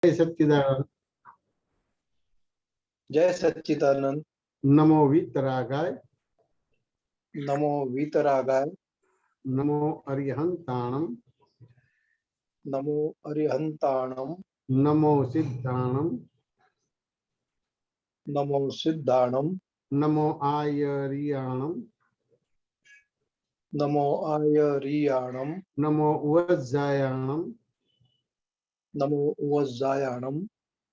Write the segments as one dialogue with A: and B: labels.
A: जय सच्चिदानंद।
B: जय सच्चिदानंद।
A: नमो वीतरागाय,
B: नमो वीतरागाय,
A: नमो अरिहंताणम,
B: नमो अरिहंताणम,
A: नमो सिद्धाणम,
B: नमो सिद्धाणम,
A: नमो आयरियाणम,
B: नमो आयरियाणम,
A: नमो उवज्जायाणम,
B: नमो उवज्जायाणम,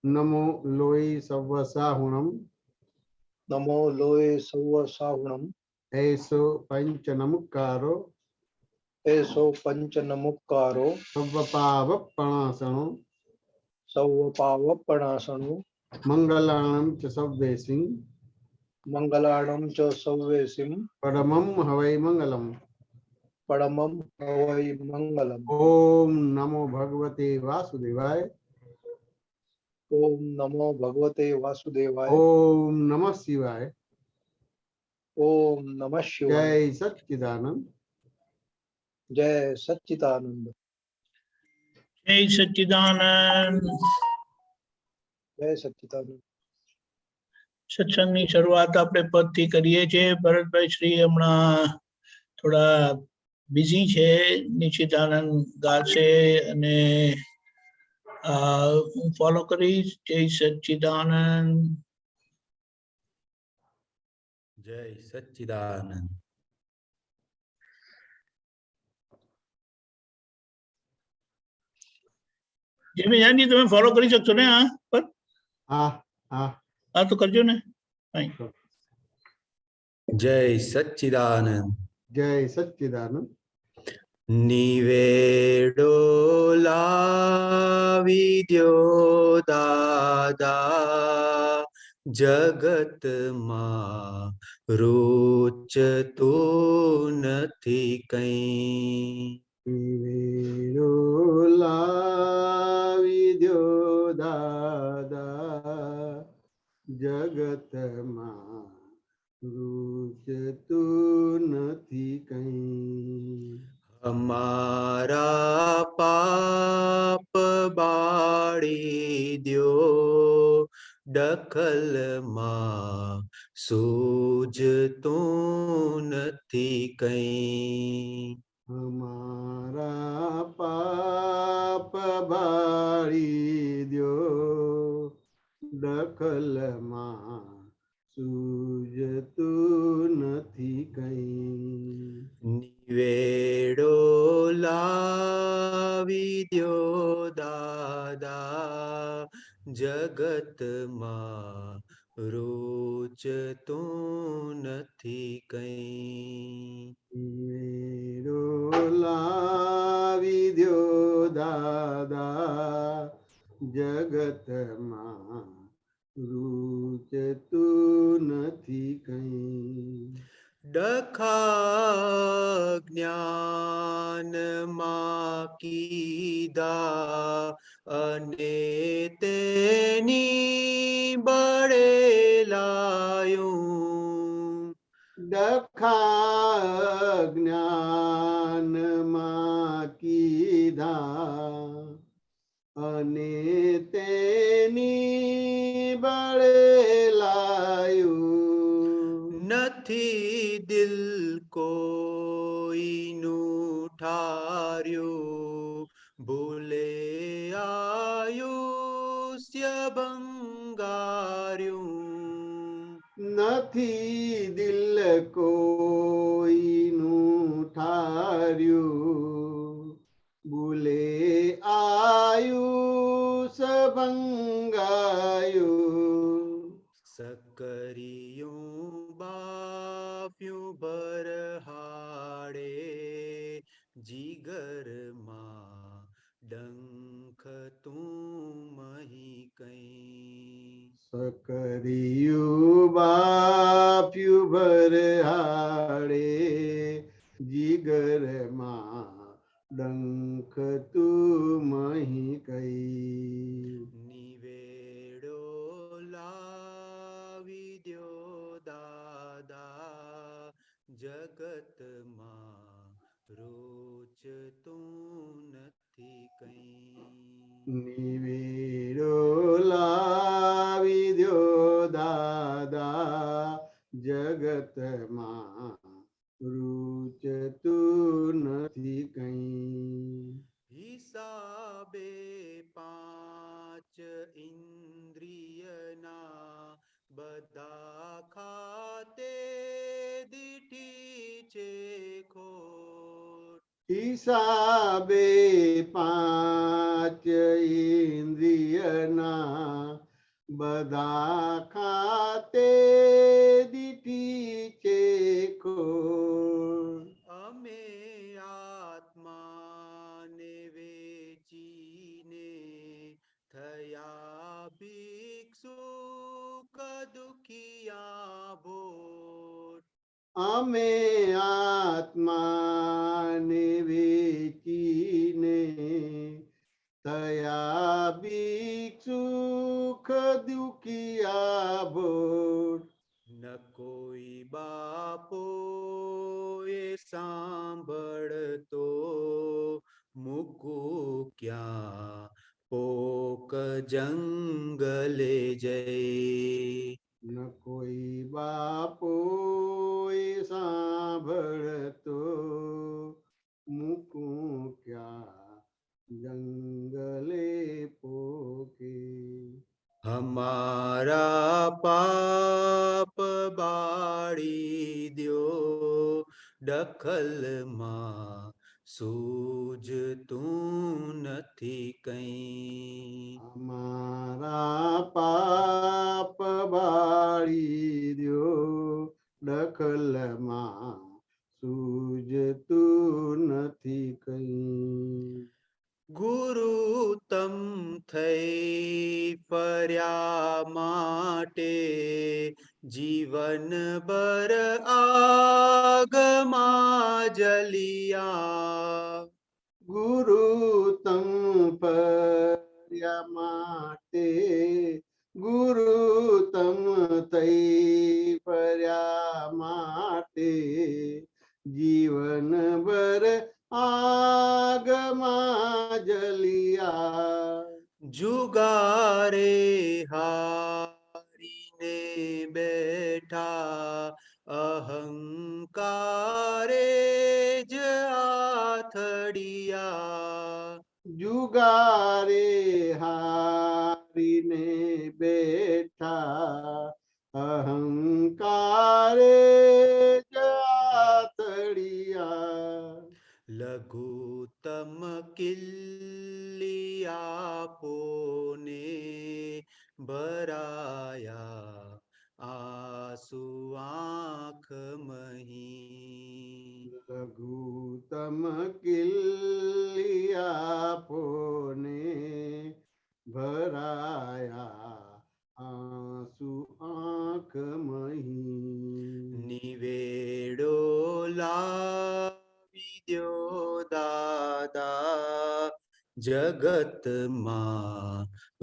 A: नमो लोई सव्वसाहुणम,
B: नमो लोये सव्वसाहुणम,
A: ऐसो पंच नमुकारो,
B: एसो पंच नमुक्कारो,
A: सव्वपावपणासनो,
B: सव्वपावपणासनो,
A: मंगलाणम च सव्वेसिं,
B: मंगलाणं च सव्वेसिं,
A: परमं हवै मंगलम।
B: परमं हवै मंगलम।
A: ओम नमो भगवते वासुदेवाय,
B: ओम नमो भगवते वासुदेवाय,
A: ओम नमः शिवाय।
B: ओम नमः शिवाय।
A: जय सच्चिदानंद।
B: जय सच्चिदानंद।
C: जय सच्चिदानंद।
B: जय सच्चिदानंद।
C: સત્સંગની શરૂઆત આપણે પદથી કરીએ છીએ. ભરતભાઈ શ્રી હમણાં થોડા બિઝી છે, નિશ્ચિતાનંદ ગાશે અને હું ફોલો કરીશ. જય સચ્ચિદાનંદ.
D: जय सच्चिदानंद।
C: જેમી જાનજી તમે ફોલો કરી શકશો ને આ પર? હા તો કરજો ને.
D: जय सच्चिदानंद।
A: जय सच्चिदानंद।
D: निवेडो लाविद्यो दादा जगत मा रुचतु नथी कई।
A: निवेडो लाविद्यो दादा जगत मा रुचतु नथी कई।
D: हमारा पाप बाड़ी द्यो दखल मा सूझ तू नथी कई।
A: हमारा पाप बाड़ी द्यो दखल मा सूझ तू नथी कई।
D: निवेडो लाविद्यो दादा जगत मा रुचतु नथी कई।
A: निवेडो लाविद्यो दादा जगत मा रुचतु नथी कई।
D: डखा ज्ञान मा कीधा अने तेनी बड़े लायूं।
A: डखा ज्ञान मा कीधा अने तेनी बड़े लायूं।
D: नथी दिल कोई नु ठार्यो भूले आयुष्य बंगार्यूं।
A: नथी दिल कोई नु ठार्यो भूले आयुष भंगायो।
D: सकरियों बाफ्यूं बरहाड़े जीगर मा डंख तू मही कई।
A: सकरियो बाफ्यू बरहाड़े जीगर मा डंख तू मही कई।
D: निवेडो लाविद्यो दादा जगत मा रुचतु नथी कई।
A: निवेडो હિસાબે પાંચ ઇન્દ્રિયના બધા ખાતે દીઠી છે ખોટ.
D: અમે આત્માને વેચીને થયા ભિક્ષુક દુખિયા ભોટ.
A: અમે આત્માને વેચીને થયા ભિક્ષુક દુખિયા ભોટ.
D: ન કોઈ બાપો એ સાંભળતો મૂકું ક્યાં પોક જંગલે જઈ.
A: ન કોઈ બાપો એ સાંભળતો મૂકું ક્યાં જંગલે પોકે.
D: હમારા પાપ બાળી દ્યો દખલમાં સૂઝતું નથી કઈ.
A: અમારા પાપ બાળી દ્યો દખલમાં સૂઝતું નથી કઈ.
D: ગુરુ તમ થઈ ફર્યા માટે જીવન બર આગમાં જલિયા.
A: ગુરુ તમ પર્યા માટે ગુરુ તમ થઈ ફર્યા માટે જીવન ભર આગમાં જલિયા.
D: જુગારે હારીને બેઠા અહંકારે જ આથડિયા.
A: જુગારે હારીને બેઠા અહંકારે જ આથડિયા.
D: લઘુત્તમ કિલ્લી આપોને ભરાયા આસુ આંખ મહી.
A: લઘુત્તમ કિલ્લી આપોને ભરાયા આંસુ આંખ મહી.
D: નિવેડો લાવી દ્યો દાદા જગતમાં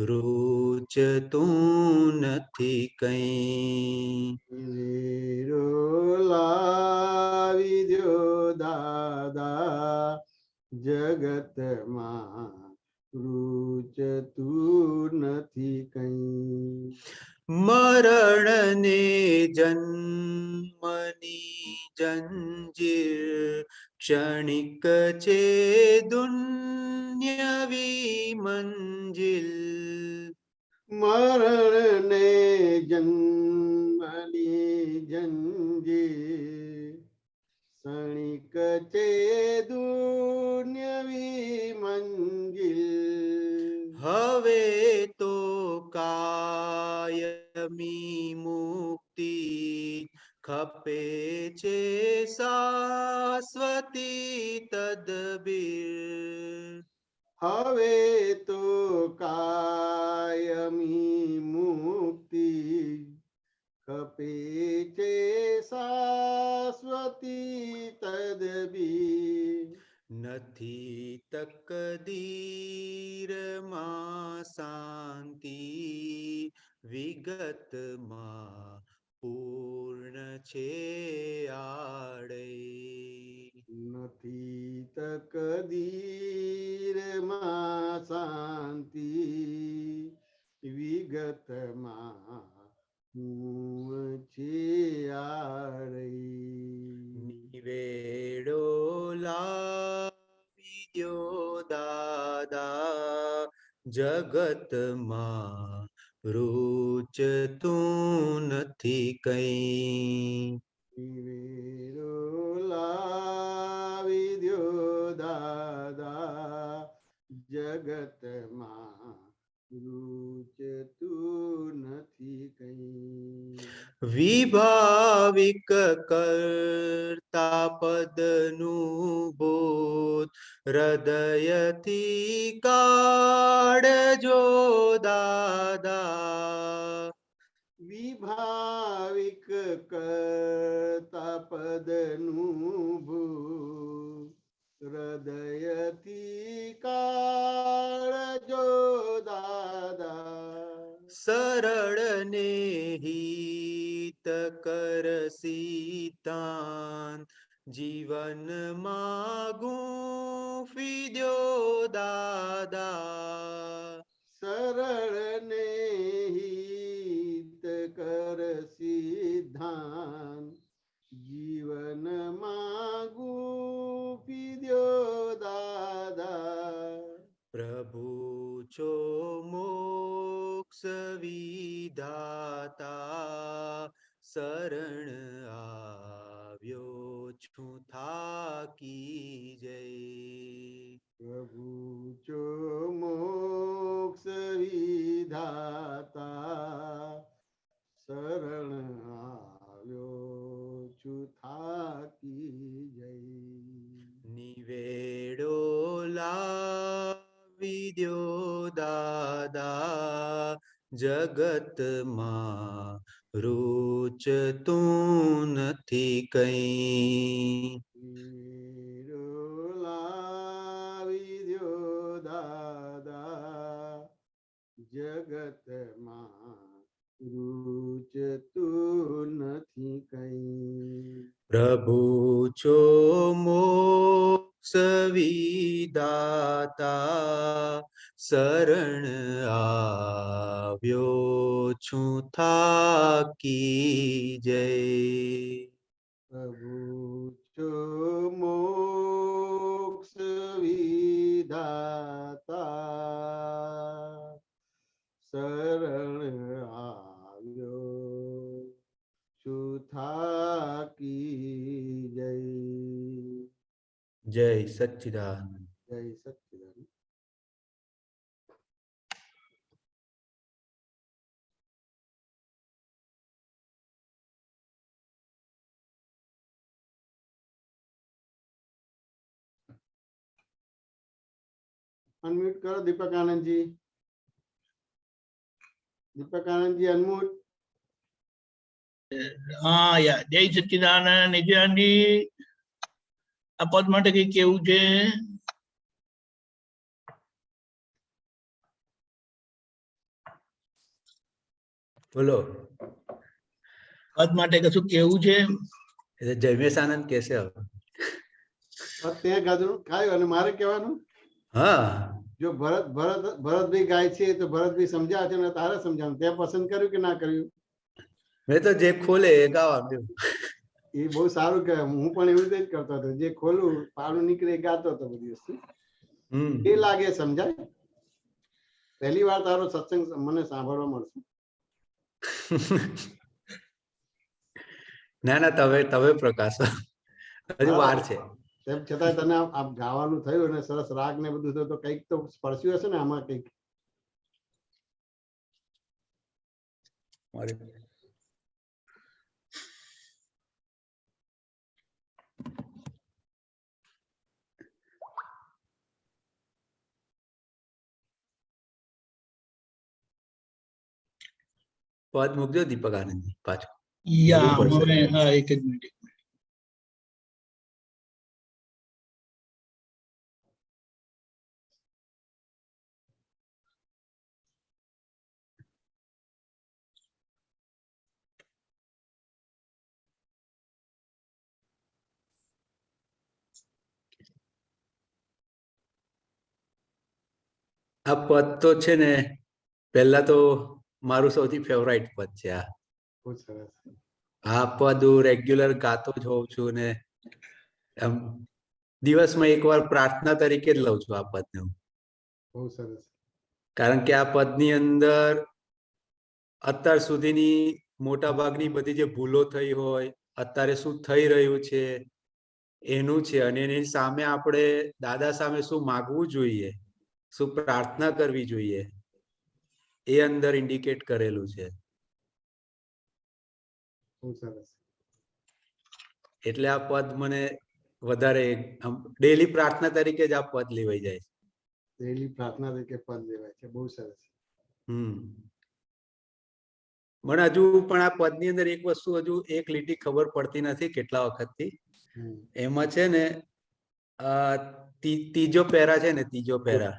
D: રૂચતું નથી કઈ.
A: વેરો લાવી દ્યો દાદા જગતમાં રૂચતું નથી કઈ.
D: મરણને જન્મની જંજીર ક્ષણિક છે દુન્યવી મંજિલ.
A: મરણને જન્મની જંજીર ક્ષણિક છે દુન્યવી મંજિલ.
D: હવે તો કાયમી મુક્તિ ખપે છે શાશ્વતી તદબીર.
A: હવે તો કાયમી મુક્તિ ખપે છે શાશ્વતી તદબીર.
D: નથી તકદીરમાં શાંતિ વિગતમાં પૂર્ણ છે આડે.
A: નથી તકદીરમાં શાંતિ વિગતમાં પૂર્ણ છે આડે.
D: નિવેડો લાવી દ્યો દાદા જગતમાં રૂચતું નથી કઈ.
A: નિવેડો લાવી દ્યો દાદા જગતમાં રૂચતું નથી કઈ.
D: વિભાવિક કરતા પદનું બોધ હૃદયથી કાઢજો દાદા.
A: વિભાવિક કરતા પદનું ભૂ હૃદયથી કાળજો દાદા.
D: સરળ ને હિત કર સિદ્ધાંત જીવનમાં ગુંફી દ્યો દાદા.
A: સરળ ને હિત કર સિદ્ધાંત જીવનમાં ગુંફી દ્યો દાદા.
D: પ્રભુ છો મોક્ષ વિધાતા શરણ આવ્યો છું થાકી જઈ.
A: પ્રભુ ચો મોક્ષ વિધાતા શરણ આવ્યો છું થાકી જઈ.
D: નિવેડો લાવી દ્યો દાદા જગતમાં રૂચતું નથી કઈ.
A: લાવી દ્યો દાદા જગતમાં રૂચતું નથી કઈ.
D: પ્રભુ છો મોક્ષ વિધાતા શરણ આવ્યો છું થાકી જઈ.
A: પ્રભુ છો મોક્ષ વિધાતા શરણ આવ્યો છું થાકી જઈ.
D: જય સચ્ચિદાનંદ.
A: જય સચ્ચિદાનંદ. અનમ્યુટ કરો દીપક આનંદજી. દીપક આનંદજી અનમ્યુટ.
C: હા યાર, જય સચ્ચિદાનંદ. નિત્યાનંદજી આ પદ માટે કઈ કેવું છે?
D: બોલો.
C: પદ માટે કશું કેવું છે?
D: જયમેશ આનંદ કેસે હવે.
A: તે ગાધું ખાયું અને મારે કહેવાનું
D: હા,
A: જો ભરતભાઈ ગાય છે તો ભરતભાઈ સમજાવે છે ને તારે સમજાવવાનું. તે પસંદ કર્યું કે ના કર્યું?
D: મેં તો જે ખોલે એ ગાવાનું.
A: એ બહુ સારું કહેવાય. હું પણ એવું રીતે જ કરતો હતો. જે ખોલું પાડું નીકળે એ ગાતો હતો બધી વસ્તુ. એ લાગે સમજાય. પહેલી વાર તારો સત્સંગ મને સાંભળવા મળશે.
D: ના ના, તમે પ્રકાશો, હજુ વાર છે.
A: તેમ છતાં તને આ ગાવાનું થયું અને સરસ રાગ ને બધું થયું તો કંઈક તો સ્પર્શ્યું હશે ને આમાં કંઈક.
D: પદ મૂકજો દીપક આનંદજી પાછું.
C: યા
D: જરૂર પડશે.
C: મને હા, એક જ મિનિટ.
D: આ પદ તો છે ને, પહેલા તો મારું સૌથી ફેવરાઇટ પદ છે આ.
A: બહુ સરસ.
D: આ પદ હું રેગ્યુલર ગાતો જ હોઉં છું ને એમ દિવસમાં એકવાર પ્રાર્થના તરીકે જ લઉં છું આ પદને હું.
A: બહુ સરસ.
D: કારણ કે આ પદની અંદર અત્યાર સુધીની મોટા ભાગની બધી જે ભૂલો થઈ હોય, અત્યારે શું થઈ રહ્યું છે, એનું છે, અને એની સામે આપણે દાદા સામે શું માગવું જોઈએ, શું પ્રાર્થના કરવી જોઈએ, એ અંદર ઇન્ડિકેટ કરેલું છે.
A: બહુ સરસ.
D: એટલે આ પદ મને વધારે ડેલી પ્રાર્થના તરીકે જ આ પદ લેવાઈ જાય છે.
A: ડેલી પ્રાર્થના તરીકે પદ લેવાય છે. બહુ સરસ.
D: મને હજુ પણ આ પદ ની અંદર એક વસ્તુ હજુ એક લીટી ખબર પડતી નથી કેટલા વખતથી. એમાં છે ને ત્રીજો પેરા છે ને, ત્રીજો પેરા,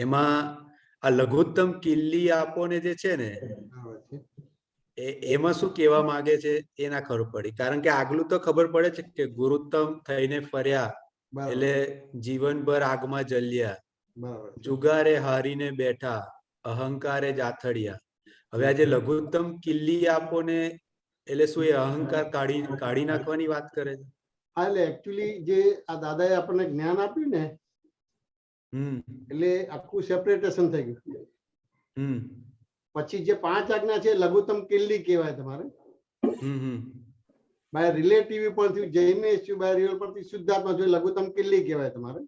D: એમાં આ લઘુત્તમ કિલ્લી આપો ને જે છે ને, એમાં શું કહેવા માંગે છે એ ના ખબર પડી. કારણ કે આગલું તો ખબર પડે છે કે ગુરુત્તમ થઈને ફર્યા એટલે જીવનભર આગમાં જલ્યા, જુગારે હારીને બેઠા, અહંકારે જાથડિયા. હવે આજે લઘુત્તમ કિલ્લી આપો ને એટલે શું એ અહંકાર કાઢી નાખવાની વાત કરે છે?
A: હા, એટલે એકચ્યુઅલી જે આ દાદાએ આપણને જ્ઞાન આપ્યું ને, એટલે આખું સેપરેટેશન થઈ ગયું. પછી જે 5 આજ્ઞા છે લઘુત્તમ કિલ્લી કહેવાય તમારે. બાય રિલેટિવ પણ થયું જૈમિશ છું, બાય રિયલ પરથી શુદ્ધાત્મા જોઈ લઘુત્તમ કિલ્લી કહેવાય તમારે.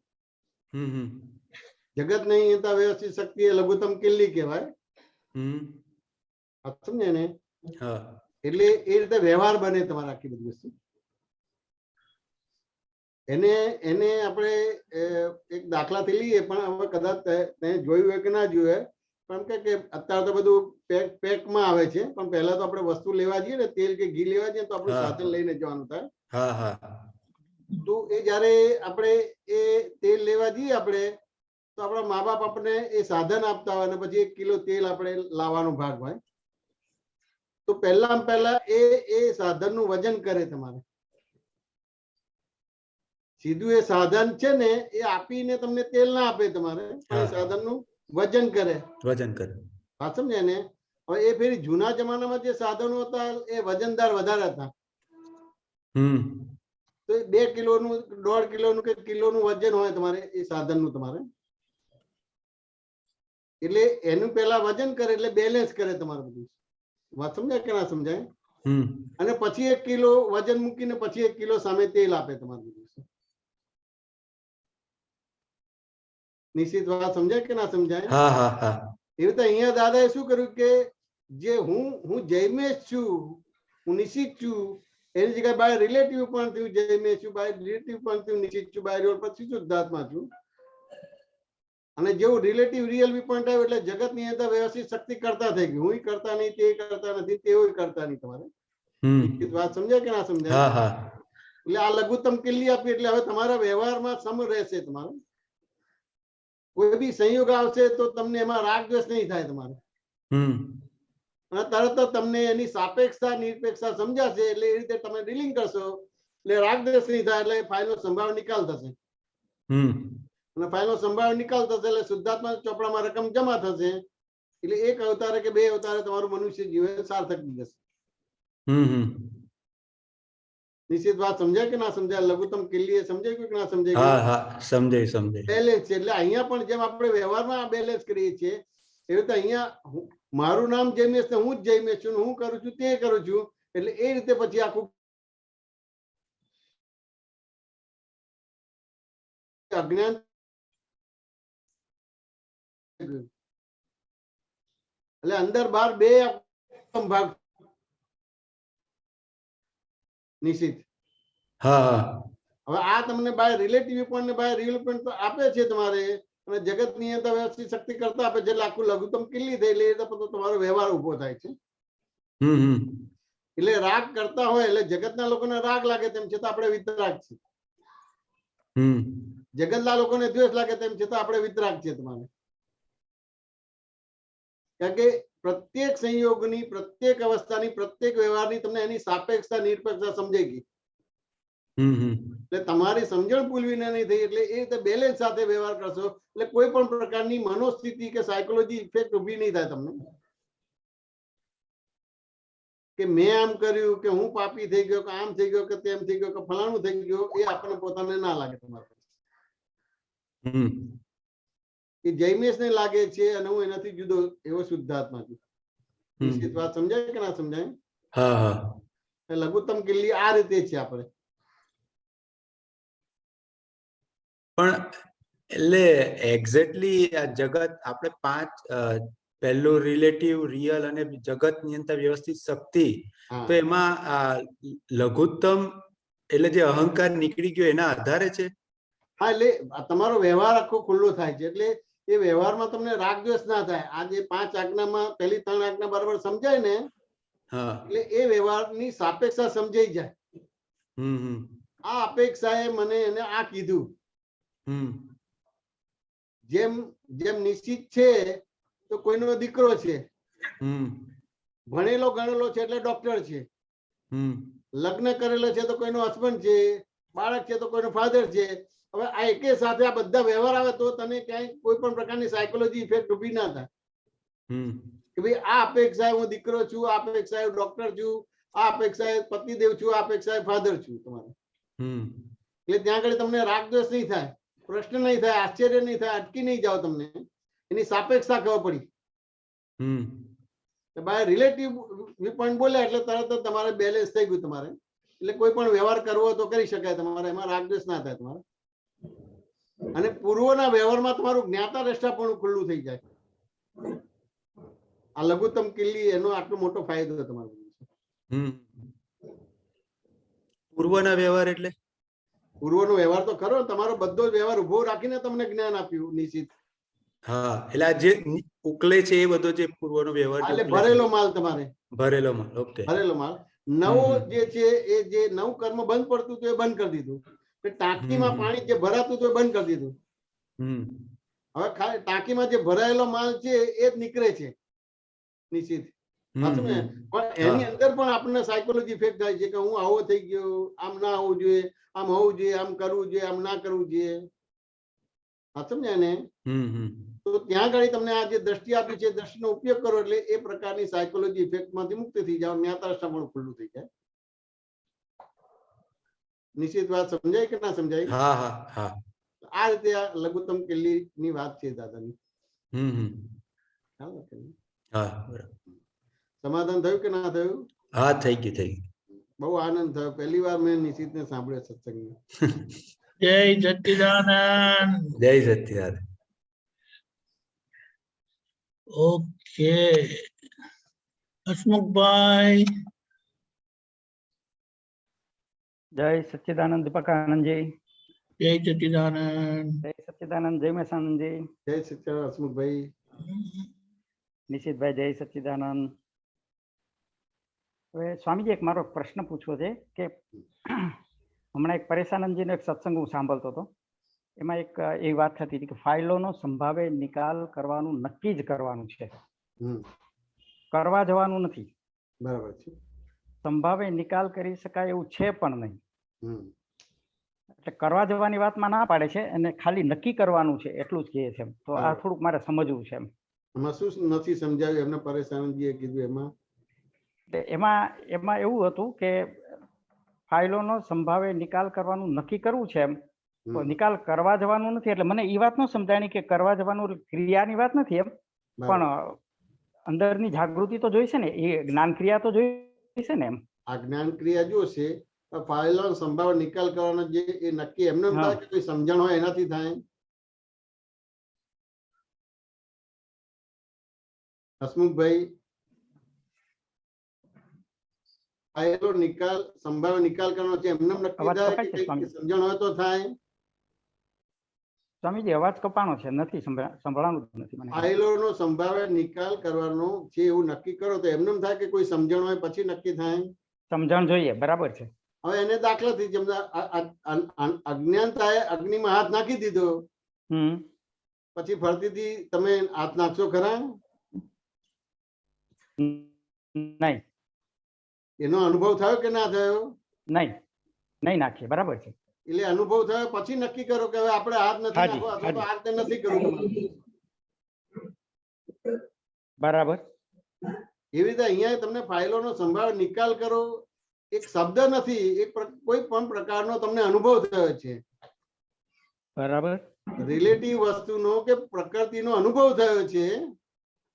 A: જગત નહીં હતા વ્યવસ્થિત શક્તિ એ લઘુત્તમ કિલ્લી કહેવાય. સમજે ને? એટલે એ રીતે વ્યવહાર બને તમારે આખી બધી વસ્તુ. એને આપણે એક દાખલાથી લઈએ, પણ હવે કદાચ તે જોયું હોય કે ના જોયું હોય, પણ કે અત્યારે તો બધું પેકમાં આવે છે, પણ પહેલા તો આપણે વસ્તુ લેવા જઈએ ને, તેલ કે ઘી લેવા જઈએ તો આપણું સાધન લઈને જવાનું થાય. તો એ જયારે આપણે એ તેલ લેવા જઈએ આપણે, તો આપણા મા બાપ આપણે એ સાધન આપતા હોય અને પછી 1 કિલો તેલ આપણે લાવવાનો ભાગ હોય. તો પહેલા એ સાધનનું વજન કરે તમારે. સીધું એ સાધન છે ને એ આપીને તમને તેલ ના આપે તમારે, પણ એ સાધનનું વજન કરે. હા, સમજે ને? હવે એ ફેરી જૂના જમાનામાં જે સાધનો હતા એ વજનદાર વધારે હતા. તો 2 કિલોનું, 1.5 કિલોનું કે કિલોનું વજન હોય તમારે એ સાધનનું તમારે. એટલે એનું પેલા વજન કરે એટલે બેલેન્સ કરે તમારું બધું. વાત સમજાય કે ના સમજાય? અને પછી 1 કિલો વજન મૂકીને પછી 1 કિલો સામે તેલ આપે તમારું બધું. નિશ્ચિત વાત સમજાય કે ના સમજાય? એવી રીતે અહીંયા દાદાએ શું કર્યું કે જે હું જૈમેશ છું, હું નિશ્ચિત છું, એની જગ્યાએ બાય રિલેટિવ પણ થયું જૈમેશ છું, બાય રિલેટિવ પણ થયું નિશ્ચિત છું, બાય રિયલ પછી શુદ્ધાત્મા છું. અને જેવું રિલેટિવ રિયલ બી પોઈન્ટ આવ્યું એટલે જગતની અંદર વ્યવસ્થિત શક્તિ કરતા થઈ ગયું. હું કરતા નહીં, તે કરતા નથી, તેવું કરતા નહીં તમારે. વાત સમજાય કે ના સમજાય? એટલે આ લઘુત્તમ કિલ્લી આપી એટલે હવે તમારા વ્યવહારમાં સમ રહેશે. તમારે કોઈ બી સંયોગ આવશે તો તમને એમાં રાગ દ્વેષ નહીં થાય તમારે. અને તરત જ તમને એની સાપેક્ષતા નિરપેક્ષતા સમજાશે, એટલે એ રીતે તમે ડીલિંગ કરશો એટલે રાગ દ્વેષ નહીં થાય, એટલે ફાઇલનો સંભાવ નિકાલ થશે. અને ફાઇલનો સંભાવ નિકાલ થશે એટલે શુદ્ધાત્મા ચોપડામાં રકમ જમા થશે. એટલે 1 અવતારે કે 2 અવતારે તમારું મનુષ્ય જીવન સાર્થક જશે. નિશ્ચિત વાત સમજાય કે ના સમજાય? લઘુત્તમ કિલ્લી સમજાય કે ના સમજાય?
D: સમજાય.
A: બેલેન્સ છે. એટલે અહીંયા પણ જેમ આપણે વ્યવહારમાં બેલેન્સ કરીએ છીએ એવી રીતે અહીંયા મારું નામ જૈમેશ ને હું જ જૈમેશ છું, હું કરું છું તે કરું છું, એટલે એ રીતે પછી આખું અજ્ઞાન એટલે અંદર બહાર 2 ભાગ. નિશ્ચિત. હવે આ તમને બાય રિલેટિવ પોઈન્ટ ને બાય રિયલ પોઈન્ટ તો આપે છે તમારે, અને જગત ની અંદર વ્યવસ્થિત શક્તિ કરતા આપે છે. એટલે આખું લઘુત્તમ કિલ્લી થઈ એટલે તમારો વ્યવહાર ઉભો થાય છે. એટલે રાગ કરતા હોય એટલે જગતના લોકોને રાગ લાગે તેમ છતાં આપણે વિતરાગ છે. જગતના લોકોને દ્વેષ લાગે તેમ છતાં આપણે વિતરાગ છે તમારે. કારણ કે પ્રત્યેક સંયોગની, પ્રત્યેક અવસ્થાની, પ્રત્યેક વ્યવહારની તમને એની સાપેક્ષતા નિરપેક્ષતા સમજાઈ ગઈ. એટલે તમારી સમજણ ભૂલવી નહીં થઈ, એટલે એ રીતે બેલેન્સ સાથે વ્યવહાર કરશો એટલે કોઈ પણ પ્રકારની મનોસ્થિતિ કે સાયકોલોજી ઇફેક્ટ ઉભી નહીં થાય તમને. કે મેં આમ કર્યું, કે હું પાપી થઈ ગયો, કે આમ થઈ ગયો, કે તેમ થઈ ગયો, કે ફલાણું થઈ ગયો, એ આપણને પોતાને ના લાગે તમારે. એ જૈમેશ ને લાગે છે અને હું એનાથી જુદો એવો શુદ્ધાત્મા છું. નિશ્ચિત વાત સમજાય કે ના સમજાય? લઘુત્તમ કિલ્લી આ રીતે છે આપણે.
D: પણ એટલે એક્ઝેક્ટલી આ જગત આપણે પાંચ પહેલું રિલેટિવ, રિયલ અને જગત નિયંતા વ્યવસ્થિત શક્તિ, તો એમાં લઘુત્તમ એટલે જે અહંકાર નીકળી ગયો એના આધારે છે.
A: હા, એટલે તમારો વ્યવહાર આખો ખુલ્લો થાય છે, એટલે એ વ્યવહારમાં તમને રાગ દ્વેષ ના થાય. આ જે 5 આજ્ઞામાં પહેલી 3 આજ્ઞા બરાબર સમજાય ને, એટલે એ વ્યવહારની સાપેક્ષા સમજાઈ જાય. આ અપેક્ષાએ મને એને આ કીધું, જેમ જેમ નિશ્ચિત છે તો કોઈનો દીકરો છે, ભણેલો ગણેલો છે એટલે ડોક્ટર છે, લગ્ન કરેલો છે તો કોઈનો હસબન્ડ છે, બાળક છે તો કોઈનો ફાધર છે. હવે આ એકે સાથે આ બધા વ્યવહાર આવે તો તને ક્યાંય કોઈ પણ પ્રકારની સાયકોલોજી ઇફેક્ટ ઉભી ના થાય કે ભાઈ આ અપેક્ષાએ હું દીકરો છું, આ અપેક્ષાએ ડોક્ટર છું, આ અપેક્ષાએ પતિદેવ છું, આ અપેક્ષાએ ફાધર છું તમારે. એટલે ત્યાં આગળ તમને રાગ દ્વેષ નહીં થાય, પ્રશ્ન નહીં થાય, આશ્ચર્ય નહીં થાય, અટકી નહીં જાઓ. તમને એની સાપેક્ષતા ખબર પડી. બાય રિલેટિવ વ્યૂ પોઈન્ટ બોલ્યા એટલે તરત જ તમારે બેલેન્સ થઈ ગયું તમારે. એટલે કોઈ પણ વ્યવહાર કરવો તો કરી શકાય તમારે, એમાં રાગ દ્વેષ ના થાય તમારે. અને પૂર્વના વ્યવહારમાં તમારું જ્ઞાતા દ્રષ્ટા ખુલ્લું થઈ જાય. આ લઘુત્તમ કિલ્લી એનો આટલો મોટો ફાયદો તમારો.
D: પૂર્વના વ્યવહાર એટલે
A: પૂર્વનો વ્યવહાર તો ખરો, તમારો બધો વ્યવહાર ઉભો રાખીને તમને જ્ઞાન આપ્યું નિશ્ચિત.
D: હા, એટલે આ જે ઉકલે છે એ બધો જે પૂર્વનો વ્યવહાર,
A: એટલે ભરેલો માલ તમારે,
D: ભરેલો માલ. ઓકે, ભરેલો
A: માલ. નવો જે છે એ જે નવું કર્મ બંધ પડતું હતું એ બંધ કરી દીધું. ટાંકીમાં પાણી જે ભરાતું હતું એ બંધ કરી દીધું. હવે ટાંકીમાં જે ભરાયેલો માલ છે એ જ નીકળે છે નિશ્ચિત. પણ એની અંદર પણ આપણને સાયકોલોજી ઇફેક્ટ થાય છે કે હું આવો થઈ ગયો, આમ ના હોવું જોઈએ, આમ હોવું જોઈએ, આમ કરવું જોઈએ, આમ ના કરવું જોઈએ. સમજ્યા ને? તો ત્યાં આગળ તમને આ જે દ્રષ્ટિ આપી છે, દ્રષ્ટિનો ઉપયોગ કરો એટલે એ પ્રકારની સાયકોલોજી ઇફેક્ટ માંથી મુક્ત થઈ જાવ, જ્ઞાતા પણ ખુલ્લું થઈ જાય. નિશ્ચિત વાત સમજાય કે ના સમજાય?
D: હા હા હા.
A: આ રીતે આ લઘુત્તમ કિલ્લી ની વાત છે દાદાની. સમાધાન થયું કે ના થયું?
D: હા, થઈ ગયું, થઈ ગયું.
A: બહુ આનંદ થયો. પહેલી વાર મેં નિશ્ચિત ને સાંભળ્યો સત્સંગમાં.
C: જય સચ્ચિદાનંદ.
D: જય સચ્ચિદાનંદ.
C: ઓકે, હસમુખભાઈ.
E: જય સચ્ચિદાનંદ દીપકાનંદજી.
C: જય સચ્ચિદાનંદ.
E: જય સચ્ચિદાનંદ. જય મેસાનંદજી.
A: જય સચ્ચિદાનંદ હસમુખભાઈ.
E: નિશિતભાઈ જય સચ્ચિદાનંદ. હવે સ્વામીજી, એક મારો પ્રશ્ન પૂછવો છે કે હમણાં એક પરેશાનંદજીનો એક સત્સંગ હું સાંભળતો હતો, એમાં એક એવી વાત થતી હતી કે ફાઇલોનો સંભાવે નિકાલ કરવાનું નક્કી જ કરવાનું છે, કરવા જવાનું નથી.
A: બરાબર છે.
E: સંભાવે નિકાલ કરી શકાય એવું છે પણ નહીં. એટલે કરવા જવાની વાતમાં ના પાડે છે અને ખાલી નક્કી કરવાનું છે એટલું જ કહે છે. તો આ થોડુંક મારે સમજવું છે.
A: એમાં શું નથી સમજાવ્યું એમને પરેશાનંદજીએ કીધું એમાં?
E: એમાં એવું હતું કે ફાઇલોનો સંભાવે નિકાલ કરવાનું નક્કી કરવું છે, એમ તો નિકાલ કરવા જવાનું નથી. એટલે મને એ વાત ન સમજાણી કે કરવા જવાનું ક્રિયાની વાત નથી એમ, પણ અંદરની જાગૃતિ તો જોઈશે ને, એ જ્ઞાન ક્રિયા તો જોઈશે ને એમ.
A: આ જ્ઞાન ક્રિયા જોશે, ફાઇલોનો સંભાવે નિકાલ કરવાનો જે એ નક્કી એમને થાય કે કોઈ સમજણ હોય એનાથી થાય. હસમુખભાઈ, ફાઇલો નિકાલ સંભાવે નિકાલ કરવાનો છે એમને નક્કી થાય કે સમજણ હોય તો થાય.
E: સ્વામીજી અવાજ કપાણો છે, નથી સંભળાણું નથી મને.
A: ફાઇલોનો સંભાવે નિકાલ કરવાનો છે એવું નક્કી કરો તો એમને થાય કે કોઈ સમજણ હોય પછી નક્કી થાય?
E: સમજણ જોઈએ, બરાબર છે.
A: હવે એને દાખલાથી જેમ અજ્ઞાનતાએ અગ્નિમાં હાથ નાખી દીધો, પછી ફરતીથી તમે હાથ નાખશો ખરા?
E: નહીં.
A: એનો અનુભવ થયો કે ના થયો?
E: નહીં, નહીં નાખીએ, બરાબર છે.
A: એટલે અનુભવ થયો પછી નક્કી કરો કે હવે આપણે હાથ નથી નાખવા અથવા તો હાથ નથી કરવું.
E: બરાબર.
A: એવી રીતે અહીંયા તમને ફાઇલોનો સંભાળ નિકાલ કરો એક શબ્દ નથી, એક કોઈ પણ પ્રકારનો તમને અનુભવ થયો છે.
E: બરાબર.
A: રિલેટિવ વસ્તુનો કે પ્રકૃતિનો અનુભવ થયો છે.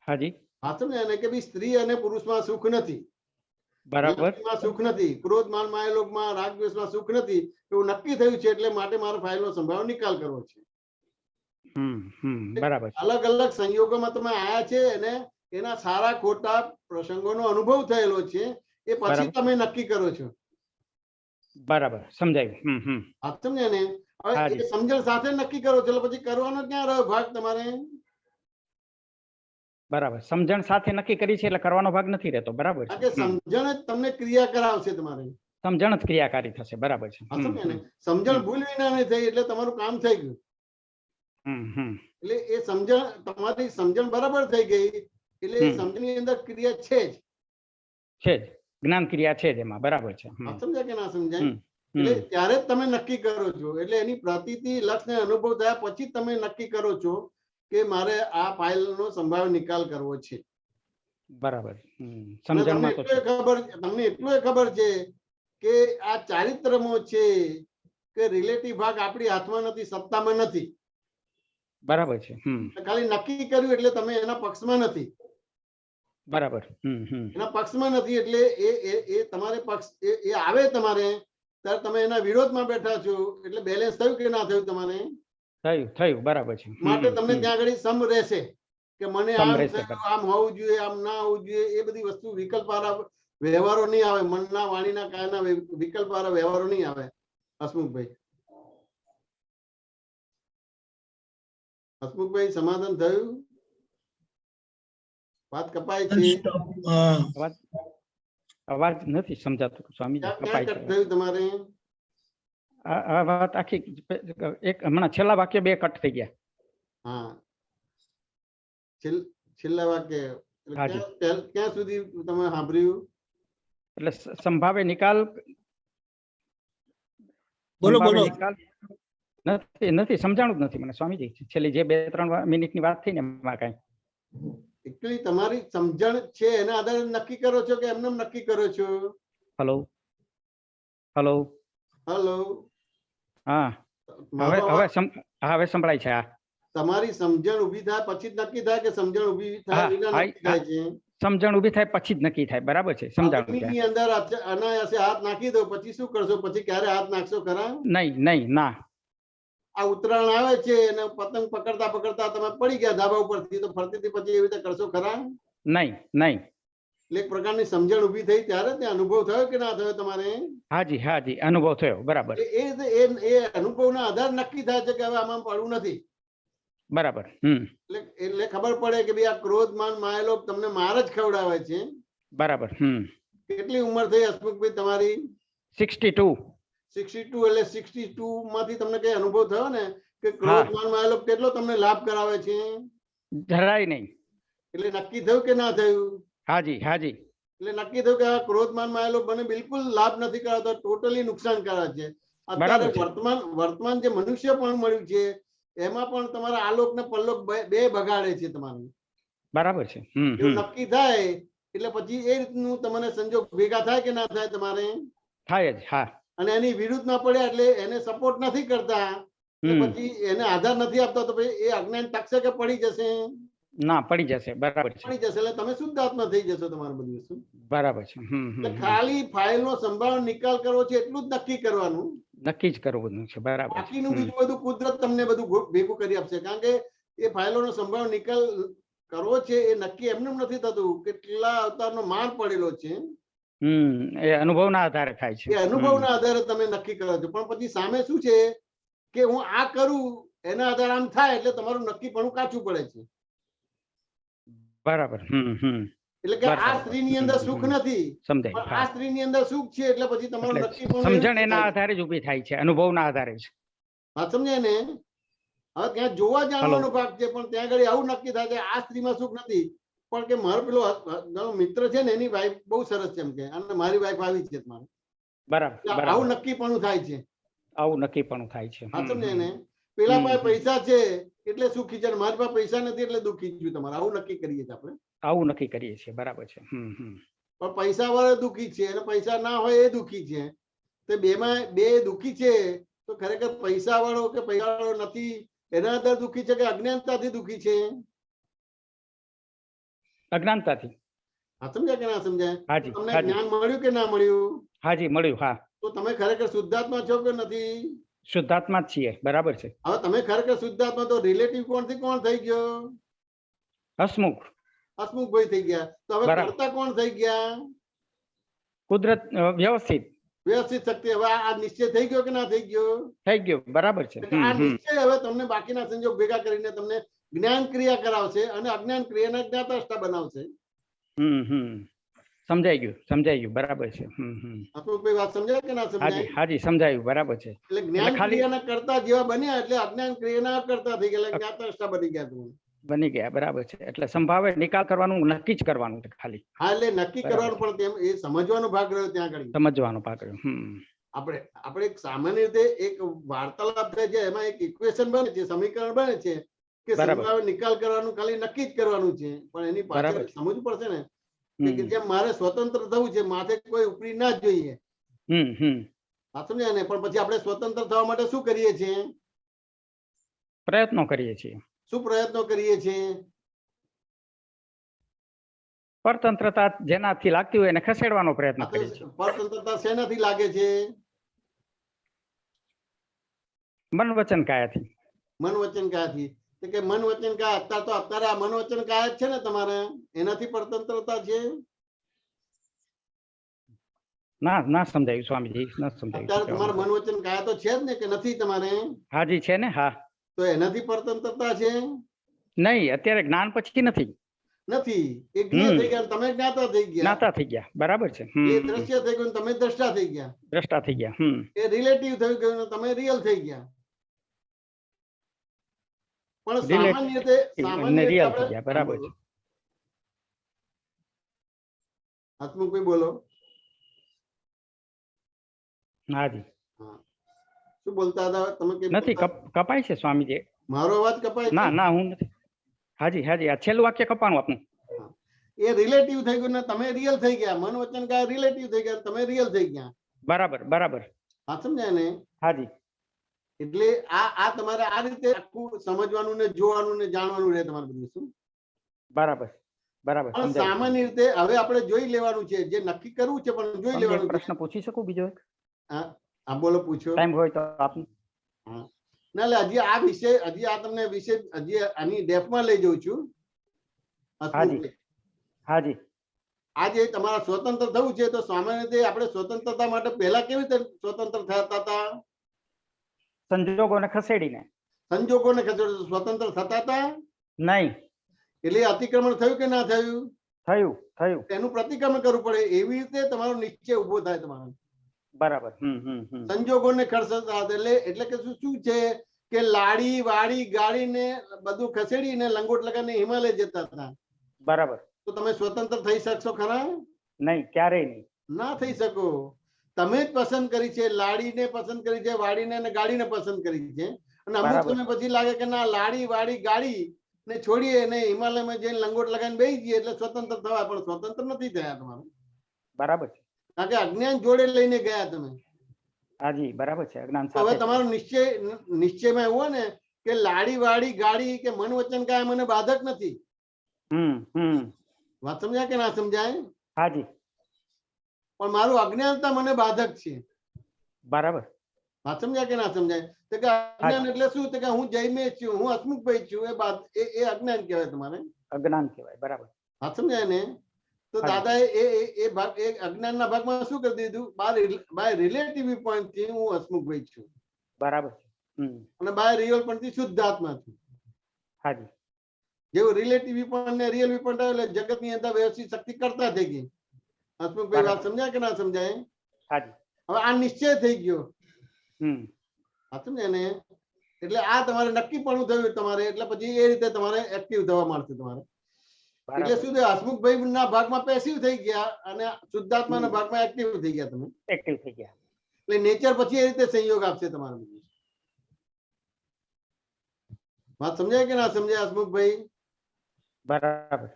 E: હાજી.
A: હા, સમજ્યા ને કે ભાઈ સ્ત્રી અને પુરુષમાં સુખ નથી.
E: બરાબર.
A: જ્ઞાતિમાં સુખ નથી, ક્રોધ માન માયાલોભમાં રાગ દ્વેષમાં સુખ નથી એવું નક્કી થયું છે, એટલે માટે મારે ફાઇલનો સંભાવ નિકાલ કરવો છે.
E: બરાબર.
A: અલગ અલગ સંયોગોમાં તમે આયા છે અને એના સારા ખોટા પ્રસંગોનો અનુભવ થયેલો છે, એ પછી તમે નક્કી કરો છો.
E: બરાબર, સમજાયું.
A: આ સમજ્યા ને? હવે એ સમજણ સાથે નક્કી કરો છો, એટલે પછી કરવાનો ક્યાં રહ્યો ભાગ તમારે?
E: બરાબર, સમજણ સાથે નક્કી કરી છે એટલે કરવાનો ભાગ નથી રહેતો. બરાબર છે.
A: સમજણ જ તમને ક્રિયા કરાવશે. તમારે
E: સમજણ જ ક્રિયાકારી થશે. બરાબર છે.
A: સમજણ ભૂલ વિના નહીં થઈ એટલે તમારું કામ થઈ ગયું. એટલે એ સમજણ, તમારી સમજણ બરાબર થઈ ગઈ એટલે એ સમજણની અંદર ક્રિયા છે જ.
E: છે જ, જ્ઞાન ક્રિયા છે જ એમાં. બરાબર છે.
A: સમજાય કે ના સમજાય? એટલે ત્યારે જ તમે નક્કી કરો છો. એટલે એની પ્રતીતિ લક્ષ ને અનુભવ થયા પછી તમે નક્કી કરો છો કે મારે આ ફાઇલનો સંભાવ્ય નિકાલ કરવો છે.
E: બરાબર. સમજણમાં તો
A: તમને એટલું ખબર છે કે આ ચારિત્રમો છે કે રિલેટિવ ભાગ આપણી હાથમાં નથી, સત્તામાં નથી.
E: બરાબર છે.
A: ખાલી નક્કી કર્યું એટલે તમે એના પક્ષમાં નથી.
E: બરાબર.
A: એના પક્ષમાં નથી એટલે એ તમારે પક્ષ એ આવે તમારે ત્યારે તમે એના વિરોધમાં બેઠા છો. એટલે બેલેન્સ થયું કે ના થયું? તમારે
E: થયું. બરાબર છે.
A: માટે તમને ત્યાં આગળ સમ રહેશે કે મને આમ હોવું જોઈએ, આમ ના હોવું જોઈએ. એ બધી વસ્તુ વિકલ્પ વાળા વ્યવહારો નહીં આવે. મનના, વાણીના, કાયના વિકલ્પ વાળા વ્યવહારો નહીં આવે. હસમુખભાઈ સમાધાન થયું? વાત કપાય છે?
E: અવાજ નથી સમજાતો સ્વામીજી. કપાય છે
A: તમારે
E: આ વાત આખી. એક હમણાં છેલ્લા વાક્ય બે કટ થઈ ગયા.
A: હા, છેલ્લા વાક્ય ક્યાં સુધી તમે સાંભળ્યું?
E: એટલે સંભાવે નિકાલ.
C: બોલો.
E: નથી સમજાણું જ નથી મને સ્વામીજી. છેલ્લી જે 2-3 મિનિટની વાત થઈ ને એમાં કઈ
A: એકચ્યુઅલી તમારી સમજણ છે એના આધારે નક્કી કરો છો કે એમને નક્કી કરો છો?
E: હલો. હા, હવે સંભળાય છે.
A: તમારી સમજણ ઊભી થાય પછી જ નક્કી થાય કે સમજણ ઊભી થાય વિના નક્કી થાય છે?
E: સમજણ ઊભી થાય પછી જ નક્કી થાય. બરાબર છે.
A: સમજણની અંદર અનાયાસે હાથ નાખી દો પછી શું કરશો? પછી ક્યારે હાથ નાખશો ખરા?
E: નહીં. ના,
A: આ ઉત્તરાયણ આવે છે અને પતંગ પકડતા પકડતા તમે પડી ગયા ધાબા ઉપરથી, તો ફરતી પછી એવી રીતે કરશો ખરા?
E: નહીં.
A: એટલે એક પ્રકારની સમજણ ઊભી થઈ ત્યારે ત્યાં અનુભવ થયો કે ના થયો તમારે?
E: હાજી, અનુભવ થયો. બરાબર.
A: એ અનુભવના આધાર નક્કી થાય છે કે હવે આમાં પડવું નથી.
E: બરાબર.
A: એટલે ખબર પડે કે ભાઈ આ ક્રોધ માન માયાલોભ તમને માર જ ખવડાવે છે.
E: બરાબર.
A: કેટલી ઉંમર થઈ હસમુખભાઈ તમારી?
E: 62.
A: 62. એટલે 62 માંથી તમને કઈ અનુભવ થયો ને કે ક્રોધ માન માયાલોભ કેટલો તમને લાભ કરાવે છે?
E: જરાય નહીં.
A: એટલે નક્કી થયું કે ના થયું?
E: હાજી.
A: એટલે નક્કી થયું કે આ ક્રોધ માન માયાલોભ મને બિલકુલ લાભ નથી કરાવતો, ટોટલી નુકસાન કરે છે. અત્યારે વર્તમાન જે મનુષ્ય પણ મળ્યું છે એમાં પણ તમારા આલોક ને પરલોક બે બગાડે છે તમારું.
E: બરાબર છે.
A: એવું નક્કી થાય એટલે પછી એ રીતનું તમને સંજોગ ભેગા થાય કે ના થાય? તમારે
E: થાય જ.
A: અને એની વિરુદ્ધમાં પડ્યા એટલે એને સપોર્ટ નથી કરતા, પછી એને આધાર નથી આપતા, તો પછી એ અજ્ઞાન ટકશે કે પડી જશે?
E: ના, પડી જશે. બરાબર છે.
A: પડી જશે એટલે તમે શુદ્ધાત્મા થઈ જશો. તમારું બધું વસ્તુ
E: બરાબર છે.
A: ખાલી ફાઇલનો સંભાવ નિકાલ કરવો છે એટલું જ નક્કી કરવાનું.
E: નક્કી જ કરવું છે. બરાબર.
A: બાકીનું બીજું બધું કુદરત તમને બધું ભેગું કરી આપશે. કારણ કે એ ફાઇલોનો સંભાવ નિકાલ કરવો છે એ નક્કી એમને નથી થતું. કેટલા અવતારનો માર પડેલો છે.
E: એ અનુભવના આધારે થાય છે.
A: એ અનુભવના આધારે તમે નક્કી કરો છો. પણ પછી સામે શું છે કે હું આ કરું એના આધારે આમ થાય એટલે તમારું નક્કી પણ કાચું પડે છે.
E: બરાબર.
A: એટલે કે આ સ્ત્રીની અંદર સુખ નથી,
E: સમજાય.
A: પણ આ સ્ત્રીની અંદર સુખ છે એટલે પછી તમારું નક્કી પણ
E: સમજણ એના આધારે જ ઊભી થાય છે, અનુભવના આધારે જ.
A: વાત સમજાય ને? હવે ત્યાં જોવા જાણવાનો ભાગ છે, પણ ત્યાં આગળ આવું નક્કી થાય છે આ સ્ત્રીમાં સુખ નથી, પણ કે મારો પેલો મિત્ર છે ને એની વાઈફ બહુ સરસ છે એમ કે, અને મારી વાઈફ આવી છે મારે.
E: બરાબર.
A: આવું નક્કી પણ થાય છે.
E: આવું નક્કી પણ થાય છે.
A: વાત સમજાય ને? પેલા પાસે પૈસા છે એટલે સુખી છે, મારી પાસે પૈસા નથી એટલે દુઃખી છું. તમારે આવું નક્કી કરીએ છીએ આપણે.
E: આવું નક્કી કરીએ છીએ. બરાબર છે.
A: પણ પૈસા વાળા દુઃખી છે અને પૈસા ના હોય એ દુઃખી છે. તો બેમાં બે દુઃખી છે તો ખરેખર પૈસા વાળો કે પૈસા વાળો નથી એના અંદર દુઃખી છે કે અજ્ઞાનતાથી દુઃખી છે?
E: અજ્ઞાનતાથી.
A: આ સમજાય કે ના સમજાય?
E: હાજી
A: તમને
E: હાજી
A: જ્ઞાન મળ્યું કે ના મળ્યું?
E: હાજી મળ્યું. હા,
A: તો તમે ખરેખર શુદ્ધાત્મા છો કે નથી?
E: શુદ્ધાત્મા જ છીએ. બરાબર છે.
A: હવે તમે ખરેખર શુદ્ધાત્મા તો રિલેટિવ કોણ થી કોણ થઈ ગયો?
E: હસમુખ
A: હસમુખભાઈ થઈ ગયા. તો હવે
E: બરાબર.
A: કરતા કોણ થઈ ગયા?
E: કુદરત વ્યવસ્થિત
A: વ્યવસ્થિત શક્તિ. હવે આ નિશ્ચય થઈ ગયો કે ના થઈ ગયો?
E: થઈ ગયો. બરાબર છે.
A: આ નિશ્ચય હવે તમને બાકીના સંજોગ ભેગા કરીને તમને જ્ઞાન ક્રિયા કરાવશે અને અજ્ઞાન ક્રિયાને જ્ઞાતાષ્ટા બનાવશે.
E: સમજાઈ ગયું. બરાબર છે.
A: હસમુખભાઈ વાત સમજાય કે ના સમજાય?
E: હાજી હાજી સમજાયું. બરાબર છે.
A: એટલે જ્ઞાન ક્રિયાના કરતા જેવા બન્યા એટલે અજ્ઞાન ક્રિયાના કરતા થઈ ગયા, એટલે જ્ઞાતાષ્ટા બની ગયા તમે.
E: બની ગયા. બરાબર છે. એટલે સંભાવે નિકાલ કરવાનું નક્કી જ કરવાનું છે ખાલી.
A: હા, એટલે નક્કી કરવાનું પણ તેમ એ સમજવાનો ભાગ રહ્યો ત્યાં આગળ.
E: સમજવાનો ભાગ રહ્યો.
A: આપણે એક સામાન્ય રીતે એક વાર્તાલાપ થાય છે, એમાં એક ઇક્વેશન બને છે, સમીકરણ બને છે કે સંભાવે નિકાલ કરવાનું ખાલી નક્કી જ કરવાનું છે, પણ એની પાછળ સમજવું પડશે ને કે જેમ મારે સ્વતંત્ર થવું છે, માથે કોઈ ઉપરી ના જ જોઈએ. સમજાય ને? પણ પછી આપણે સ્વતંત્ર થવા માટે શું કરીએ છીએ?
E: પ્રયત્નો કરીએ છીએ.
A: શું પ્રયત્નો કરીએ છીએ?
E: પરતંત્રતા જેનાથી લાગતી હોય એને ખસેડવાનો પ્રયત્ન કરીએ છીએ.
A: પરતંત્રતા શેનાથી લાગે છે?
E: મન વચન કાયાથી.
A: મન વચન કાયાથી. કે મન વચન કાયા અત્યારે આ મન વચન કાયા જ છે ને તમારે, એનાથી પરતંત્રતા છે?
E: ના સમજાયું સ્વામીજી, ના સમજાયું.
A: અત્યારે તમારે મન વચન કાયા તો છે જ ને કે નથી તમારે?
E: હાજી છે ને. હા,
A: તો એનાથી પરતંત્રતા છે?
E: નહીં, અત્યારે જ્ઞાન પછી નથી.
A: એ જ્ઞાન થઈ ગયા, તમે જ્ઞાતા થઈ ગયા.
E: જ્ઞાતા થઈ ગયા. બરાબર છે.
A: એ દ્રશ્ય થઈ ગયું, તમે દ્રષ્ટા થઈ ગયા.
E: દ્રષ્ટા થઈ ગયા.
A: એ રિલેટિવ થઈ ગયું, તમે રિયલ થઈ ગયા. પણ સામાન્ય રીતે
E: રિયલ થઈ ગયા. બરાબર છે.
A: હસમુખભાઈ બોલો.
E: હાજી.
A: શું બોલતા હતા તમે?
E: નથી કપાય છે સ્વામીજી.
A: મારો અવાજ કપાય?
E: ના હું નથી. હાજી આ છેલ્લું વાક્ય કપાણું આપનું.
A: એ રિલેટિવ થઈ ગયું ને તમે રિયલ થઈ ગયા. મન વચન કાયા રિલેટિવ થઈ ગયા, તમે રિયલ થઈ ગયા.
E: બરાબર.
A: હા, સમજાય ને?
E: હાજી.
A: એટલે આ તમારે આ રીતે આખું સમજવાનું ને જોવાનું ને જાણવાનું રહે તમારે બધું. શું?
E: બરાબર.
A: પણ સામાન્ય રીતે હવે આપણે જોઈ લેવાનું છે, જે નક્કી કરવું છે પણ જોઈ લેવાનું.
E: પ્રશ્ન પૂછી શકું બીજો એક?
A: હા બોલો, પૂછો.
E: ટાઈમ હોય તો આપનું.
A: ના, એટલે હજી આ વિષય તમને વિષય આની ડેપમાં લઈ જઉં છું.
E: હાજી.
A: આજે તમારા સ્વતંત્ર થવું છે તો સામાન્ય રીતે આપણે સ્વતંત્રતા માટે પહેલા કેવી રીતે સ્વતંત્ર થતા હતા?
E: સંજોગોને ખસેડીને.
A: સ્વતંત્ર થતા હતા
E: નહીં.
A: એટલે અતિક્રમણ થયું કે ના થયું?
E: થયું.
A: એનું પ્રતિક્રમણ કરવું પડે. એવી રીતે તમારો નિશ્ચય ઉભો થાય તમારો.
E: બરાબર.
A: સંજોગોને ખસેડતા એટલે કે શું છે કે લાડી વાડી ગાડી ને બધું ખસેડીને લંગોટ લગાવીને હિમાલય જતા હતા.
E: બરાબર.
A: તો તમે સ્વતંત્ર થઈ શકશો ખરા?
E: નહીં, ક્યારેય નહીં.
A: ના થઈ શકો. તમે જ પસંદ કરી છે, લાડીને પસંદ કરી છે, વાડીને અને ગાડીને પસંદ કરી છે, અને અમુક સમય પછી લાગે કે ના લાડી વાડી ગાડી ને છોડીએ અને હિમાલયમાં જઈને લંગોટ લગાવીને બેસી જઈએ એટલે સ્વતંત્ર થવાય, પણ સ્વતંત્ર નથી થયા તમારું.
E: બરાબર છે.
A: કારણ કે અજ્ઞાન જોડે લઈને ગયા તમે.
E: હાજી, બરાબર છે. અજ્ઞાન
A: સાથે. હવે તમારો નિશ્ચયમાં એવું હોય ને કે લાડી વાડી ગાડી કે મન વચન કાયા મને બાધક નથી. વાત સમજાય કે ના સમજાય?
E: હાજી.
A: પણ મારું અજ્ઞાનતા મને બાધક છે.
E: બરાબર.
A: વાત સમજાય કે ના સમજાય? તો કે અજ્ઞાન એટલે શું? તો કે હું જયમેશ છું, હું હસમુખભાઈ છું, એ અજ્ઞાન કહેવાય તમારે.
E: અજ્ઞાન કહેવાય. બરાબર.
A: વાત સમજાય ને? તો દાદા એ ભાગ એ અજ્ઞાનના ભાગમાં શું કરી દીધું? બાય રિલેટિવ પોઈન્ટ થી હું હસમુખભાઈ છું.
E: બરાબર.
A: અને બાય રિયલ પોઈન્ટ થી શુદ્ધાત્મા છું.
E: હાજી.
A: જેવું રિલેટિવ પોઈન્ટ ને રિયલ પોઈન્ટ આવે એટલે જગત ની અંદર વ્યવસ્થિત શક્તિ કરતા થઈ ગઈ. હસમુખભાઈ વાત સમજાય કે ના સમજાય?
E: હાજી.
A: હવે આ નિશ્ચય થઈ ગયો. સમજાય ને? એટલે આ તમારે નક્કી પણ થયું તમારે, એટલે પછી એ રીતે તમારે એક્ટિવ થવા માંડશે તમારે. એટલે શું થયું? હસમુખભાઈ ના ભાગમાં પેસિવ થઈ ગયા અને શુદ્ધાત્મા ના ભાગમાં એક્ટિવ થઈ ગયા. તમે
E: એક્ટિવ થઈ ગયા.
A: એટલે નેચર પછી એ રીતે સંયોગ આપશે તમારે. વાત સમજાય કે ના સમજાય હસમુખભાઈ?
E: બરાબર.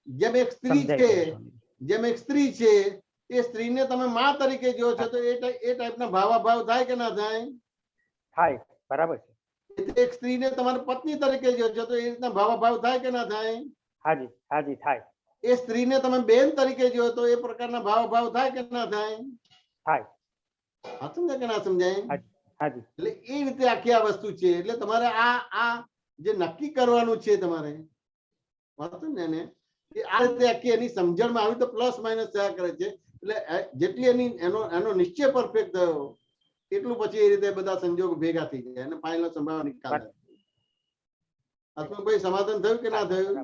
A: જેમ એક સ્ત્રી છે એ સ્ત્રીને તમે માં તરીકે જો છો તો એ ટાઈપના ભાવાભાવ થાય કે ના થાય?
E: થાય. બરાબર છે.
A: એક સ્ત્રીને તમારે પત્ની તરીકે જો છો તો એ રીતના ભાવાભાવ થાય કે ના થાય?
E: હાજી થાય.
A: એ સ્ત્રીને તમે બેન તરીકે જો તો એ પ્રકારના ભાવ થાય કે ના થાય?
E: થાય.
A: હા, સમજાય કે ના સમજાય?
E: હાજી.
A: એટલે એ રીતે આખી આ વસ્તુ છે. એટલે તમારે આ જે નક્કી કરવાનું છે તમારે, ને એ આ રીતે આખી એની સમજણમાં આવી તો પ્લસ માઇનસ થયા કરે છે. એટલે જેટલી એનો નિશ્ચય પરફેક્ટ થયો એટલું પછી એ રીતે બધા સંજોગો ભેગા થઈ જાય અને ફાઇનલ સંભાવના નિકાલ થાય. આત્માભાઈ સમાધાન થયું કે ના થયું?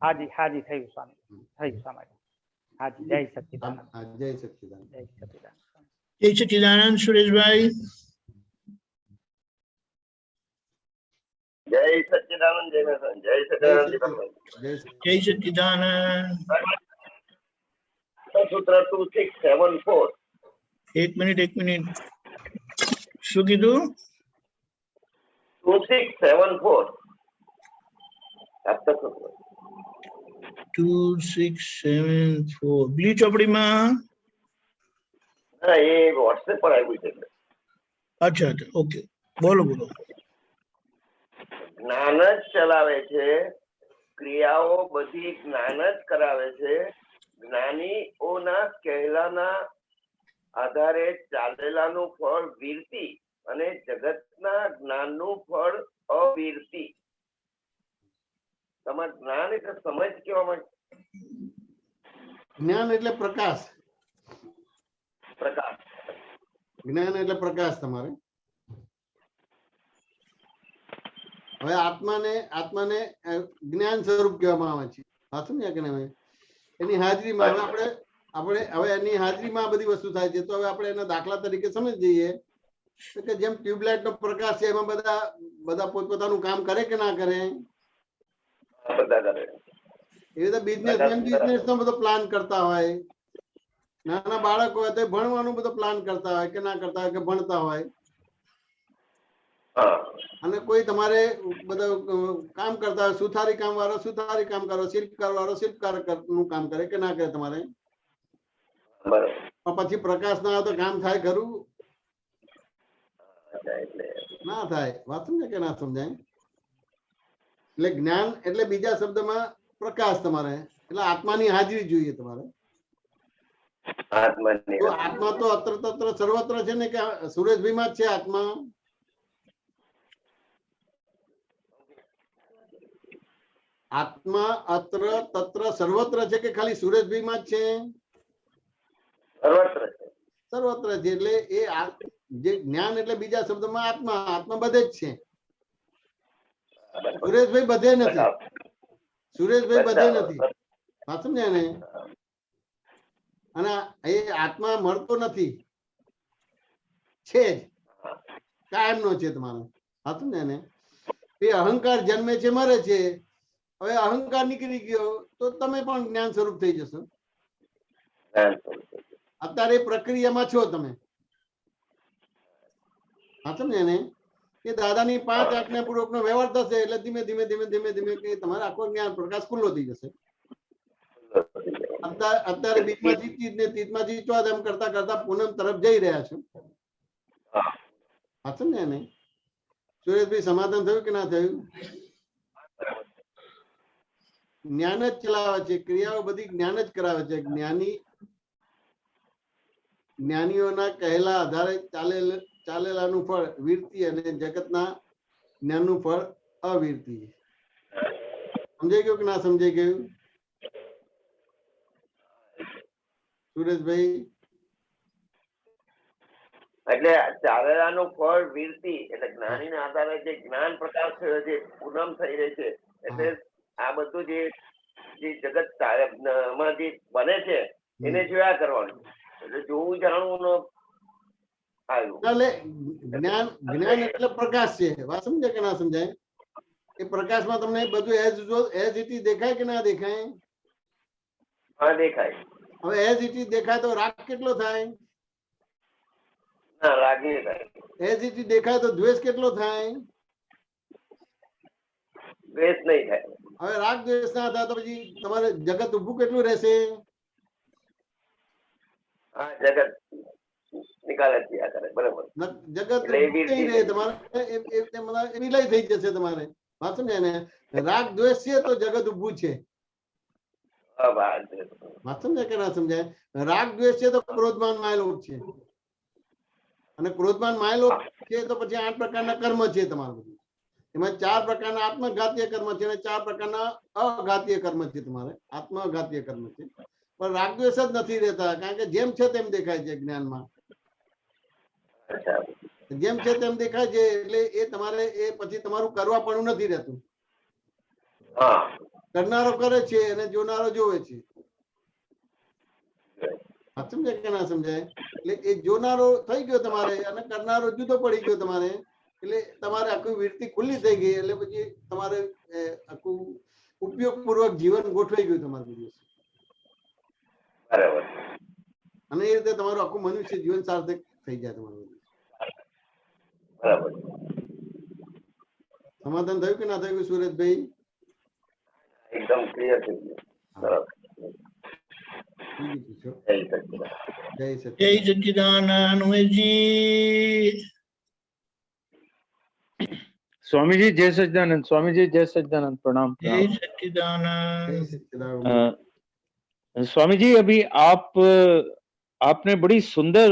E: હાજી હાજી થયું સ્વામી, થયું સ્વામી. હાજી, જય સચ્ચિદાનંદ.
A: જય સચ્ચિદાનંદ.
E: જય સચ્ચિદાનંદ.
C: જય સચ્ચિદાનંદ સુરેશભાઈ.
F: જય સચ્ચિદાનંદ. જય સચ્ચિદાનંદ.
C: જય સચ્ચિદાનંદ.
F: સૂત્ર 2674.
C: એક મિનિટ. શું કીધું?
F: 2674.
C: 2674 બીજી ચોપડીમાં?
F: ના, એ વોટ્સએપ પર આવ્યું છે.
C: અચ્છા, ઓકે, બોલો.
F: જ્ઞાન જ ચલાવે છે, ક્રિયાઓ બધી જ્ઞાન જ કરાવે છે. જ્ઞાનીઓના કહેલાના આધારે ચાલેલાનું ફળ વીરતિ અને જગતના જ્ઞાનનું ફળ અવીરતિ. તમારે જ્ઞાન એટલે સમજ કેવા માટે?
A: જ્ઞાન એટલે પ્રકાશ. જ્ઞાન એટલે પ્રકાશ. તમારે હવે આત્માને જ્ઞાન સ્વરૂપ કહેવામાં આવે છે. સાચું ને? કે એની હાજરીમાં આપણે હવે એની હાજરીમાં બધી વસ્તુ થાય છે. તો હવે આપણે એના દાખલા તરીકે સમજી જઈએ કે જેમ ટ્યુબલાઇટ નો પ્રકાશ છે એમાં બધા પોતપોતાનું કામ કરે કે ના કરે? એ રીતે બિઝનેસ નો બધો પ્લાન કરતા હોય. નાના બાળકો હોય તો ભણવાનું બધો પ્લાન કરતા હોય કે ના કરતા હોય, કે ભણતા હોય. અને કોઈ તમારે બધા કામ કરતા હોય, સુથારી કામ વાળો સુથારી કામ કરો, શિલ્પકાર વાળો શિલ્પકાર નું કામ કરે કે ના કરે તમારે? પણ પછી પ્રકાશ ના આવે તો કામ થાય ખરું? ના થાય. વાત સમજાય કે ના સમજાય? એટલે જ્ઞાન એટલે બીજા શબ્દમાં પ્રકાશ. તમારે એટલે આત્માની હાજરી જોઈએ તમારે. તો આત્મા તો અત્ર તત્ર સર્વત્ર છે ને, કે સુરેશભાઈ માં જ છે આત્મા? આત્મા અત્ર તત્ર સર્વત્ર છે કે ખાલી સુરેશભાઈ માં જ છે? સર્વત્ર છે. એટલે એ જે જ્ઞાન એટલે બીજા શબ્દમાં આત્મા બધે જ છે. સુરેશભાઈ બધે નથી. વાત સમજ્યા ને? અને એ આત્મા મળતો નથી, છે જ, કાયમ નો છે તમારો. વાત સમજ્યા ને? એ અહંકાર જન્મે છે, મરે છે. હવે અહંકાર નીકળી ગયો તો તમે પણ જ્ઞાન સ્વરૂપ થઈ જશો. અત્યારે પ્રક્રિયામાં છો તમે. હા, સમજ્યા ને? કે દાદાની 5 આજ્ઞાપૂર્વક નો વ્યવહાર થશે એટલે ધીમે ધીમે તમારે આખો જ્ઞાન પ્રકાશ ખુલ્લો થઈ જશે. અત્યારે બીજમાં જીતી ને તીજમાં જીતવા એમ કરતા કરતા પૂનમ તરફ જઈ રહ્યા છો. હા, સમજ્યા ને? સુરેશભાઈ સમાધાન થયું કે ના થયું? જ્ઞાન જ ચલાવે છે, ક્રિયાઓ બધી જ્ઞાન જ કરાવે છે. જ્ઞાનીઓના કહેલા આધારે ચાલેલાનું ફળ વીરતી અને જગતના જ્ઞાનનું ફળ અવીરતી. સમજાઈ ગયું કે ના સમજાઈ ગયું સુરેશભાઈ?
F: એટલે ચાલેલાનું ફળ વીરતી એટલે જ્ઞાનીના આધારે જે જ્ઞાન પ્રકાશ થયો છે, પૂનમ થઈ રહી છે. એટલે આ બધું જે જગત માં જે બને છે એને જોયા કરવાનું. એટલે જોવું જાણવું
A: જ્ઞાન એટલે પ્રકાશ છે. વાત સમજાય કે ના સમજાય? એ પ્રકાશમાં તમને બધું એઝ ઇટ ઇઝ દેખાય કે ના દેખાય?
F: હા, દેખાય.
A: હવે એઝ ઇટ ઇઝ દેખાય તો રાગ કેટલો થાય?
F: ના, રાગ નહીં થાય.
A: એઝ ઇટ ઇઝ દેખાય તો દ્વેષ કેટલો થાય?
F: દ્વેષ નહીં થાય.
A: હવે રાગ દ્વેષ ના થાય તો પછી તમારે જગત ઉભું કેટલું રહેશે?
F: હા, જગત નિકાલ જ થયા કરે. બરાબર.
A: જગત નહીં રહે તમારે, વિલય થઈ જશે તમારે. વાત સમજાય ને? રાગ દ્વેષ છે તો જગત ઉભું છે. વાત સમજાય કે ના સમજાય? રાગ દ્વેષ છે તો ક્રોધમાન માયલોભ છે, અને ક્રોધમાન માયલોભ છે તો પછી 8 પ્રકારના કર્મ છે તમારું બધું. એમાં 4 પ્રકારના આત્મઘાતીય કર્મ છે અને 4 પ્રકારના અઘાતીય કર્મ છે. તમારે આત્મઘાતીય કર્મ છે, પણ રાગ દ્વેષ જ નથી રહેતા, કારણ કે જેમ છે તેમ દેખાય છે જ્ઞાનમાં. જેમ છે તેમ દેખાય છે એટલે એ તમારે એ પછી તમારું કરવા પણ નથી રહેતું. કરનારો કરે છે અને જોનારો જોવે છે. સમજાય કે ના સમજાય? એટલે એ જોનારો થઈ ગયો તમારે અને કરનારો જુદો પડી ગયો તમારે, એટલે તમારે આખી વૃત્તિ ખુલ્લી થઈ ગઈ. એટલે પછી તમારે આખું ઉપયોગપૂર્વક જીવન ગોઠવાઈ ગયું તમારું બધું. અને એ રીતે તમારું આખું મનુષ્ય જીવન સાર્થક થઈ જાય તમારું. સમાધાન થયું કે ના થયું સુરેશભાઈ?
F: એકદમ ક્લિયર થઈ ગયું.
C: जय सच्चिदानंद जी।
G: स्वामी जी जय सच्चिदानंद। स्वामी जी जय सच्चिदानंद। प्रणाम।
C: जय सच्चिदानंद।
G: स्वामी जी अभी आपने बड़ी सुंदर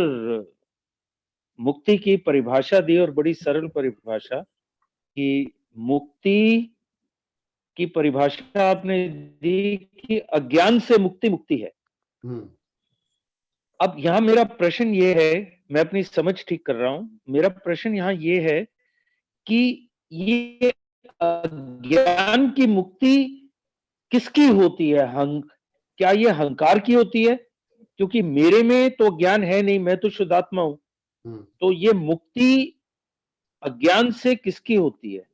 G: मुक्ति की परिभाषा दी और बड़ी सरल परिभाषा कि मुक्ति की परिभाषा आपने दी कि अज्ञान से मुक्ति है। अब यहाँ मेरा प्रश्न ये है, मैं अपनी समझ ठीक कर रहा हूं, मेरा प्रश्न यहाँ ये है कि ये अज्ञान की मुक्ति किसकी होती है? क्या ये अहंकार की होती है? क्योंकि मेरे में तो ज्ञान है नहीं, मैं तो शुद्धात्मा हूं। तो ये मुक्ति अज्ञान से किसकी होती है?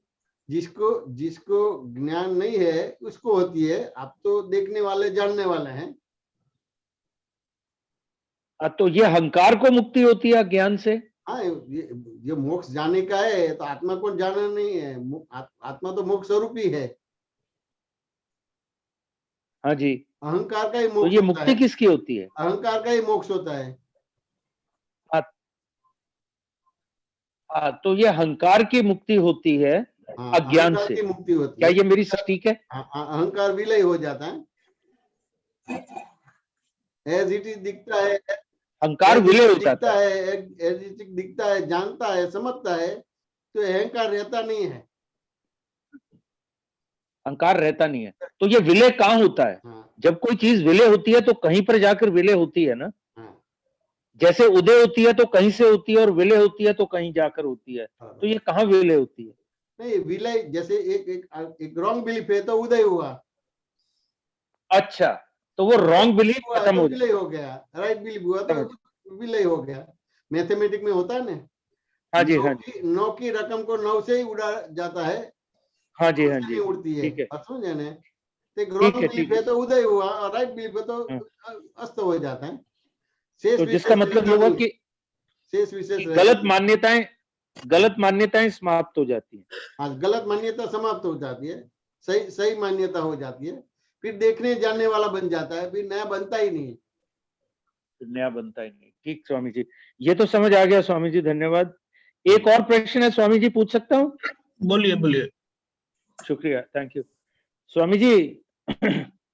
A: जिसको ज्ञान नहीं है उसको होती है। आप तो देखने वाले जानने वाले हैं।
G: तो ये अहंकार को मुक्ति होती है अज्ञान से?
A: हाँ, ये मोक्ष जाने का है तो आत्मा को जाना नहीं है। आत्मा तो मोक्ष स्वरूप ही है।
G: हाँ जी।
A: अहंकार का ही मोक्ष।
G: तो ये मुक्ति किसकी होती है?
A: अहंकार का ही मोक्ष होता है।
G: तो ये अहंकार की मुक्ति होती है अज्ञान से।
A: की मुक्ति होती
G: क्या ये मेरी समझ ठीक है?
A: अहंकार विलय हो जाता है। एज इट इज दिखता है,
G: अहंकार विलय हो जाता है।
A: एज इट इज दिखता है, जानता है, समझता है, तो अहंकार रहता नहीं है।
G: अहंकार रहता नहीं है। तो ये विलय कहाँ होता है? जब कोई चीज विलय होती है तो कहीं पर जाकर विलय होती है ना। जैसे उदय होती है तो कहीं से होती है और विलय होती है तो कहीं जाकर होती है। तो ये कहाँ विलय होती है?
A: नहीं, विलय जैसे एक रॉन्ग बिलीफ है तो उदय हुआ।
G: अच्छा, तो वो रॉन्ग बिलीफ खत्म हो
A: विलय हो गया। राइट बिलीफ हुआ तो विलय हो गया। मैथमेटिक में होता है ना।
G: हाँ जी, हाँ जी।
A: 9 की रकम को 9 से ही उड़ा जाता है।
G: हाँ जी, हाँ जी।
A: उड़ती है।
G: ठीक है।
A: समझे ना? रॉन्ग बिलीफ है तो उदय हुआ और राइट बिलीफ है तो अस्त हो जाता है।
G: तो जिसका मतलब ये हुआ कि
A: शेष विशेष
G: गलत मान्यताएं समाप्त हो जाती है।
A: हाँ, गलत मान्यता समाप्त हो जाती है, सही मान्यता हो जाती है। फिर देखने जानने वाला बन जाता है, फिर नया बनता ही नहीं।
G: ठीक स्वामी जी, ये तो समझ आ गया स्वामी जी, धन्यवाद। एक और प्रश्न है स्वामी जी, पूछ सकता हूँ?
C: बोलिए।
G: शुक्रिया, थैंक यू स्वामी जी।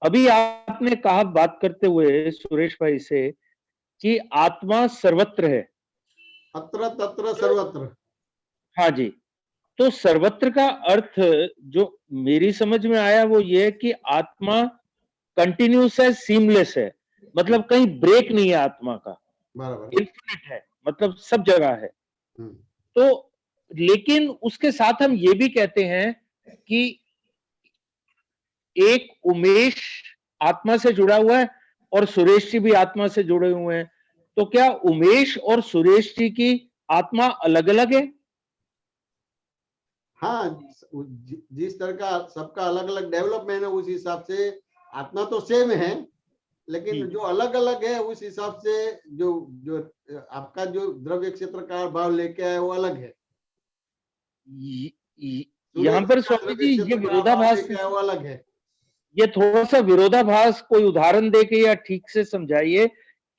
G: अभी आपने कहा बात करते हुए सुरेश भाई से कि आत्मा सर्वत्र है।
A: अत्र तत्र सर्वत्र।
G: हाँ जी। तो सर्वत्र का अर्थ जो मेरी समझ में आया वो ये है कि आत्मा कंटिन्यूस है, सीमलेस है, मतलब कहीं ब्रेक नहीं है आत्मा का, इन्फिनिट है, मतलब सब जगह है। तो लेकिन उसके साथ हम ये भी कहते हैं कि एक उमेश आत्मा से जुड़ा हुआ है और सुरेश जी भी आत्मा से जुड़े हुए हैं। तो क्या उमेश और सुरेश जी की आत्मा अलग अलग है?
A: हाँ, जिस तरह का सबका अलग अलग डेवलपमेंट है उस हिसाब से आत्मा तो सेम है, लेकिन जो अलग अलग है उस हिसाब से जो आपका जो द्रव्य क्षेत्र का भाव लेके आए वो अलग है।
G: यहाँ पर स्वामी जी ये विरोधाभास
A: वो अलग है।
G: ये थोड़ा सा विरोधाभास कोई उदाहरण देके या ठीक से समझाइए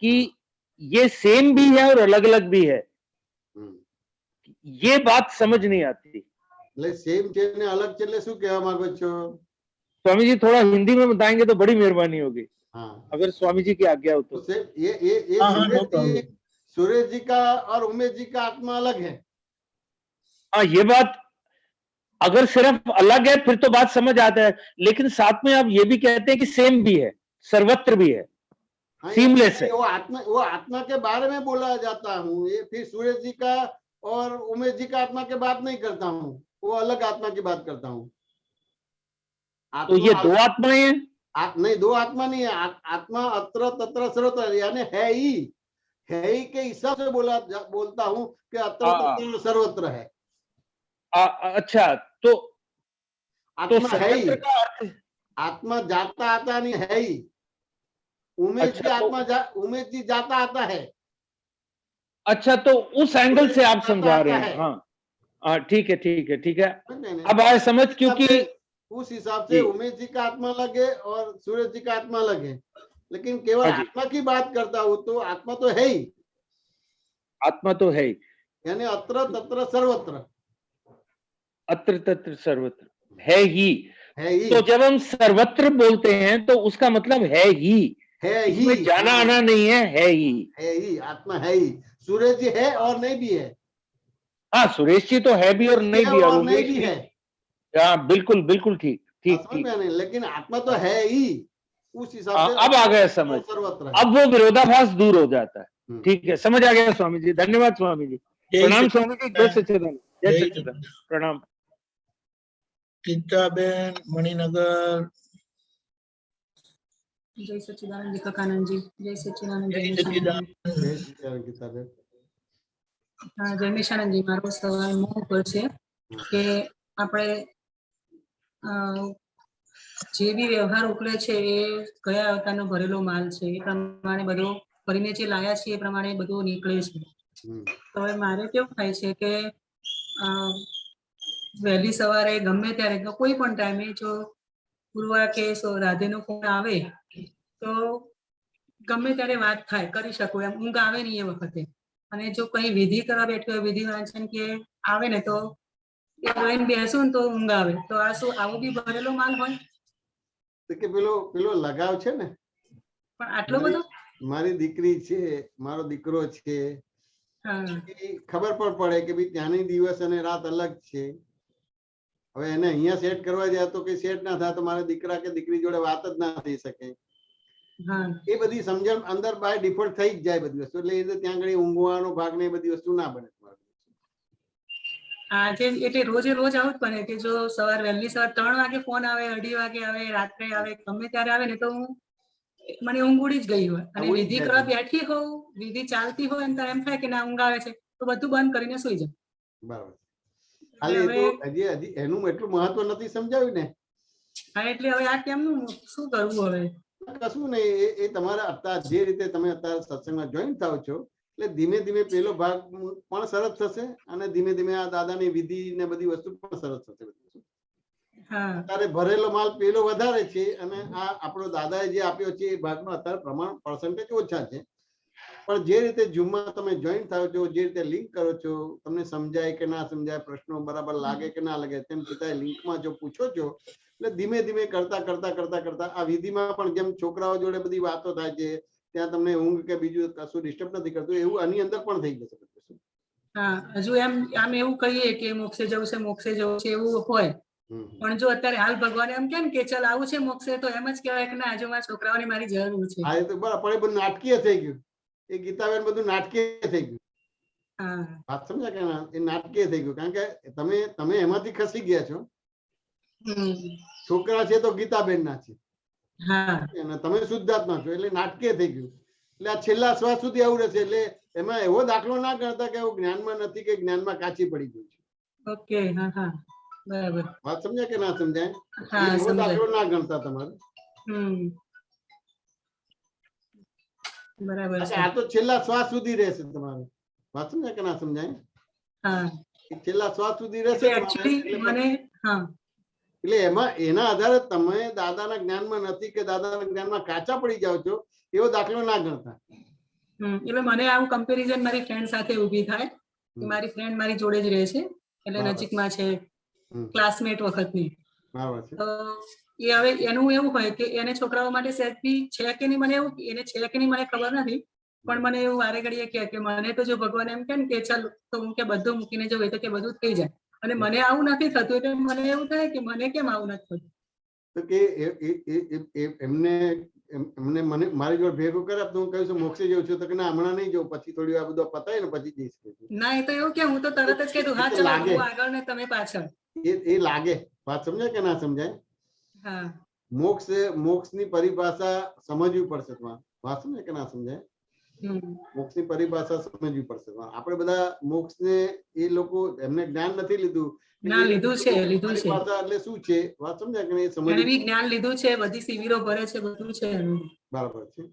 G: कि ये सेम भी है और अलग अलग भी है। ये बात समझ नहीं आती।
A: सेम છે ને અલગ છે એટલે શું કહેવા માંગો છો?
G: स्वामी जी थोड़ा हिंदी में बताएंगे तो बड़ी मेहरबानी होगी,
A: हाँ,
G: अगर स्वामी जी की आज्ञा हो तो।
A: ये
C: हाँ, हाँ, no
A: सूरज
C: problem.
A: जी, सूरज जी का और उमेश जी का आत्मा अलग है।
G: हाँ, ये बात अगर सिर्फ अलग है फिर तो बात समझ आता है, लेकिन साथ में आप ये भी कहते हैं कि सेम भी है, सर्वत्र भी है,
A: हाँ,
G: सीमलेस है।
A: वो आत्मा के बारे में बोला जाता हूँ। ये फिर सूरज जी का और उमेश जी का आत्मा की बात नहीं करता हूँ, वो अलग आत्मा की बात करता हूँ।
G: तो ये दो आत्माएं हैं?
A: नहीं, दो आत्मा नहीं है। आत्मा अत्र तत्र सर्वत्र, यानी है ही के हिसाब से बोलता हूँ कि अत्र तत्र सर्वत्र है।
G: अच्छा, तो
A: आत्मा है ही,
G: सर्वत्र का अर्थ?
A: आत्मा जाता आता नहीं, है ही। उमेश जी आत्मा उमेश जी जाता आता है।
G: अच्छा, तो उस एंगल से आप समझा रहे हैं। हाँ, ठीक है, ठीक है, ठीक है, अब आए समझ। क्योंकि
A: उस हिसाब से उमेश जी का आत्मा अलग है और सूरज जी का आत्मा अलग है, लेकिन केवल आत्मा की बात करता हूं तो आत्मा तो है ही,
G: आत्मा तो है ही,
A: यानी अत्र तत्र सर्वत्र,
G: अत्र तत्र सर्वत्र है ही।
A: है ही।
G: तो जब हम सर्वत्र बोलते हैं तो उसका मतलब है ही, इसमें जाना आना नहीं है, है ही,
A: आत्मा है ही। सूरज जी है और नहीं भी है।
G: हाँ, सुरेश जी तो है भी और नहीं भी, और
A: नहीं भी है।
G: हाँ, बिल्कुल बिल्कुल ठीक ठीक ठीक।
A: लेकिन आत्मा तो है ही, उस हिसाब से
G: अब आ गया समझ, अब वो विरोधाभास दूर हो जाता है। ठीक है, समझ आ गया स्वामी जी, धन्यवाद स्वामी जी, प्रणाम स्वामी जी, जय सच्चिदानंद, जय सच्चिदानंद, प्रणाम।
C: गीताबेन मणिनगर,
H: जय सच्चिदानंद जी, काकानंद जी, जय सच्चिदानंद,
C: जय सच्चिदानंद
A: गीताबेन।
H: हाँ, जय निशानंद जी, मारो सवाल मोह पर છે કે આપણે જે બી વ્યવહાર ઉકળે છે એ કયા અવતારનો ભરેલો માલ છે, એ પ્રમાણે બધો કરીને જે લાયા છે એ પ્રમાણે બધું નીકળે છે. તો હવે મારે કેવું થાય છે કે વહેલી સવારે ગમે ત્યારે કોઈ પણ ટાઈમે જો પૂર્વા કે રાધેનો ફોન આવે તો ગમે ત્યારે વાત થાય, કરી શકું એમ, ઊંઘ આવે નહીં એ વખતે. અને જો કઈ વિધિ કરવા બેઠો હોય, વિધિ વાંચન કે આવે ને તો લઈને બેસું ને તો ઊંઘ આવે. તો આ શું આવો બી ભરેલો માલ હોય?
A: કે પેલો લગાવ છે ને,
H: પણ આટલો બધો
A: મારી દીકરી છે, મારો દીકરો છે, ખબર પણ પડે કે ભાઈ ત્યાંની દિવસ અને રાત અલગ છે. હવે એને અહીંયા સેટ કરવા જાય તો કઈ સેટ ના થાય તો મારા દીકરા કે દીકરી જોડે વાત જ ના થઈ શકે. એ બધી સમજણ અંદર બાય ડિફોલ્ટ થઈ જ જાય બધી વસ્તુ, એટલે ત્યાં આગળ ઊંઘવાનો ભાગ ને એ બધી વસ્તુ ના બને.
H: એટલે રોજે રોજ આવું જ બને કે જો સવાર વહેલી સવાર 3 વાગે ફોન આવે, 2:30 વાગે આવે, રાત્રે આવે, ગમે ત્યારે આવે ને તો મને ઊંઘ ઉડી જ ગઈ હોય અને વિધિ કરવા બેઠી હોઉં, વિધિ ચાલતી હોય ને એમ થાય કે ના ઊંઘ આવે છે તો બધું બંધ કરીને સુઈ જાઉં.
A: બરાબર. હજી એનું એટલું મહત્વ નથી સમજાવ્યું ને.
H: હા, એટલે હવે આ કેમનું શું કરવું હવે?
A: કશું નહીં, એ તમારા અત્યારે જે રીતે તમે અત્યારે સત્સંગમાં જોઈન થાવ છો એટલે ધીમે ધીમે પેલો ભાગ પણ સરસ થશે અને ધીમે ધીમે આ દાદાની વિધિ ને બધી વસ્તુ પણ સરસ થશે. અત્યારે ભરેલો માલ પેલો વધારે છે અને આ આપણો દાદાએ જે આપ્યો છે એ ભાગનો અત્યારે પ્રમાણ પર્સન્ટેજ ઓછા છે. પણ જે રીતે ઝૂમમાં તમે જોઈન થાવ છો, જે રીતે લિંક કરો છો, તમને સમજાય કે ના સમજાય, પ્રશ્નો બરાબર લાગે કે ના લાગે, તેમ છતાં લિંકમાં જો પૂછો છો એટલે ધીમે ધીમે કરતા કરતા કરતા કરતા આ વિધિમાં પણ જેમ છોકરાઓ જોડે બધી વાતો થાય છે ત્યાં તમને ઊંઘ કે બીજું કશું ડિસ્ટર્બ નથી કરતું, એવું આની અંદર પણ થઈ જશે.
H: હા, હજુ આમ એવું કહીએ કે મોક્ષે જવું છે, મોક્ષે જવું છે એવું હોય, પણ જો અત્યારે હાલ ભગવાન એમ કેમ કે ચાલ આવું છે મોક્ષે, તો એમ જ કહેવાય કે ના હજુ મારા છોકરાઓને મારી જરૂર છે.
A: હા, એ તો બરાબર, પણ એ બધું નાટકીય થઈ ગયું. એ ગીતાબેન બધું નાટકીય થઈ ગયું. વાત સમજ્યા કે ના? એ નાટકીય થઈ ગયું કારણ કે તમે એમાંથી ખસી ગયા છો. છોકરા છે તો ગીતાબેન ના છે, તમે શુદ્ધાત્મા છો, એટલે નાટકીય થઈ ગયું. એટલે આ છેલ્લા શ્વાસ સુધી આવું રહેશે. એટલે એમાં એવો દાખલો ના ગણતા કે જ્ઞાનમાં નથી કે જ્ઞાનમાં કાચી પડી ગયું છે.
H: ઓકે, હા હા, બરાબર.
A: વાત સમજ્યા કે ના સમજાય? એવો દાખલો ના ગણતા તમારે.
H: બરાબર છે.
A: આ તો છેલ્લા શ્વાસ સુધી રહેશે તમારે. વાત સમજાય કે ના સમજાય?
H: હા,
A: છેલ્લા શ્વાસ સુધી રહેશે. એટલે એમાં એના આધારે તમે દાદાના જ્ઞાનમાં નથી કે દાદાના જ્ઞાનમાં કાચા પડી જાવ છો એવો દાખલો ના ગણતા.
H: એટલે મને આવું કમ્પેરિઝન મારી ફ્રેન્ડ સાથે ઊભી થાય. મારી ફ્રેન્ડ મારી જોડે જ રહે છે, એટલે નજીકમાં છે, ક્લાસમેટ વખતની. તો એ હવે એનું એવું હોય કે એને છોકરાઓ માટે સહેજ બી છે કે નહીં, મને એવું એને છે કે નહીં મને ખબર નથી, પણ મને એવું વારે ઘડીએ કે મને તો જો ભગવાન એમ કે ચાલ તો હું કે બધું મૂકીને જવું તો કે બધું થઈ જાય, અને મને આવું નથી થતું એટલે મને એવું થાય કે મને કેમ આવું નથી થતું.
A: તો કે એમને મને મારી જોડે ભેગું કરે તો હું કહું છું મોક્ષે જઉં છું, તો કે ના હમણાં નહીં જવું, પછી થોડી વાર બધું પતાય ને પછી જઈશ.
H: ના એ તો એવું કે હું તો તરત જ કીધું હા ચલો હું આગળ ને તમે પાછળ.
A: એ લાગે વાત સમજાય કે ના સમજાય?
H: હા
A: મોક્ષની પરિભાષા સમજવી પડશે તમારે, વાત સમજાય કે ના સમજાય? મોક્ષની પરિભાષા સમજવી પડશે. આપણે બધા મોક્ષને એ લોકો એમને જ્ઞાન નથી લીધું.
H: ના લીધું છે
A: એટલે શું છે વાત સમજાય કે નહીં? સમજ
H: બી જ્ઞાન લીધું છે, બધી શિબિરો ભરે છે, બધું છે
A: બરાબર છે.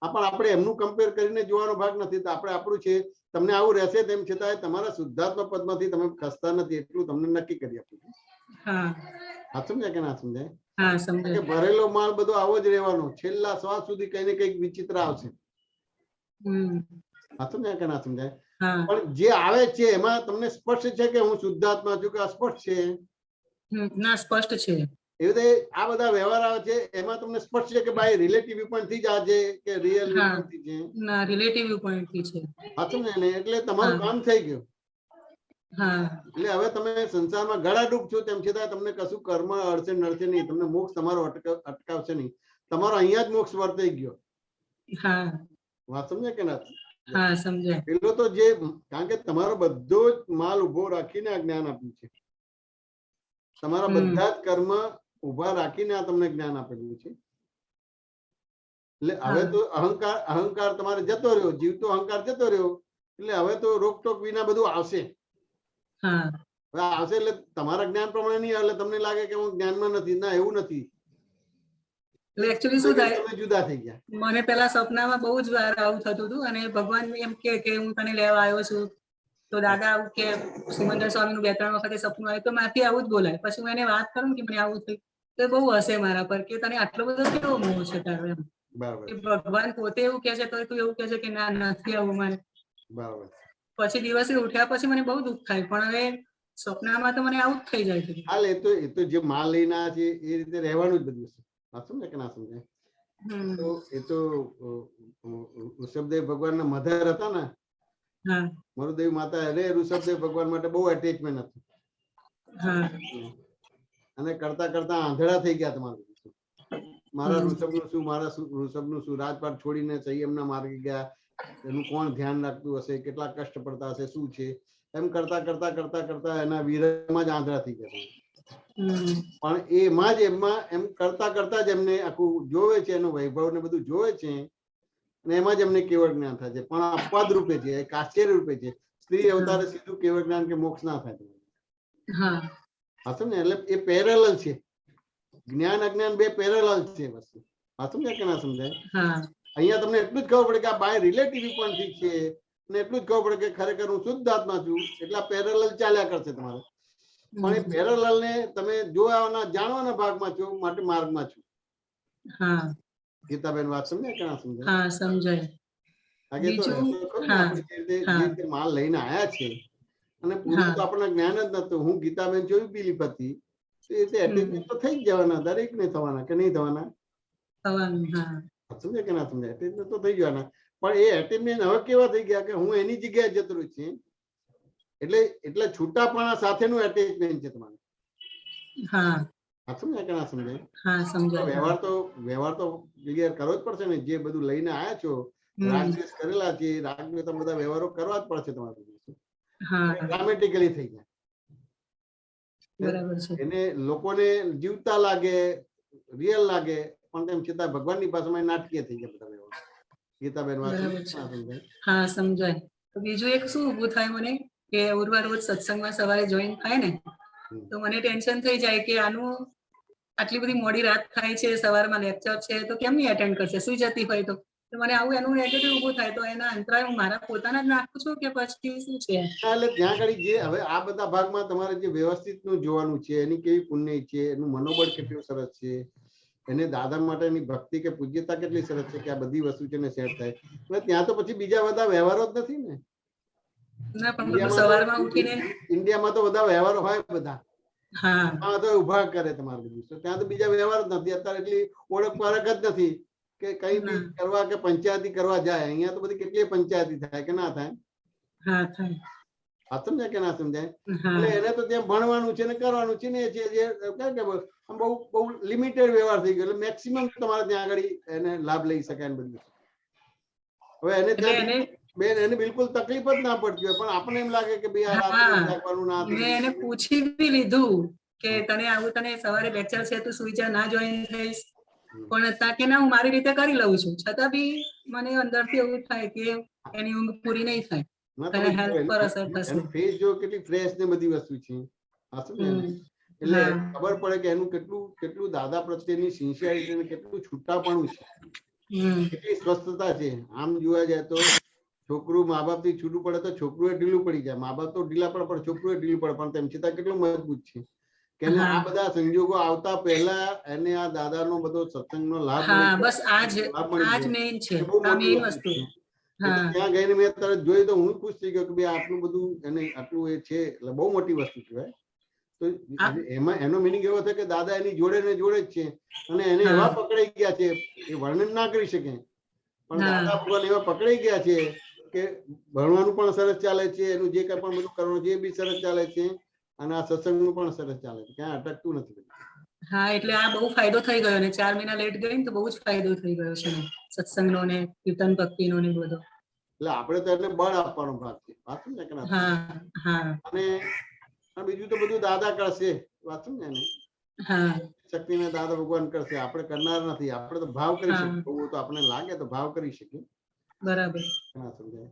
A: હા પણ આપણે એમનું કમ્પેર કરીને જોવાનો ભાગ નથી. તો આપણે આપણું છે, તમને આવું રહેશે તેમ છતાં તમારા શુદ્ધાત્મા પદમાંથી તમે ખસતા નથી એટલું તમને નક્કી કરી આપ્યું. હા સમજાય કે ના સમજાય?
H: હા સમજાય.
A: ભરેલો માલ બધો આવો જ રહેવાનો, છેલ્લા શ્વાસ સુધી કઈ ને કઈક વિચિત્ર આવશે. હા સમજાય કે ના સમજાય? પણ જે આવે છે એમાં તમને સ્પષ્ટ છે કે હું શુદ્ધાત્મા છું કે અસ્પષ્ટ છે?
H: ના સ્પષ્ટ છે.
A: એવી રીતે આ બધા વ્યવહાર આવે છે એમાં તમને સ્પષ્ટ છે કે ભાઈ રિલેટિવ વ્યૂ પોઈન્ટ થી જ આ છે કે રિયલ વ્યૂ પોઈન્ટ થી છે?
H: ના રિલેટિવ વ્યૂ પોઈન્ટ થી છે.
A: હા સમજાય ને? એટલે તમારું કામ થઈ ગયું. એટલે હવે તમે સંસારમાં ગળાડૂબ છો તેમ છતાં તમને કશું કર્મ અડચણ નડશે નહીં, તમને મોક્ષ તમારો અટકાવશે નહીં, તમારો અહીંયા જ મોક્ષ વર્તાઈ ગયો. વાત સમજાય કે ના?
H: હા સમજાય.
A: પેલો તો જે કારણ કે તમારો બધો જ માલ ઉભો રાખીને આ જ્ઞાન આપ્યું છે, તમારા બધા જ કર્મ ઉભા રાખીને આ તમને જ્ઞાન આપેલું છે. એટલે હવે તો અહંકાર તમારે જતો રહ્યો, જીવતો અહંકાર જતો રહ્યો, એટલે હવે તો રોકટોક વિના બધું આવશે. આવશે એટલે તમારા જ્ઞાન પ્રમાણે નહીં આવે, એટલે તમને લાગે કે હું જ્ઞાનમાં નથી. ના એવું નથી.
H: એક્ચ્યુઅલી શું થાય,
A: તમે જુદા થઈ ગયા.
H: મને પેલા સપનામાં બહુ જ વાર આવું થતું હતું, અને ભગવાન એમ કે હું તને લેવા આવ્યો છું, તો દાદા આવું કે સિમંદર સ્વામી નું 2-3 વખતે સપનું આવ્યું તો માથી આવું જ બોલાય. પછી હું એને વાત કરું કે મને આવું થયું તો બહુ હસે મારા પર કે તને આટલો બધો કેવો મોહ છે તારો એમ. ભગવાન પોતે એવું કે છે તો તું એવું કે છે કે ના નથી આવું મારે. પછી દિવસે ઉઠ્યા પછી મને બહુ દુઃખ થાય, પણ હવે સપનામાં તો મને આવું જ થઈ જાય છે.
A: હાલ એ તો જે માલ લઈને આ છે એ રીતે રહેવાનું જ બધું છે. સમજાય કે ના સમજાય? તો એ તો ઋષભદેવ ભગવાન ના મધર હતા ને, મરુદેવી માતા, અરે ઋષભદેવ ભગવાન માટે બહુ એટેચમેન્ટ હતું, અને કરતા કરતા આંધળા થઈ ગયા. તમારું મારા ઋષભ નું શું, મારા ઋષભ નું શું, રાજપાટ છોડીને સંયમના માર્ગે ગયા, એનું કોણ ધ્યાન રાખતું હશે, કેટલા કષ્ટ પડતા હશે, શું છે, એમ કરતા કરતા કરતા કરતા એના વિરહમાં જ આંધળા થઈ ગયા. પણ એમાં જ એમ કરતા કરતા જ એમને આખું જોવે છે, એનું વૈભવ ને બધું જોવે છે, અને એમાં જ એમને કેવળ જ્ઞાન થાય છે. પણ અપવાદ રૂપે છે, એક આશ્ચર્ય રૂપે છે. સ્ત્રી અવતારે સીધું કેવળ જ્ઞાન કે મોક્ષ ના થાય. ને એટલે એ પેરેલલ છે, જ્ઞાન અજ્ઞાન બે પેરેલલ છે વસ્તુ. સમજાય કે ના સમજાય? અહીંયા તમને એટલું જ ખબર પડે કે આ બાય રિલેટિવ પોઈન્ટ થી છે, અને એટલું જ ખબર પડે કે ખરેખર હું શુદ્ધ આત્મા છું, એટલે પેરેલલ ચાલ્યા કરશે તમારે. પણ એ પેરેલલ ને તમે જોવાના જાણવાના ભાગમાં છો, માટે માર્ગમાં છો. ગીતાબેન વાત સમજાય કે ના સમજાય?
H: હા સમજાય.
A: જે માલ લઈને આયા છે, અને પૂરું તો આપણને જ્ઞાન જ નતું. હું ગીતાબેન જોયું બિલીફ હતી, એટેચમેન્ટ તો થઈ જ જવાના, દરેક ને થવાના કે નહીં થવાના? સમજાય કે ના સમજાય? એટેચમેન્ટ તો થઈ જવાના. પણ એ એટેચમેન્ટ હવે કેવા થઈ ગયા કે હું એની જગ્યાએ જતો રહ્યું છું, એટલે છૂટાપણા સાથેનું એટેચમેન્ટ છે તમારે. સમજાય કે ના સમજાય? વ્યવહાર તો ક્લિયર કરવો જ પડશે ને. જે બધું લઈને આયા છો, રાગદ્વેષ કરેલા છે, રાગદ્વેષ બધા વ્યવહારો કરવા જ પડશે તમારે. ડ્રામેટિકલી થઈ જાય. એને લોકોને જીવતા લાગે, રિયલ લાગે, પણ તેમ છતાં ભગવાનની ભાષામાં નાટકીય થઈ જાય બધા વ્યવહાર. ગીતાબેન વાત સમજાય?
H: હા સમજાય. તો બીજું એક શું ઉભું થાય મને કે ઉર્વા રોજ સત્સંગમાં સવારે જોઈન થાય ને, તો મને ટેન્શન થઈ જાય કે આનું આટલી બધી મોડી રાત થાય છે, સવારમાં લેક્ચર છે, તો કેમ નહીં એટેન્ડ કરશે, સુઈ જતી હોય તો મને આવું એનું નેગેટિવ ઉભું થાય. તો એના અંતરાય હું મારા પોતાના જ નાખું છું કે પછી શું છે?
A: એટલે ત્યાં આગળ જે હવે આ બધા ભાગમાં તમારે જે વ્યવસ્થિત નું જોવાનું છે, એની કેવી પુણ્ય છે, એનું મનોબળ કેટલું સરસ છે, એને દાદા માટેની ભક્તિ કે પૂજ્યતા કેટલી સરસ છે કે આ બધી વસ્તુ છે ને સેટ થાય. એટલે ત્યાં તો પછી બીજા બધા વ્યવહારો જ નથી ને.
H: ના પણ સવારમાં ઉઠીને
A: ઇન્ડિયામાં તો બધા વ્યવહારો હોય બધા,
H: હા
A: તો ઉભા કરે તમારે બધું. તો ત્યાં તો બીજા વ્યવહાર જ નથી અત્યારે, એટલી ઓળખ પારખ જ નથી કે કઈ બી કરવા કે પંચાયતી કરવા જાય. અહીંયા તો બધી કેટલી પંચાયતી થાય કે ના થાય?
H: હા થાય.
A: આ સમજાય કે ના સમજાય? એટલે એને તો ત્યાં ભણવાનું છે ને કરવાનું છે ને, બહુ બહુ લિમિટેડ વ્યવહાર થઈ ગયો. એટલે મેક્સિમમ તમારે ત્યાં આગળ એને લાભ લઈ શકાય બધું. હવે એને ત્યાં બેન એને બિલકુલ તકલીફ જ ના પડતી હોય, પણ આપણને એમ લાગે કે ભાઈ આ રાત્રે જાગવાનું ના.
H: મેં એને પૂછી બી લીધું કે તને આવું, તને સવારે લેક્ચર છે તું સુઈ જા, ના જોઈન થઈશ, પણ અત્યારે કે ના હું મારી રીતે કરી લઉં છું. છતાં બી મને અંદરથી એવું થાય કે એની ઊંઘ પૂરી નહીં થાય. તને હેલ્થ પર અસર થશે.
A: એનું ફેસ જો કેટલી ફ્રેશ ને બધી વસ્તુ છે. હા સમજે ને? એટલે ખબર પડે કે એનું કેટલું દાદા પ્રત્યેની સિન્સિયરિટી ને કેટલું છૂટાપણું છે, કેટલી સ્વસ્થતા છે. આમ જોવા જાય તો છોકરું મા બાપ થી છૂટું પડે તો છોકરું ઢીલું પડી જાય. મા બાપ તો ઢીલા પડે પણ છોકરું ઢીલું પડે, પણ તેમ છતાં કેટલું મજબૂત છે કે આ બધા સંજોગો આવતા પહેલા એને આ દાદાનો બધો સત્સંગનો લાભ મળી.
H: બસ આજ મેઇન છે, આ મેઇન વસ્તુ.
A: ત્યાં ગઈને મેં તરત જોઈ તો હું ખુશ થઈ ગયો કે ભાઈ આટલું બધું એને આટલું એ છે, એટલે બહુ મોટી વસ્તુ કહેવાય. તો એમાં એનો મિનિંગ એવો થાય કે દાદા એની જોડે ને જોડે જ છે, અને એને એવા પકડાઈ ગયા છે એ વર્ણન ના કરી શકે, પણ દાદા ભગવાન એવા પકડાઈ ગયા છે કે ભણવાનું પણ સરસ ચાલે છે, એનું જે કઈ પણ બધું કરવાનું છે એ બી સરસ ચાલે છે, અને આ સત્સંગનું પણ સરસ ચાલે છે, ક્યાં અટકતું નથી.
H: હા એટલે આ બહુ ફાયદો થઈ ગયો ને 4 મહિના લેટ ગઈ ને તો બહુ જ ફાયદો થઈ ગયો છે સત્સંગનો ને કીર્તન ભક્તિનો ને બધો.
A: એટલે આપણે તો એટલે બળ આપવાનો ભાગ છે. વાત સમજે કે ના? અને બીજું તો બધું દાદા કરશે. વાત સમજે ને? શક્તિને દાદા ભગવાન કરશે, આપણે કરનાર નથી. આપણે તો ભાવ કરી શકીએ, તો આપણે લાગે તો ભાવ કરી શકીએ. બરાબર. ના સમજાય?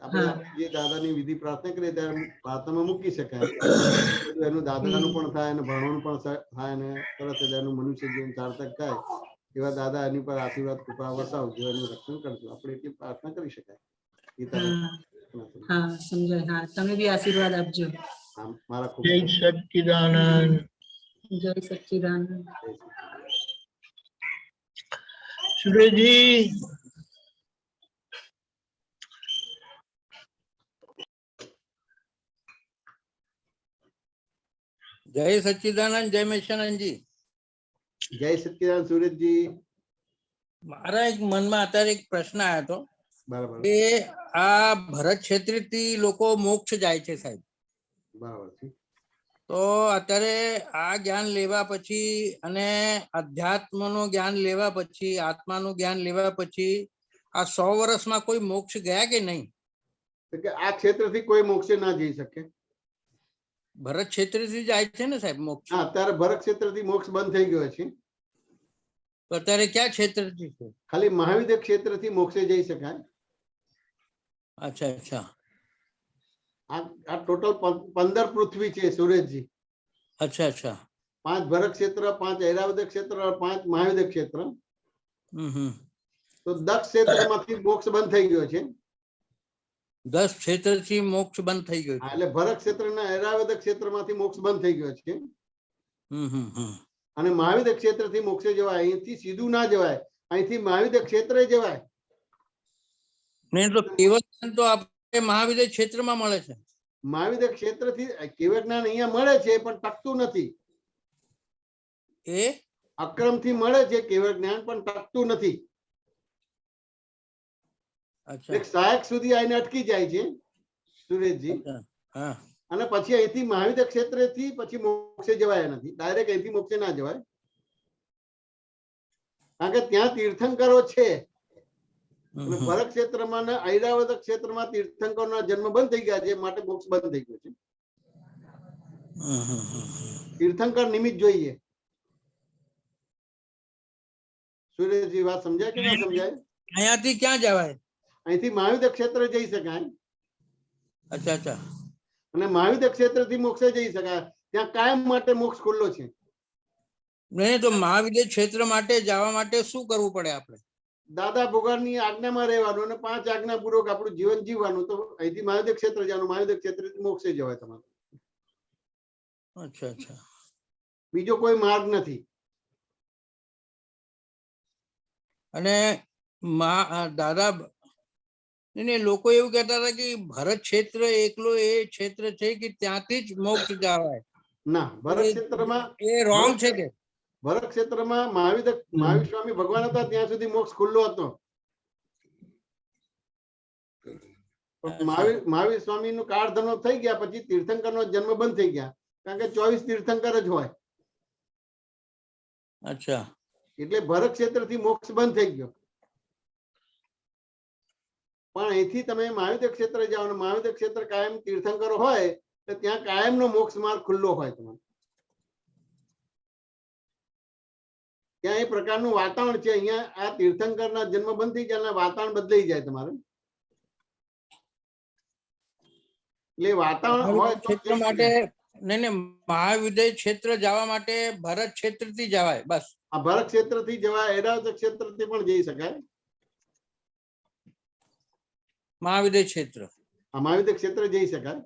A: આપણે જે દાદાની વિધિ પ્રાર્થના કરીએ ત્યારે પ્રાર્થનામાં મૂકી શકાય. એનું દાદાનું પણ થાય અને ભણવાનું પણ થાય અને સરસ એનું મનુષ્ય જીવન સાર્થક થાય એવા દાદા એની પર આશીર્વાદ કૃપા વસાવજો, એનું રક્ષણ કરજો. આપણે એટલી પ્રાર્થના કરી શકાય.
H: સમજાય. હા તમે બી આશીર્વાદ આપજો.
A: મારા ખૂબ
C: જય સચ્ચિદાનંદ.
H: જય સચ્ચિદાનંદ.
C: સુરેશજી
I: જય સચ્ચિદાનંદ. જય મેશાનંદજી.
A: જય સચ્ચિદાનંદ સુરેશજી.
I: મારા એક મનમાં અત્યારે એક પ્રશ્ન આવ્યો હતો કે આ ભરત ક્ષેત્રથી લોકો મોક્ષ જાય છે સાહેબ.
A: બરાબર છે.
I: તો અત્યારે આ જ્ઞાન લેવા પછી અને અધ્યાત્મનું જ્ઞાન લેવા પછી, આત્માનું જ્ઞાન લેવા પછી આ 100 વર્ષમાં કોઈ મોક્ષ ગયા કે નહીં?
A: આ ક્ષેત્રથી કોઈ મોક્ષે ના જઈ શકે.
I: ભરત ક્ષેત્રથી જાય છે ને સાહેબ મોક્ષ?
A: અત્યારે ભરત ક્ષેત્રથી મોક્ષ બંધ થઈ ગયો છે.
I: તો અત્યારે ક્યાં ક્ષેત્રથી છે?
A: ખાલી મહાવિદ્ય ક્ષેત્રથી મોક્ષે જઈ શકાય.
I: અચ્છા અચ્છા.
A: આ ટોટલ 15 પૃથ્વી છે સુરેશજી.
I: અચ્છા અચ્છા.
A: 5 ભરત ક્ષેત્ર, 5 ઐરાવત ક્ષેત્ર, 5 મહાવિદ્ય ક્ષેત્ર. તો 10 ક્ષેત્રમાંથી મોક્ષ બંધ થઈ ગયો છે.
I: 10 ક્ષેત્રથી મોક્ષ બંધ થઈ ગયો છે.
A: એટલે ભરત ક્ષેત્રના ઐરાવત ક્ષેત્રમાંથી મોક્ષ બંધ થઈ ગયો છે. અને મહાવિદ્ય ક્ષેત્રથી મોક્ષે જવાય. અહીંથી સીધું ના જવાય, અહીંથી મહાવિદ્ય ક્ષેત્રે જવાય.
I: નહીં તો કેવળ જ્ઞાન તો આપણે મહાવિદ્ય ક્ષેત્રમાં મળે છે.
A: મહાવિદ્ય ક્ષેત્રથી કેવળ જ્ઞાન અહીંયા મળે છે, પણ ટકતું નથી.
I: એ
A: અક્રમથી મળે છે કેવળ જ્ઞાન, પણ ટકતું નથી. એક સહાયક સુધી આવીને અટકી જાય છે સુરેશજી. અને પછી અહીંથી મહાવિદ્ય ક્ષેત્રથી પછી મોક્ષે જવાય નથી. ડાયરેક્ટ અહીંથી મોક્ષે ના જવાય, કારણ કે ત્યાં તીર્થંકરો છે. ભરત ક્ષેત્રમાં ને ઐરાવત ક્ષેત્રમાં તીર્થંકરોના જન્મ બંધ થઈ ગયા છે, માટે મોક્ષ બંધ થઈ ગયો છે. તીર્થંકર નિમિત્ત જોઈએ. સુરેશજી વાત સમજાય કે ના સમજાય?
I: અહીંયાથી ક્યાં જવાય?
A: અહીંથી મહાવિદ્ય ક્ષેત્ર જઈ શકાય.
I: અચ્છા અચ્છા.
A: અને મહાવિદ્ય ક્ષેત્રથી મોક્ષે જઈ શકાય. ત્યાં કાયમ માટે મોક્ષ ખુલ્લો છે.
I: નહીં તો મહાવિદ્ય ક્ષેત્ર માટે જવા માટે શું કરવું પડે આપણે?
A: દાદા ભગવાનની આજ્ઞામાં રહેવાનું અને 5 આજ્ઞા પૂર્વક આપણું જીવન જીવવાનું. તો અહીંથી મહાવિદ્ય ક્ષેત્ર જવાનું, મહાવિદ્ય ક્ષેત્રથી મોક્ષે જવાય તમારે.
I: અચ્છા અચ્છા.
A: બીજો કોઈ માર્ગ નથી.
I: અને દાદા ને લોકો એવું કહેતા હતા કે ભરત ક્ષેત્ર એકલો એ ક્ષેત્ર છે કે ત્યાંથી જ મોક્ષ જવાય.
A: ના, ભરત ક્ષેત્રમાં
I: એ રોંગ છે કે?
A: ભરત ક્ષેત્રમાં મહાવીર સ્વામી ભગવાન હતા ત્યાં સુધી મોક્ષ ખુલ્લો હતો. મહાવીર સ્વામી નું કાળધર્મ થઈ ગયા પછી તીર્થંકર નો જન્મ બંધ થઈ ગયા, કારણ કે 24 તીર્થંકર જ હોય.
I: અચ્છા,
A: એટલે ભરત ક્ષેત્ર થી મોક્ષ બંધ થઈ ગયો. પણ અહીંથી તમે મહાવીર ક્ષેત્ર જાઓ ને મહાવીર ક્ષેત્ર કાયમ તીર્થંકરો હોય તો ત્યાં કાયમ નો મોક્ષ માર્ગ ખુલ્લો હોય તમારે. ત્યાં એ પ્રકારનું વાતાવરણ છે. અહીંયા આ તીર્થંકર ના જન્મ બંધ થઈ જાય વાતાવરણ બદલાઈ જાય તમારે. એટલે વાતાવરણ હોય
I: ક્ષેત્ર માટે નહીં, મહાવિદ્ય ક્ષેત્ર જવા માટે ભરત ક્ષેત્ર થી જવાય બસ.
A: આ ભરત ક્ષેત્ર થી જવાય, ઐરાવત ક્ષેત્ર થી પણ જઈ શકાય.
I: મહાવિદ્ય ક્ષેત્ર,
A: મહાવિદ્ય ક્ષેત્ર જઈ શકાય.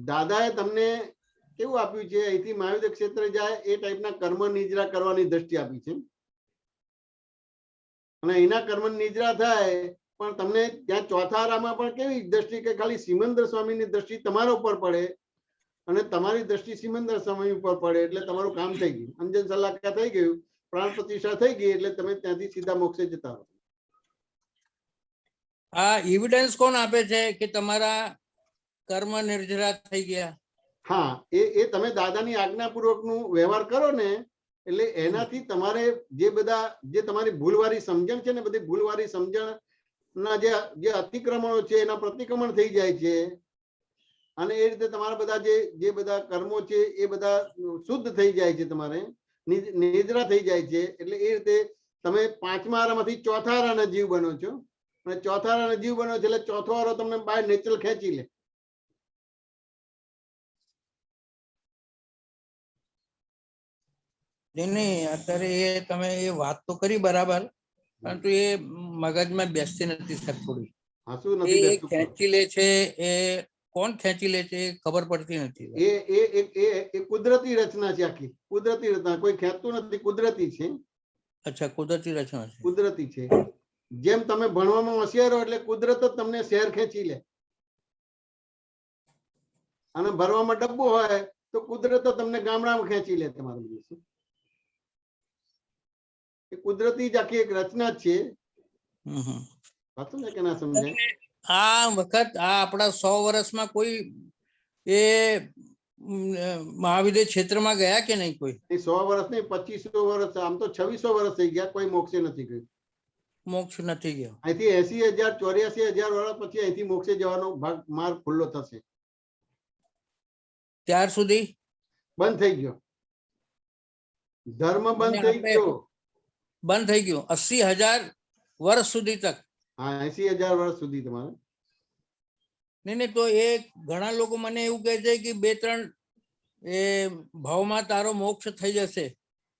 A: દાદાએ તમને કેવું આપ્યું છે, અહીંથી મહાવિદ્ય ક્ષેત્ર જાય એ ટાઈપના કર્મ નિજરા કરવાની દ્રષ્ટિ આપી છે. અને એના કર્મ નિજરા થાય પણ તમને ત્યાં ચોથા આરામાં પણ કેવી દ્રષ્ટિ કે ખાલી સિમંદર સ્વામીની દ્રષ્ટિ તમારા ઉપર પડે અને તમારી દ્રષ્ટિ સિમંદર સ્વામી ઉપર પડે એટલે તમારું કામ થઈ ગયું. અંજન સલાકા થઈ ગયું, પ્રાણ પ્રતિષ્ઠા થઈ ગઈ એટલે તમે ત્યાંથી સીધા મોક્ષે જતા રહો.
I: આ એવિડન્સ કોણ આપે છે કે તમારા કર્મ નિર્જરા થઈ ગયા?
A: હા, એ તમે દાદાની આજ્ઞાપૂર્વકનું વ્યવહાર કરો ને એટલે એનાથી તમારે જે તમારી ભૂલવાળી સમજણ છે ને બધી ભૂલવાળી સમજણ ના જે અતિક્રમણો છે એના પ્રતિક્રમણ થઈ જાય છે. અને એ રીતે તમારા બધા જે બધા કર્મો છે એ બધા શુદ્ધ થઈ જાય છે, તમારે નિજરા થઈ જાય છે. એટલે એ રીતે તમે પાંચમા આરામાંથી ચોથા આરાના જીવ બનો છો અને ચોથા આરાના જીવ બનો છો એટલે ચોથો આરો તમને બાય નેચરલ ખેંચી લે.
I: નહીં, અત્યારે એ તમે એ વાત તો કરી બરાબર, પરંતુ એ મગજમાં બેસતી નથી સર થોડી. એ ખેંચી લે છે, એ કોણ ખેંચી લે છે એ ખબર પડતી નથી.
A: એ કુદરતી રચના છે, આખી કુદરતી રચના, કોઈ ખેંચતું નથી, કુદરતી છે.
I: અચ્છા, કુદરતી રચના છે.
A: કુદરતી છે. જેમ તમે ભણવામાં હોશિયાર હો એટલે કુદરત જ તમને શહેર ખેંચી લે. અને ભરવામાં ડબ્બો હોય તો કુદરત તમને ગામડામાં ખેંચી લે. તમારું એ કુદરતી જ આખી એક રચના છે. સાચું ને કે ના સમજાય?
I: આ વખત આ આપણા 100 વર્ષમાં કોઈ એ મહાવિદ્ય ક્ષેત્રમાં ગયા કે નહીં? કોઈ
A: 100 વર્ષ નહીં, 2500 વર્ષ, આમ તો 2600 વર્ષ થઈ ગયા, કોઈ મોક્ષે નથી ગયું.
I: મોક્ષ નથી ગયો.
A: અહીંથી 80,000 84,000 વર્ષ પછી અહીંથી મોક્ષે જવાનો માર્ગ ખુલ્લો થશે.
I: ત્યાર સુધી
A: બંધ થઈ ગયો, ધર્મ બંધ થઈ ગયો.
I: બંધ થઈ ગયું 80,000 વર્ષ સુધી તક?
A: હા, 80,000 વર્ષ સુધી તમારે.
I: નહીં, તો એ ઘણા લોકો મને એવું કહે છે કે 2-3 એ ભાવમાં તારો મોક્ષ થઈ જશે,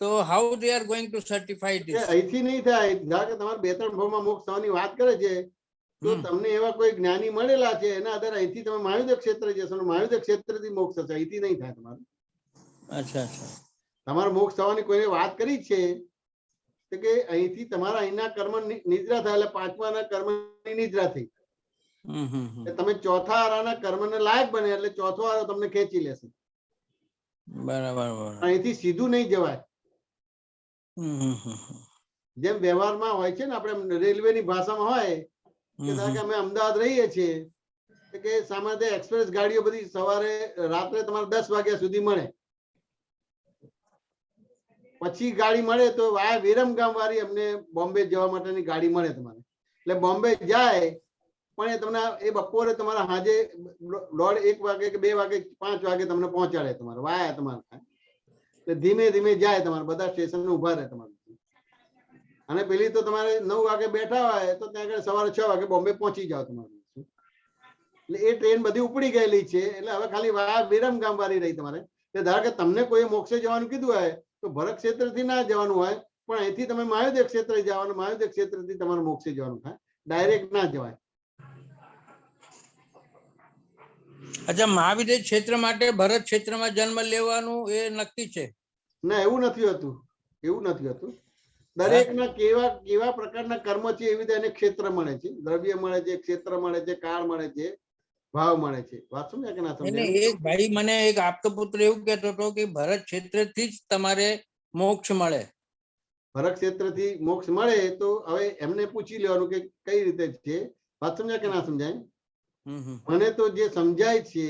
I: તો how they are going to certify this?
A: અહીંથી નહીં થાય. ધારો કે તમારે 2-3 ભાવમાં મોક્ષ થવાની વાત કરે છે તો તમને એવા કોઈ જ્ઞાની મળેલા છે એના આધારે અહીંથી તમે મહાવિદ્ય ક્ષેત્ર જશો, મહાવિદ્ય ક્ષેત્રથી મોક્ષ થશે, અહીંથી નહીં થાય તમારે.
I: અચ્છા, અચ્છા.
A: તમારે મોક્ષ થવાની કોઈને વાત કરી છે કે અહીંથી તમારા અહીંના કર્મ નિદ્રા થાય એટલે પાંચમાના કર્મની નિદ્રા થઈ. તમે ચોથા આરાના કર્મને લાયક બને એટલે ચોથો આરો તમને ખેંચી લેશે.
I: બરાબર.
A: અહીંથી સીધું નહીં જવાય. જેમ વ્યવહારમાં હોય છે ને, આપણે રેલવેની ભાષામાં હોય કે અમે અમદાવાદ રહીએ છીએ કે સામાન્ય એક્સપ્રેસ ગાડીઓ બધી સવારે રાત્રે તમારે 10 વાગ્યા સુધી મળે, પછી ગાડી મળે તો વાયા વિરમગામ વાળી અમને બોમ્બે જવા માટેની ગાડી મળે તમારે. એટલે બોમ્બે જાય પણ એ તમને એ બપોરે તમારા સાંજે 1:30 વાગે કે 2 વાગે 5 વાગે તમને પહોંચાડે તમારે વાયા તમારે થાય. એટલે ધીમે ધીમે જાય, તમારે બધા સ્ટેશન ઉભા રહે તમારે. અને પેલી તો તમારે 9 વાગે બેઠા હોય તો ત્યાં આગળ સવારે 6 વાગે બોમ્બે પહોંચી જાવ તમારે. એટલે એ ટ્રેન બધી ઉપડી ગયેલી છે. એટલે હવે ખાલી વાયા વિરમગામ વાળી રહી તમારે. એટલે ધારો કે તમને કોઈ મોક્ષે જવાનું કીધું હોય તો ભરત ક્ષેત્રથી ના જવાનું હોય, પણ અહીંથી તમે મહાવિદ્ય ક્ષેત્રે જવાનું, મહાવિદ્ય ક્ષેત્રથી તમારે મોક્ષે જવાનું થાય, ડાયરેક્ટ ના જવાય.
I: અચ્છા, મહાવિદ્ય ક્ષેત્ર માટે ભરત ક્ષેત્રમાં જન્મ લેવાનું એ નક્કી છે?
A: ના, એવું નથી હોતું. એવું નથી હોતું. દરેકના કેવા પ્રકારના કર્મ છે એવી રીતે એને ક્ષેત્ર મળે છે, દ્રવ્ય મળે છે, ક્ષેત્ર મળે છે, કાળ મળે છે. ભાવ મળે છે. વાત સમજ્યા કે ના
I: એને
A: સમજ્યા?
I: એક ભાઈ મને એક આપતો પુત્ર એવું કહેતો હતો કે ભરત ક્ષેત્રથી જ તમારે મોક્ષ મળે.
A: ભરત ક્ષેત્રથી મોક્ષ મળે તો હવે એમને પૂછી લેવાનું કે કઈ રીતે છે. વાત સમજ્યા કે ના સમજાય? મને તો જે સમજાય છે,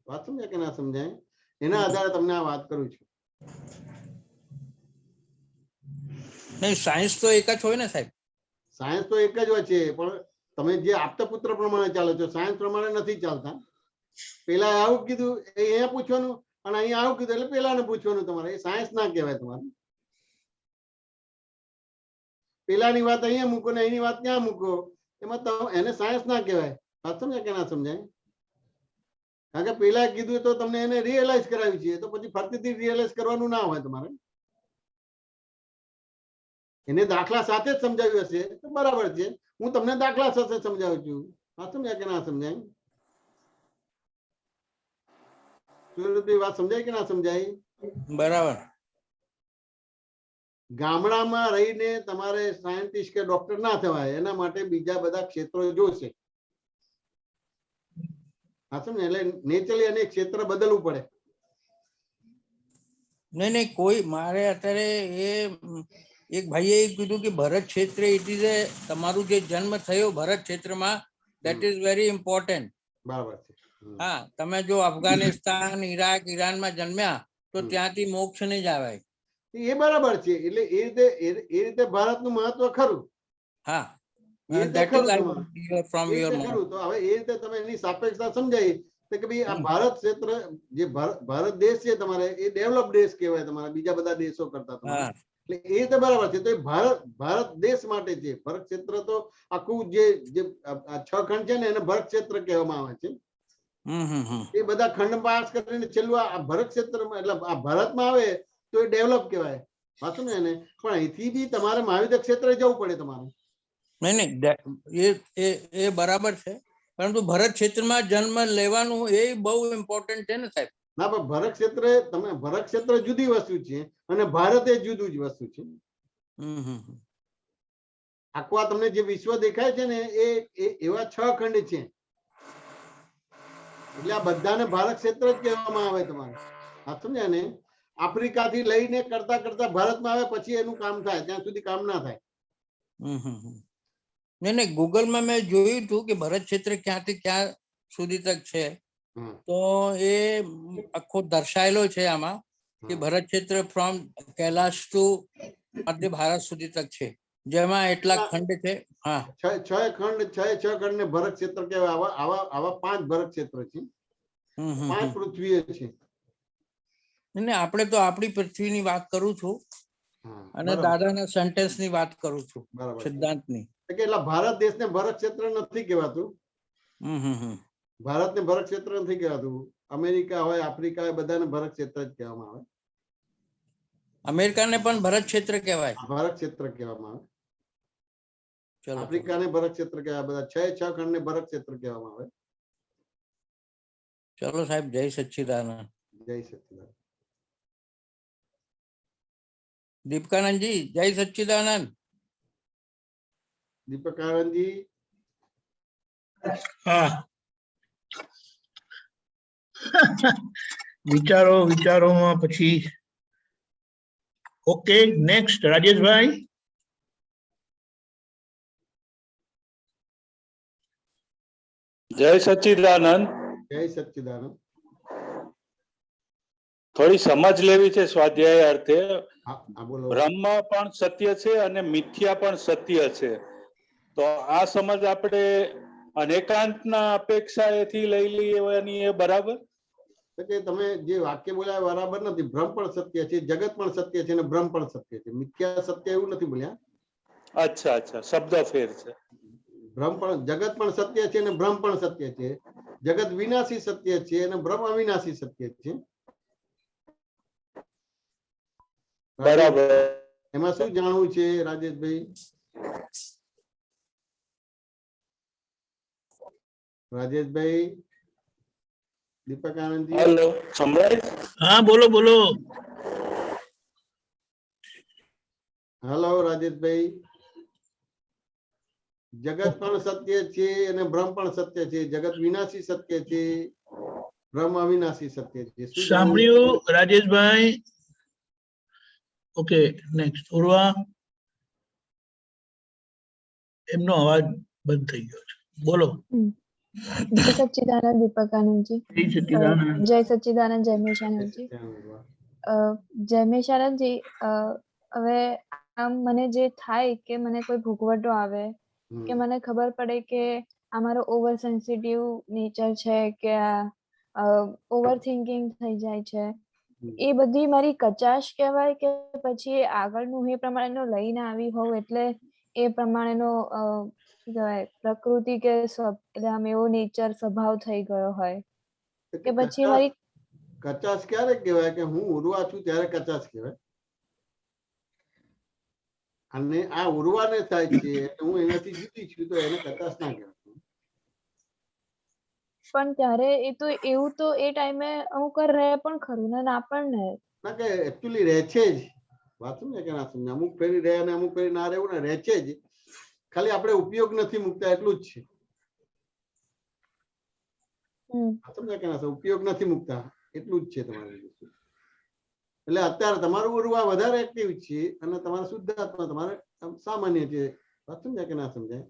A: વાત સમજ્યા કે ના સમજાય, એના આધારે તમને આ વાત કરું છું.
I: નહીં, સાયન્સ તો એક જ હોય ને સાહેબ.
A: સાયન્સ તો એક જ હોય છે, પણ તમે જે આપતા પુત્ર પ્રમાણે ચાલો છો, સાયન્સ પ્રમાણે નથી ચાલતા. પેલા આવું કીધું એ અહીંયા પૂછવાનું, અને અહીંયા આવું કીધું એટલે પેલાને પૂછવાનું. તમારે એ સાયન્સ ના કહેવાય. તમારે પેલાની વાત અહીંયા મૂકો ને એની વાત ત્યાં મૂકો, એમાં એને સાયન્સ ના કહેવાય. વાત સમજાય કે ના સમજાય? કારણ કે પેલા કીધું તો તમને એને રિયલાઇઝ કરાવ્યું છે, તો પછી ફરીથી રિયલાઇઝ કરવાનું ના હોય તમારે. એને દાખલા સાથે જ સમજાવ્યું હશે તો બરાબર છે. હું તમને દાખલા સાથે સમજાવું છું. વાત સમજાય કે ના સમજાય? સુરતભાઈ વાત સમજાય કે ના સમજાય?
I: બરાબર.
A: ગામડામાં રહીને તમારે સાયન્ટિસ્ટ કે ડોક્ટર ના થવાય, એના માટે બીજા બધા ક્ષેત્રો જોશે. હા સમજ, એટલે નેચરલી એને ક્ષેત્ર બદલવું પડે.
I: નહીં નહીં, કોઈ મારે અત્યારે એ એક ભાઈએ કીધું કે ભરત ક્ષેત્ર ઇટ ઇઝ એ તમારું જે જન્મ થયો ભરત ક્ષેત્રમાં, દેટ ઇઝ વેરી ઇમ્પોર્ટન્ટ.
A: બરાબર છે.
I: હા, તમે જો અફઘાનિસ્તાન, ઈરાક, ઈરાનમાં જન્મ્યા તો ત્યાંથી મોક્ષ નહીં જ આવે.
A: એ બરાબર છે. એટલે એ રીતે ભારતનું મહત્વ ખરું.
I: હા,
A: એ રીતે ખરું. તો હવે એ રીતે તમે એની સાપેક્ષતા સમજાય કે ભાઈ આ ભારત ક્ષેત્ર જે ભારત દેશ છે તમારે, એ ડેવલપ દેશ કહેવાય તમારા બીજા બધા દેશો કરતા. એટલે એ રીતે બરાબર છે. તો એ ભારત દેશ માટે છે. ભરત ક્ષેત્ર તો આખું જે 6 ખંડ છે ને એને ભરત ક્ષેત્ર કહેવામાં આવે છે. એ બધા ખંડ પાસ કરીને છેલ્લું આ ભરત ક્ષેત્રમાં, એટલે આ ભારતમાં આવે તો એ ડેવલપ કહેવાય. વાંચો ને એને. પણ અહીંથી બી તમારે મહાવિદ્ય ક્ષેત્રે જવું પડે તમારે.
I: નહીં નહીં, એ બરાબર છે, પરંતુ ભરત ક્ષેત્રમાં જન્મ લેવાનું એ બહુ ઇમ્પોર્ટન્ટ છે ને સાહેબ.
A: ના, પણ ભરત ક્ષેત્ર, તમે ભરત ક્ષેત્ર જુદી વસ્તુ છે અને ભારત એ જુદું જ વસ્તુ છે. આખું આ તમને જે વિશ્વ દેખાય છે ને એ એવા 6 ખંડ છે. એટલે આ બધાને ભારત ક્ષેત્ર જ કહેવામાં આવે તમારે. આ સમજ્યા ને? આફ્રિકાથી લઈને કરતા કરતા ભારતમાં આવે પછી એનું કામ થાય, ત્યાં સુધી કામ ના થાય.
I: નહીં નહીં, ગૂગલમાં મેં જોયું હતું કે ભરત ક્ષેત્ર ક્યાંથી ક્યાં સુધી તક છે, તો એ આખો દર્શાયેલો છે આમાં કે ભરત ક્ષેત્ર ફ્રોમ કૈલાશ ટુ મધ્ય ભારત સુધી તક છે, જેમાં એટલા ખંડ છે. હા,
A: 6 ખંડ ને ભરત ક્ષેત્ર કહેવાય. આવા 5 ભરત ક્ષેત્ર છે, 5 પૃથ્વીઓ છે.
I: આપણે તો આપણી પૃથ્વીની વાત કરું છું અને દાદાના સેન્ટેન્સ ની વાત કરું છું, સિદ્ધાંતની.
A: એટલે ભારત દેશને ભરત ક્ષેત્ર નથી કહેવાતું. ભારતને ભરત ક્ષેત્ર નથી કહેવાતું. અમેરિકા હોય, આફ્રિકા હોય, બધાને ભરત ક્ષેત્ર જ કહેવામાં આવે.
I: અમેરિકાને પણ ભરત ક્ષેત્ર કહેવાય.
A: ભરત ક્ષેત્ર કહેવામાં આવે. આફ્રિકાને ભરત ક્ષેત્ર કહેવાય. બધા 6 ખંડ ને ભરત ક્ષેત્ર કહેવામાં આવે.
I: ચલો સાહેબ, જય સચ્ચિદાનંદ.
A: જય સચ્ચિદાનંદ.
I: દીપકાનંદજી, જય સચ્ચિદાનંદ.
A: દીપકાનંદજી.
C: હા, વિચારોમાં પછી. Okay, next Rajeshbhai.
J: જય સચ્ચિદાનંદ.
A: જય સચ્ચિદાનંદ.
J: થોડી સમજ લેવી છે સ્વાધ્યાય અર્થે. બ્રહ્મ પણ સત્ય છે અને મિથ્યા પણ સત્ય છે. તો આ સમજ આપણે અનેકાંતના અપેક્ષાએથી લઈ લેવાની એ બરાબર?
A: કે તમે જે વાક્ય બોલ્યા બરાબર નથી. બ્રહ્મ પણ સત્ય છે, જગત પણ સત્ય છે અને બ્રહ્મ પણ સત્ય છે. મિથ્યા સત્ય એવું નથી બોલ્યા.
J: અચ્છા અચ્છા, શબ્દ ફેર છે.
A: બ્રહ્મ પણ, જગત પણ સત્ય છે અને બ્રહ્મ પણ સત્ય છે. જગત વિનાશી સત્ય છે અને બ્રહ્મ અવિનાશી સત્ય છે.
J: બરાબર.
A: એમાં શું જાણવું છે રાજેશભાઈ? રાજેશભાઈ, દીપકાનંદજી.
J: હેલો, સંભળાય?
C: હા, બોલો બોલો.
A: હેલો રાજેશભાઈ. જગત પણ સત્ય છે અને બ્રહ્મ પણ સત્ય છે. જગત વિનાશી સત્ય છે, બ્રહ્મ અવિનાશી સત્ય છે.
C: સાંભળ્યું રાજેશભાઈ? Okay, next ઉર્વા. એમનો અવાજ બંધ થઈ ગયો છે, બોલો.
K: જય સચ્ચિદાનંદ દીપકાનંદજી. જય સચ્ચિદાનંદ જય મેશાનંદજી. જય મેશાનંદજી, હવે આમ મને જે થાય કે મને કોઈ ભૂગવટો આવે કે મને ખબર પડે કે આ મારો ઓવર સેન્સિટિવ નેચર છે કે ઓવર થિંકિંગ થઈ જાય છે, એ બધી મારી કચાશ કહેવાય કે પછી આગળનું એ પ્રમાણેનો લઈને આવી હોઉં એટલે એ પ્રમાણેનો શું કહેવાય પ્રકૃતિ કે આમ એવો નેચર સ્વભાવ થઈ ગયો હોય કે પછી મારી
A: કચાશ ક્યારે કહેવાય કે હું ઉર્વા છું ત્યારે કચાશ કહેવાય. અને આ ઉર્વાને થાય છે હું એનાથી જુદી છું તો એને કચાશ ના કહેવાય.
K: પણ ત્યારે એ તો એવું તો એ ટાઈમે અમુક વાર રહે પણ ખરું ને ના પણ રહે.
A: ના કે એકચ્યુઅલી રહે છે જ, વાત સમજે કે ના સમજે, અમુક ફેરી રહે અને અમુક ફેરી ના રહેવું ને રહે છે જ, ખાલી આપણે ઉપયોગ નથી મૂકતા એટલું જ છે. સમજે કે ના ઉપયોગ નથી મૂકતા એટલું જ છે તમારું. એટલે અત્યારે તમારું ઉર્વા વધારે એક્ટિવ છે અને તમારા શુદ્ધાત્મા તમારે સામાન્ય છે. વાત સમજાય કે ના સમજાય?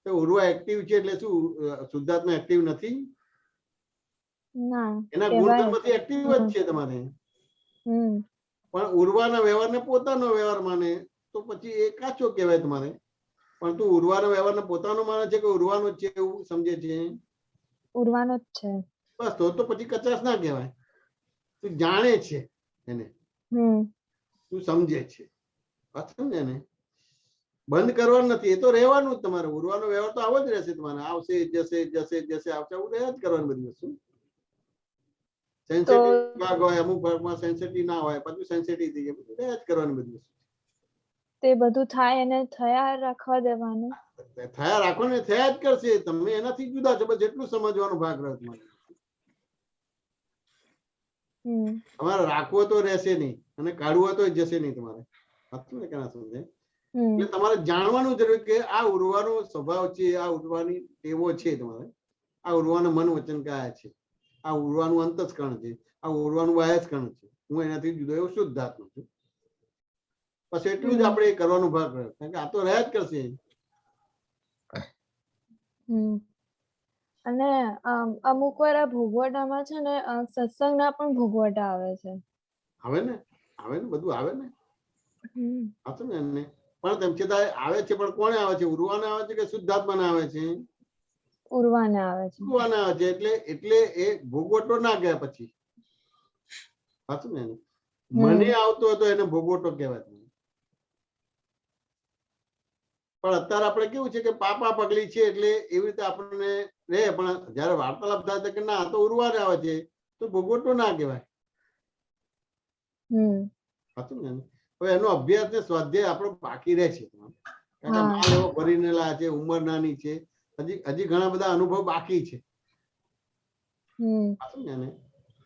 A: તો ઉર્વા એક્ટિવ છે એટલે શું શુદ્ધાત્મા એક્ટિવ નથી? એના ગુણધર્મથી એક્ટિવ જ છે તમારે. પણ ઉર્વાના વ્યવહારને પોતાનો વ્યવહાર માને તો પછી એ કાચો કહેવાય તમારે. પણ તું ઉર્વાનો વ્યવહારને પોતાનો માને છે કે ઉર્વાનો જ છે એવું સમજે છે?
K: ઉર્વાનો જ છે.
A: બસ તો પછી કચાશ ના કહેવાય. તું જાણે છે એને, તું સમજે છે. વાત સમજે ને? બંધ કરવાનું નથી, એ તો રહેવાનું જ તમારે. ઉર્વાનો વ્યવહાર તો આવો જ રહેશે તમારે. આવશે જશે જશે જશે આવશે આવું રહ્યા જ કરવાની બધી વસ્તુ. સેન્સિટિવ ભાગ હોય, અમુક ભાગમાં સેન્સિટિવ ના હોય, બધું સેન્સિટિવ થઈ જાય, બધું રહ્યા જ કરવાની બધી વસ્તુ.
K: તે બધું થાય અને થયા રાખવા દેવાનું.
A: થયા રાખો ને થયા જ કરશે. તમે એનાથી જુદા છો, બસ જેટલું સમજવાનો ભાગ રહ્યો તમારે. તમારે રાખવો તો રહેશે નહીં અને કાઢવો તો જશે નહીં તમારે. સાચું ને કે ના સમજે? એટલે તમારે જાણવાનું જરૂર કે આ ઉર્વાનો સ્વભાવ છે, આ ઉર્વાની ટેવો છે તમારે. આ ઉર્વાના મન વચન કાયા છે, આ ઉર્વાનું અંતસ્કરણ છે, આ ઉર્વાનું બાહ્યસ્કરણ છે. હું એનાથી જુદો એવો શુદ્ધાત્મા છું. બસ એટલું જ આપણે કરવાનો ભાગ રહ્યો, કારણ કે આ તો રહ્યા જ કરશે.
K: અને અમુક વાર આ ભોગવટામાં છે ને સત્સંગના પણ ભોગવટા આવે છે.
A: આવે ને બધું આવે ને. હતું ને પણ તેમ છતાં આવે છે. પણ કોને આવે છે? ઉર્વાને આવે છે કે શુદ્ધાત્માને આવે છે?
K: ઉર્વાને આવે છે.
A: ઉર્વાને આવે છે એટલે એ ભોગવટો ના ગયા પછી. હતું ને? મને આવતો હતો એને ભોગવટો કહેવાય. પણ અત્યારે આપણે કેવું છે કે પાપા પગલી છે એટલે એવી રીતે આપણને રહે. પણ જયારે વાર્તાલાપ થાય કે ના તો ઉર્વાને આવે છે તો ભોગવટો ના કહેવાય. હતું ને? હવે એનો અભ્યાસ ને સ્વાધ્યાય આપણો બાકી રહે છે. કારણ કે માલ એવો ભરીને લાયા છે, ઉંમર નાની છે, હજી ઘણા બધા અનુભવ બાકી છે.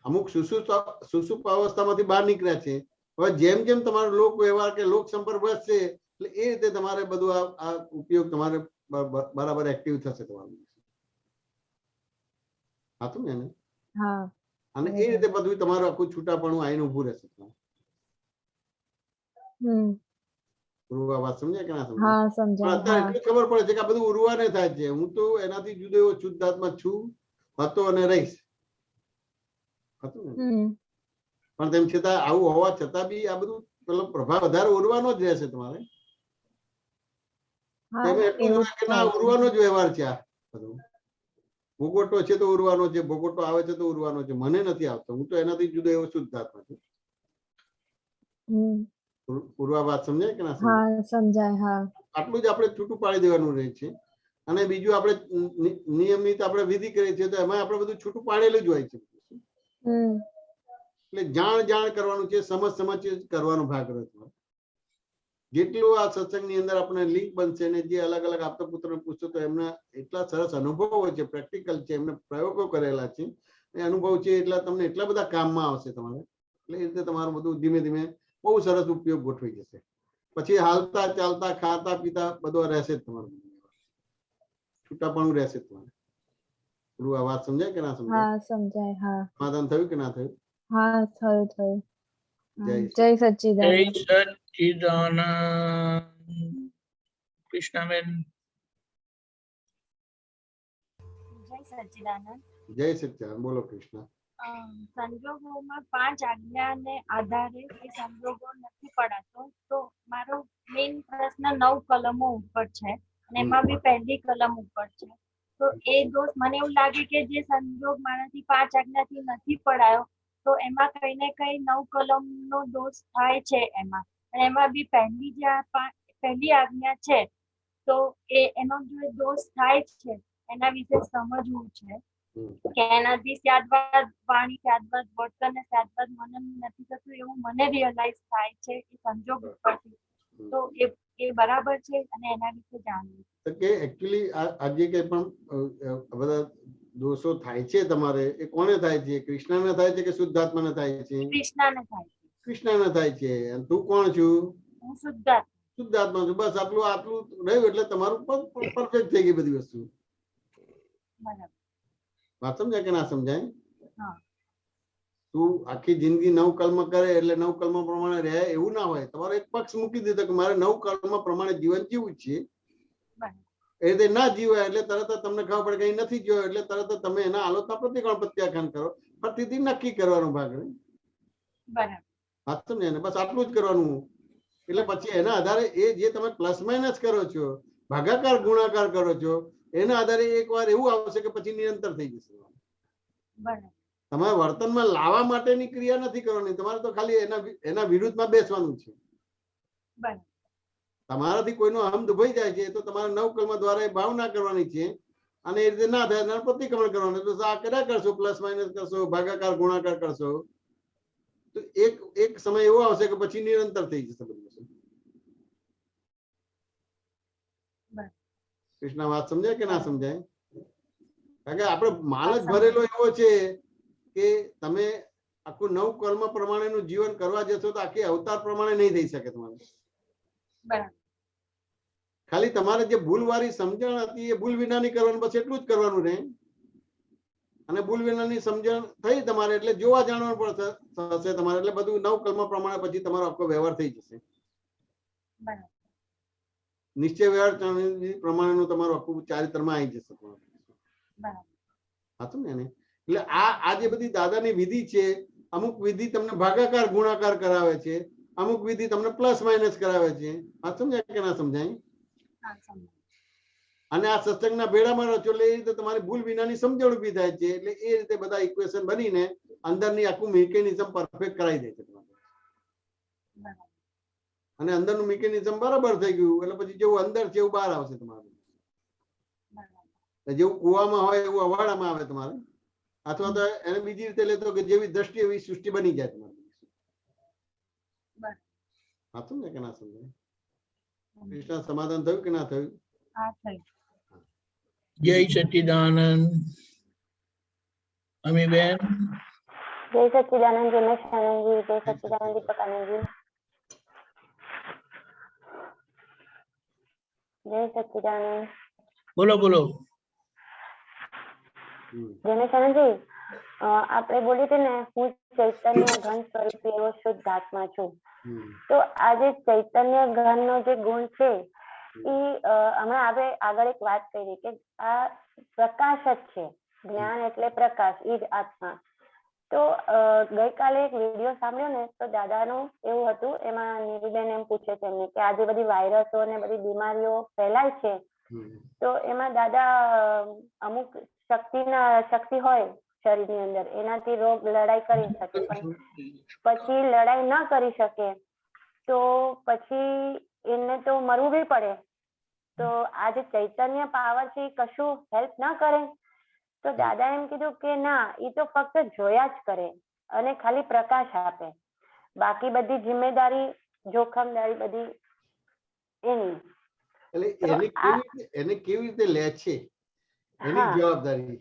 A: અમુક સુષુપ્ત અવસ્થામાંથી બહાર નીકળ્યા છે. હવે જેમ જેમ તમારો લોક વ્યવહાર કે લોક સંપર્ક વધશે એટલે એ રીતે તમારે બધું આ ઉપયોગ તમારે બરાબર એક્ટિવ થશે તમારું. હતું ને? અને એ રીતે બધું તમારું આખું છૂટાપણું આવીને ઉભું રહેશે. વાત સમજે કે ના સમજે? અત્યારે એટલી ખબર પડે છે કે આ બધું ઉર્વાને થાય છે. હું તો એનાથી જુદો એવો શુદ્ધાત્મા છું, હતો અને રહીશ. હતું ને? પણ તેમ છતાં આવું હોવા છતાં બી આ બધું મતલબ પ્રભાવ વધારે ઉર્વાનો જ રહેશે તમારે. ઉર્વાનો જ વ્યવહાર છે. આ બધું ભોગવટો છે તો ઉર્વાનો છે, ભોગવટો આવે છે તો ઉર્વાનો છે. મને નથી આવતો, હું તો એનાથી જુદો એવો શુદ્ધાત્મા છું. પૂર્વા વાત સમજાય કે ના
K: સમજાય?
A: આટલું જ આપણે છૂટું પાડી દેવાનું રહે છે. અને બીજું આપણે નિયમિત આપણે વિધિ કરીએ છીએ તો એમાં આપણે બધું છૂટું પાડેલું જ હોય છે. એટલે જાણ કરવાનું છે, સમજ કરવાનો ભાગ રહ્યો. જેટલું આ સત્સંગની અંદર આપણે લિંક બનશે ને જે અલગ અલગ આપતા પુત્રને પૂછશો તો એમના એટલા સરસ અનુભવો છે, પ્રેક્ટિકલ છે, એમને પ્રયોગો કરેલા છે, એ અનુભવ છે એટલા તમને એટલા બધા કામમાં આવશે તમારે. એટલે એ રીતે તમારું બધું ધીમે ધીમે બહુ સરસ ઉપયોગ ગોઠવી જશે. પછી હાલતા ચાલતા ખાતા પીતા બધું રહેશે જ તમારું. છૂટાપણું રહેશે તમારે. પૂરું આ વાત સમજાય કે ના સમજાય?
K: હા સમજાય. હા
A: સમાધાન થયું કે ના થયું?
K: હા થયું થયું.
A: જય
K: જય સચ્ચિદાનંદ.
C: જય સચ્ચિદાનંદ. કૃષ્ણાબેન.
L: જય સચ્ચિદાનંદ.
A: જય સચ્ચિદાનંદ. બોલો કૃષ્ણ.
L: સંજોગોમાં 5 આજ્ઞાને આધારે એ સંજોગો નથી પડાતો, તો મારો મેઇન પ્રશ્ન 9 કલમો ઉપર છે અને એમાં બી પહેલી કલમ ઉપર છે. તો એ દોષ મને એવું લાગે કે જે સંજોગ મારાથી 5 આજ્ઞાથી નથી પડાયો, તો એમાં કઈ ને કઈ 9 કલમનો દોષ થાય છે એમાં. અને એમાં બી પહેલી જે પહેલી આજ્ઞા છે, તો એનો જે દોષ થાય છે એના વિશે સમજવું છે કે એનાથી ત્યારબાદ વાણી, ત્યારબાદ વર્તન ને ત્યારબાદ મનન નથી થતું, એવું મને રિયલાઇઝ થાય છે એ સંજોગ ઉપરથી. તો એ બરાબર છે અને એના વિશે જાણવું
A: તો કે એકચ્યુઅલી આજે કઈ પણ બધા દોષો થાય છે તમારે, એ કોને થાય છે? કૃષ્ણને થાય છે કે શુદ્ધાત્માને થાય છે?
L: કૃષ્ણને થાય છે.
A: કૃષ્ણને થાય છે. અને તું કોણ છું?
L: હું શુદ્ધાત્મા.
A: શુદ્ધાત્મા છું. બસ આટલું રહ્યું એટલે તમારું પરફેક્ટ થઈ ગઈ બધી વસ્તુ.
L: બરાબર.
A: વાત સમજાય કે ના સમજાય?
L: હા.
A: તું આખી જિંદગી 9 કર્મ કરે એટલે 9 કર્મ પ્રમાણે રહે એવું ના હોય. તમારો એક પક્ષ મૂકી દીધો કે મારે 9 કર્મ પ્રમાણે જીવન જીવવું છે. એ રીતે ના જીવાય એટલે તરત જ તમને ખબર પડે કઈ નથી જીવ્યો એટલે તરત જ તમે એના આલોચના પ્રતિક્રમણ પ્રત્યાખ્યાન કરો. ફરીથી નક્કી કરવાનું ભાગ.
L: બરાબર.
A: વાત સમજાય ને? બસ આટલું જ કરવાનું. એટલે પછી એના આધારે એ જે તમે પ્લસ માઇનસ કરો છો, ભાગાકાર ગુણાકાર કરો છો, એના આધારે એકવાર એવું આવશે કે પછી નિરંતર થઈ જશે.
L: બરાબર.
A: તમારે વર્તનમાં લાવવા માટેની ક્રિયા નથી કરવાની, તમારે તો ખાલી એના વિરુદ્ધમાં બેસવાનું છે.
L: બરાબર.
A: તમારાથી કોઈનો અહમ દુભાઈ જાય છે તો તમારે 9 કર્મ દ્વારા ભાવના કરવાની છે અને એ રીતે ના થાય એના પ્રતિક્રમણ કરવાનું. તો આ કર્યા કરશો, પ્લસ માઇનસ કરશો, ભાગાકાર ગુણાકાર કરશો, તો એક સમય એવો આવશે કે પછી નિરંતર થઈ જશે બધું. કૃષ્ણ વાત સમજાય કે ના સમજાય? કારણ કે આપણે માલ જ ભરેલો એવો છે કે તમે આખું 9 કર્મ પ્રમાણેનું જીવન કરવા જશો તો આખી અવતાર પ્રમાણે નહીં થઈ શકે તમારે. ખાલી તમારે જે ભૂલવાળી સમજણ હતી એ ભૂલ વિનાની કરવાનું, બસ એટલું જ કરવાનું રહે. અને ભૂલ વિનાની સમજણ થઈ તમારે એટલે જોવા જાણવાનું પણ થશે તમારે, એટલે બધું 9 કર્મ પ્રમાણે પછી તમારો આખો વ્યવહાર થઈ જશે. નિશ્ચય વ્યવહાર પ્રમાણેનું તમારું આખું ચારિત્રમાં આવી જશે. હતું ને? એટલે આ જે બધી દાદાની વિધિ છે, અમુક વિધિ તમને ભાગાકાર ગુણાકાર કરાવે છે, અમુક વિધિ તમને પ્લસ માઇનસ કરાવે છે. આ સમજાય કે ના સમજાય? અને આ સત્સંગના ભેડામાં રહો છો એટલે એ રીતે તમારી ભૂલ વિનાની સમજણ ઉભી થાય છે. એટલે એ રીતે બધા ઇક્વેશન બનીને અંદરની આખું મિકેનિઝમ પરફેક્ટ કરાવી દે છે. અને અંદરનું મિકેનિઝમ બરાબર થઈ ગયું એટલે પછી જેવું અંદર છે એવું બહાર આવશે તમારું. જેવું કુવામાં હોય એવું અવાડામાં આવે તમારે, અથવા તો એને બીજી રીતે લેતો કે જેવી દ્રષ્ટિ એવી સૃષ્ટિ બની જાય તમારી. સાચું ને કે ના સમજાય? કૃષ્ણ સમાધાન થયું કે ના થયું?
C: જય સચ્ચિદાનંદ. અમીબેન.
M: જય સચ્ચિદાનંદ જન્મેશાનંદજી. જય સચ્ચિદાનંદ દીપકાનંદજી. જય સચ્ચિદાનંદ.
C: બોલો બોલો.
M: જન્મેશાનંદજી, આપણે બોલીએ છીએ ને, હું ચૈતન્ય ઘન સ્વરૂપી એવો શુદ્ધ આત્મા છું. તો આ જે ચૈતન્ય ઘન નો જે ગુણ છે એ હમણાં આપણે આગળ એક વાત કરી કે આ પ્રકાશ જ છે. જ્ઞાન એટલે પ્રકાશ, એ જ આત્મા. તો ગઈકાલે એક વિડીયો સાંભળ્યો ને, તો દાદાનું એવું હતું, એમાં નીરુબેન એમ પૂછે છે એમને કે આ જે બધી વાયરસો ને બધી બીમારીઓ ફેલાય છે, તો એમાં દાદા અમુક શક્તિ હોય શરીરની અંદર, એનાથી રોગ લડાઈ કરી શકે, પણ પછી લડાઈ ન કરી શકે તો પછી એને તો મરવું બી પડે. તો આ જે ચૈતન્ય પાવર છે એ કશું હેલ્પ ના કરે? તો દાદા એમ કીધું કે ના, એ તો ફક્ત જોયા જ કરે અને ખાલી પ્રકાશ આપે, બાકી બધી જિમ્મેદારી જોખમદારી બધી એની.
A: એટલે એને કેવી રીતે લે છે એની જવાબદારી.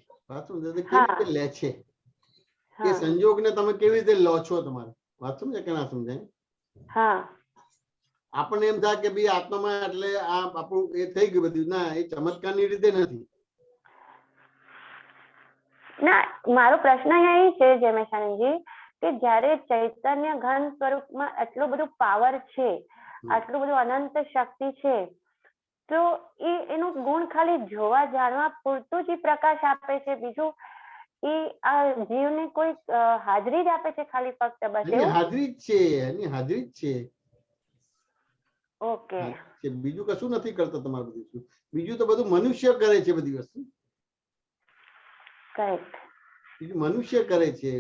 A: કેવી રીતે લે છે એ સંજોગને તમે કેવી રીતે લો છો તમારે. વાત સમજે કે ના સમજાય? આપણને એમ થાય કે ભાઈ આત્મામાં એટલે આ આપણું એ થઈ ગયું બધું. ના, એ ચમત્કારની રીતે નથી.
M: ના, મારો પ્રશ્ન અહીંયા એ છે જયમેશાનંદજી કે જ્યારે ચૈતન્ય ઘન સ્વરૂપમાં આટલું બધું પાવર છે, આટલું બધું અનંત શક્તિ છે, તો એનું ગુણ ખાલી જોવા જાણવા પૂરતું જ પ્રકાશ આપે છે, બીજું એ આ જીવને કોઈ હાજરી જ આપે છે ખાલી ફક્ત? બસ
A: હાજરી જ છે, એની હાજરી જ છે.
M: ઓકે,
A: બીજું કશું નથી કરતો તમારું બધું. બીજું તો બધું મનુષ્ય કરે છે, બધી વસ્તુ બીજું મનુષ્ય કરે છે,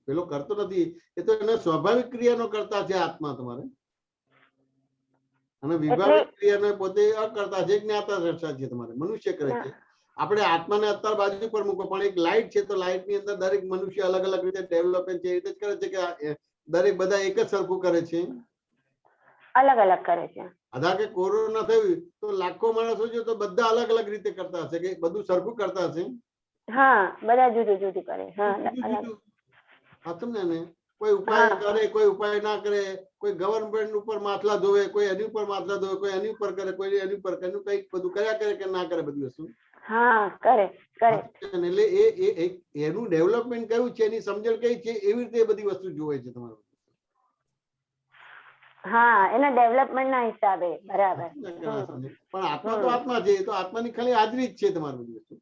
A: પેલો કરતો નથી. એ તો એના સ્વાભાવિક ક્રિયાનો કરતા છે આત્મા તમારે, અને વિભાવિક ક્રિયાનો પોતે અકર્તા છે, જ્ઞાતા દ્રષ્ટા છે. તમારે મનુષ્ય કરે છે. આપણે આત્માને અત્યારે બાજુ પર મૂકો, પણ એક લાઈટ છે, તો લાઈટ ની અંદર દરેક મનુષ્ય અલગ અલગ રીતે ડેવલપમેન્ટ છે, એ રીતે જ કરે છે કે દરેક બધા એક જ સરખું કરે છે?
M: અલગ અલગ કરે છે.
A: અધા કે કોરોના થયું તો લાખો માણસો છે, તો બધા અલગ અલગ રીતે કરતા હશે કે બધું સરખું કરતા હશે?
M: હા, બધા જુદું જુદું કરે.
A: સમજે ને? કોઈ ઉપાય કરે, કોઈ ઉપાય ના કરે, કોઈ ગવર્નમેન્ટ ઉપર માથલા ધોવે, કોઈ એની ઉપર માથલા ધોવે, કોઈ એની ઉપર કરે, કોઈ એની ઉપર કરે, કઈક બધું કર્યા કરે કે ના કરે બધી વસ્તુ.
M: હા, કરે કરે.
A: એટલે એનું ડેવલપમેન્ટ કયું છે, એની સમજણ કઈ છે, એવી રીતે બધી વસ્તુ જોવે છે તમારું.
M: હા, એના ડેવલપમેન્ટ ના હિસાબે. બરાબર.
A: પણ આત્મા તો આત્મા છે, તો આત્માની ખાલી હાજરી જ છે તમારી બધી વસ્તુ.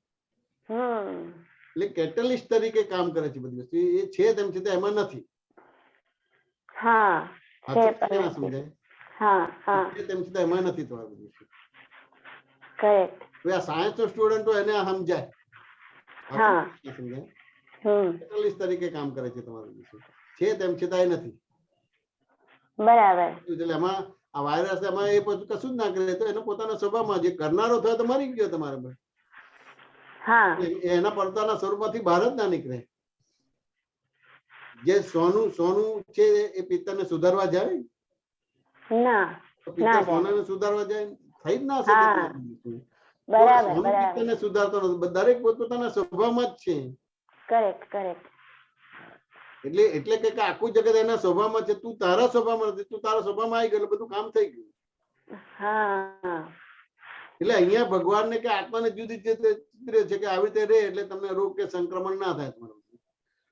A: એટલે કેટલિસ્ટ તરીકે કામ કરે છે બધી વસ્તુ. એ છે તેમ છતાં એમાં નથી.
M: હા,
A: સમજાય?
M: હા,
A: તેમ છતાં એમાં નથી તમારી બધી વસ્તુ.
M: કરેક્ટ.
A: આ સાયન્સ નો સ્ટુડન્ટ હોય એને સમજાય. સમજાય? કેટલિસ્ટ તરીકે કામ કરે છે તમારું બધી વસ્તુ. છે તેમ છતાં એ નથી.
M: બરાબર.
A: એટલે એમાં આ વાયરસ એમાં એ કશું જ ના કરે, તો એનો પોતાના સ્વભાવમાં જે કરનારો થયો તો મરી ગયો તમારે. એના પોતાના સ્વરૂપમાંથી બહાર જ ના નીકળે. જે સોનું છે એ પિત્તરને સુધારવા જાય? ના. પિત્તર સોનાને સુધારવા જાય? થઈ જ ના શકે. સોનું પિત્તરને સુધારતો નથી. દરેક પોતપોતાના સ્વભાવમાં જ છે.
M: Correct, correct.
A: એટલે કે આખું જગત એના સ્વભાવમાં છે, તું તારા સ્વભાવમાં નથી, તું તારા સ્વભાવમાં આવી ગયો, બધું કામ થઈ ગયું. એટલે અહીંયા ભગવાન ને કે આત્માને જુદી ચિત્રે છે કે આવી રીતે રે એટલે તમને રોગ કે સંક્રમણ ના થાય તમારું.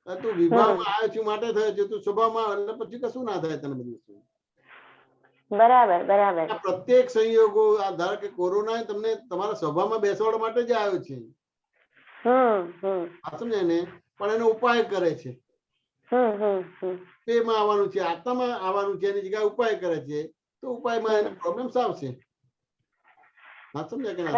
A: તું વિભાવમાં આવ્યો છું માટે થયો છે, તું સ્વભાવમાં એટલે પછી કશું ના થાય તને બધું.
M: બરાબર, બરાબર.
A: પ્રત્યેક સંયોગો ધારો કે કોરોના તમને તમારા સ્વભાવમાં બેસવાડવા માટે જ આવ્યો છે. સમજે ને? પણ એનો ઉપાય કરે છે. તેમાં આવવાનું છે, આત્મામાં આવવાનું છે, એની જગ્યાએ ઉપાય કરે છે, તો ઉપાયમાં એને પ્રોબ્લેમ આવશે. સમજાય કે ના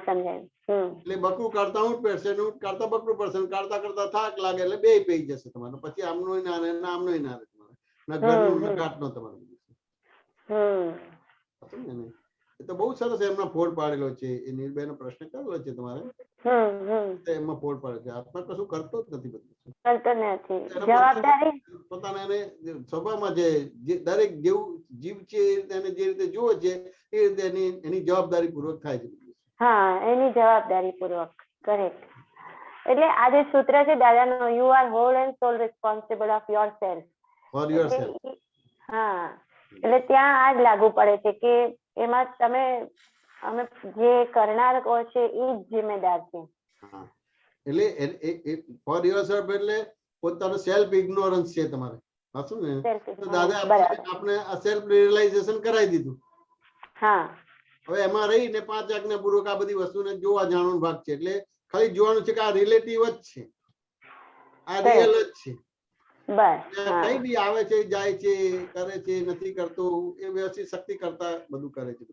A: સમજાય? એટલે બકરું કાઢતા ઊંટ પહેરશે, ઊંટ કાઢતા બકરું પડશે, કાઢતા કરતા થાક લાગે એટલે બે પઈ જશે તમારે. પછી આમનો ના રહે, આમનો ના રહે તમારે, ના ઘરનું ના ઘાટનો તમારે. સમજે ને? એ તો બહુ સરસ એમના ફોડ પાડેલો છે. એ નિર્ભયનો પ્રશ્ન કરેલો છે તમારે, એમાં ફોડ પાડે છે. આત્મા કશું કરતો જ નથી બધું. પોતાના એને સ્વભાવમાં જે દરેક જેવું જીવ છે એને જે રીતે જોવે છે એ રીતે એની જવાબદારી પૂર્વક થાય છે.
M: હા, એની જવાબદારી પૂર્વક. કરેક્ટ. એટલે આ જે સૂત્ર છે દાદાનો, you are whole and sole responsible of yourself. હા, એટલે ત્યાં આ જ લાગુ પડે છે કે એમાં અમે જે કરનાર છે એ જ જિમ્મેદાર છે.
A: એટલે ફોર યોરસેલ્ફ એટલે પોતાનો સેલ્ફ ઇગ્નોરન્સ છે તમારે. શું ને? દાદા આપણે આ સેલ્ફ રિયલાઇઝેશન કરાવી દીધું. હવે એમાં રહીને 5 આજ્ઞા પૂર્વક આ બધી વસ્તુને જોવા જાણવાનો ભાગ છે. એટલે ખાલી જોવાનું છે કે આ રિલેટિવ જ છે, આ રિયલ જ છે. કઈ બી આવે છે, જાય છે, કરે છે, નથી કરતો, એ વ્યવસ્થિત શક્તિ કરતા બધું કરે છે.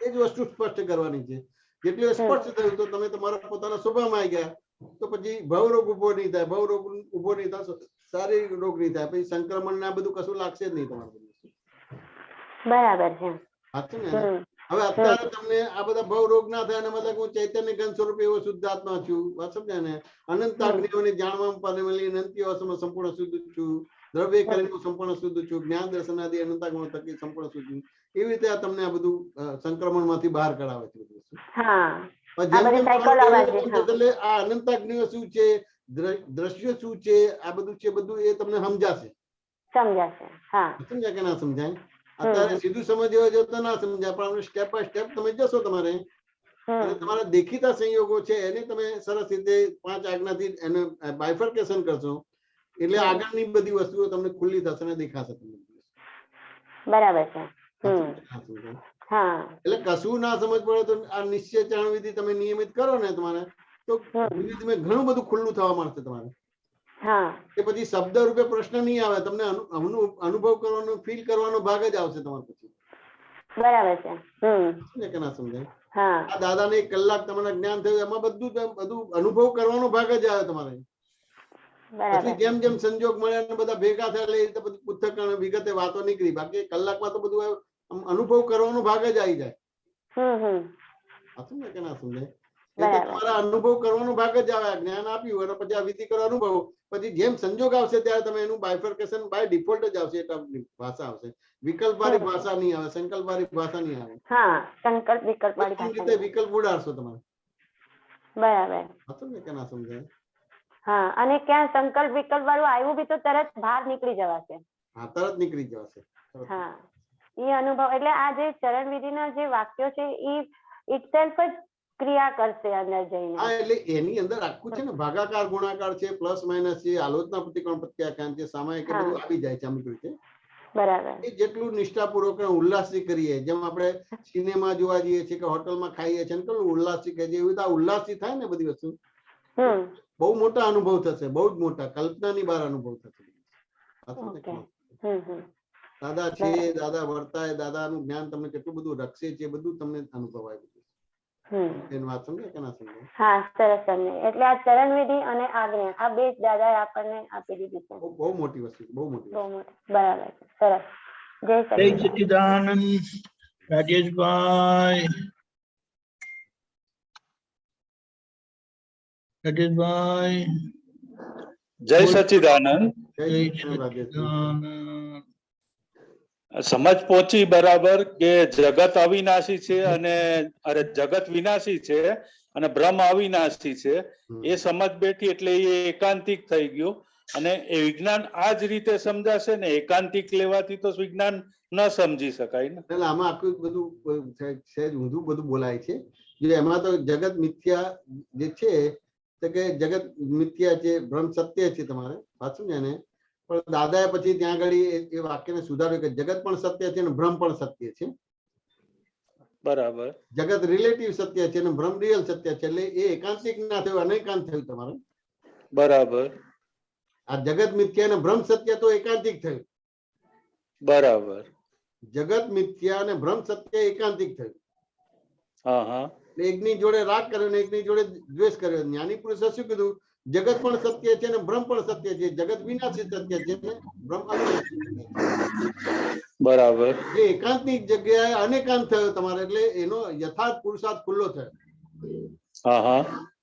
A: એ જ વસ્તુ સ્પષ્ટ કરવાની છે. જેટલું સ્પષ્ટ થયું તો તમે તમારા પોતાના સ્વભાવમાં આવી ગયા, તો પછી ભવરોગ ઉભો નહીં થાય. ભવરોગ ઉભો નહીં થાય, શારીરિક રોગ નહીં થાય, પછી સંક્રમણ ના બધું કશું લાગશે જ નહીં તમારે.
M: બરાબર છે.
A: હવે અત્યારે તમને આ બધા ભવ રોગ ના થાય, મતલબ હું ચૈતન્ય ઘન સ્વરૂપ એવો શુદ્ધ આત્મા છું. સમજાય ને? અનંત અગ્નિઓને જાણવામાં પામેલી અનંતી અવસ્થામાં સંપૂર્ણ શુદ્ધ છું. દ્રવ્ય કરીને હું સંપૂર્ણ શુદ્ધ છું. જ્ઞાન દર્શન આદિ અનંતા ગુણો થકી સંપૂર્ણ શુદ્ધ છું. એવી રીતે આ તમને આ બધું સંક્રમણ માંથી બહાર કઢાવે છે. એટલે આ અનંતાગ્નિઓ શું છે, દ્રશ્ય શું છે, આ બધું છે, બધું એ તમને સમજાશે. સમજાય કે ના સમજાય? અત્યારે સીધું સમજવા જો તો ના સમજાય, પણ સ્ટેપ બાય સ્ટેપ તમે જશો તમારે અને તમારા દેખીતા સંયોગો છે એને તમે સરસ રીતે 5 આજ્ઞાથી એને બાયફર્કેશન કરશો એટલે આગળની બધી વસ્તુઓ તમને ખુલ્લી થશે અને દેખાશે તમને.
M: બરાબર છે.
A: એટલે કશું ના સમજ પડે તો આ નિશ્ચય ચરણ વિધિ તમે નિયમિત કરો ને તમારે તો ધીમે ધીમે ઘણું બધું ખુલ્લું થવા માંડશે તમારે. એ પછી શબ્દ રૂપે પ્રશ્ન નહીં આવે, તમને અનુભવ કરવાનો ફીલ કરવાનો ભાગ જ આવશે તમારે પછી.
M: બરાબર છે.
A: કે ના સમજાય? આ દાદાને 1 કલાક તમારા જ્ઞાન થયું એમાં બધું અનુભવ કરવાનો ભાગ જ આવે તમારે. પછી જેમ જેમ સંજોગ મળ્યા ને બધા ભેગા થયા એટલે એ રીતે બધી પુસ્તક વિગતે વાતો નીકળી. બાકી કલાકમાં તો બધું અનુભવ કરવાનો ભાગ જ આવી જાય. કે ના સમજાય? તમારા અનુભવ કરવાનો ભાગ જ આવે. જ્ઞાન આપ્યું અને પછી આ વિધિ કરો અનુભવ, પછી જેમ સંજોગ આવશે ત્યારે તમે એનું બાયફર્કેશન બાય ડિફોલ્ટ જ આવશે. એટલે ભાષા આવશે, વિકલ્પવાળી ભાષા નહીં આવે, સંકલ્પવાળી ભાષા નહીં આવે. રીતે વિકલ્પ ઉડાડશો તમારે.
M: બરાબર.
A: હતું ને કે ના સમજાય?
M: અને ક્યાં સંકલ્પ વિકલ્પ વાળું આવ્યું બી તો તરત બહાર નીકળી જવાશે.
A: તરત નીકળી જવાશે.
M: એ અનુભવ એટલે આ જે ચરણ વિધિના જે વાક્યો છે એ ઇટસેલ્ફ જ ક્રિયા કરશે અંદર જઈને.
A: એટલે એની અંદર આખું છે ને ભાગાકાર ગુણાકાર છે, પ્લસ માઇનસ છે, આલોચના પ્રતિકોણ પ્રત્યાખ્યાન છે, સામાયિક બધું આવી જાય છે અમુક રીતે.
M: બરાબર.
A: એ જેટલું નિષ્ઠાપૂર્વક ઉલ્લાસથી કરીએ, જેમ આપણે સિનેમા જોવા જઈએ છીએ કે હોટલમાં ખાઈએ છીએ કેટલું ઉલ્લાસથી કરીએ, એવી રીતે ઉલ્લાસથી થાય ને બધી વસ્તુ બહુ મોટા અનુભવ થશે, બહુ જ મોટા, કલ્પનાની બહાર અનુભવ થશે. દાદા છે, દાદા વર્તાય, દાદાનું જ્ઞાન તમને કેટલું બધું રક્ષે છે, બધું તમને અનુભવ આવ્યું. એની વાત સમજે કે ના સમજે?
M: સરસ સમજે. એટલે આ ચરણ વિધિ અને આજ્ઞા આ બે દાદાએ આપણને આપી દીધી છે.
A: બહુ મોટી વસ્તુ, બહુ મોટી.
M: બરાબર, સરસ. જય
C: સચ્ચિદાનંદ. રાજેશભાઈ. રાજેશભાઈ.
J: જય સચ્ચિદાનંદ. સમજ પહોંચી બરાબર કે જગત અવિનાશી છે અને જગત વિનાશી છે અને બ્રહ્મ અવિનાશી છે. એ સમજ બેઠી એટલે એ એકાંતિક થઈ ગયું અને એ વિજ્ઞાન આ જ રીતે સમજાશે ને. એકાંતિક લેવાથી તો વિજ્ઞાન ન સમજી શકાય ને.
A: એટલે આમાં આખું બધું સહેજ ઊંધું બધું બોલાય છે. જે એમાં તો જગત મિથ્યા જે છે કે જગત મિથ્યા છે, બ્રહ્મ સત્ય છે તમારે પાછું ને. પણ દાદાએ પછી ત્યાં આગળ એ વાક્યને સુધાર્યું કે જગત પણ સત્ય છે અને બ્રહ્મ પણ સત્ય છે.
J: બરાબર.
A: જગત રિલેટિવ સત્ય છે અને બ્રહ્મ રિયલ સત્ય છે. એટલે એ એકાંતિક ના થયું, અનેકાંત થયું તમારે.
J: બરાબર.
A: આ જગત મિથ્યા અને બ્રહ્મ સત્ય તો એકાંતિક થયું.
J: બરાબર.
A: જગત મિથ્યા અને બ્રહ્મ સત્ય એકાંતિક થયું. એકની જોડે રાગ કર્યો ને એકની જોડે દ્વેષ કર્યો. જ્ઞાની પુરુષે શું કીધું? જગત પણ સત્ય છે ને બ્રહ્મ પણ સત્ય છે. જગત વિનાશી સત્ય છે ને બ્રહ્મ અવિનાશી.
J: બરાબર.
A: જે એકાંતની જગ્યાએ અનેકાંત થયો તમારે, એટલે એનો યથાર્થ પુરુષાર્થ ખુલ્લો થયો.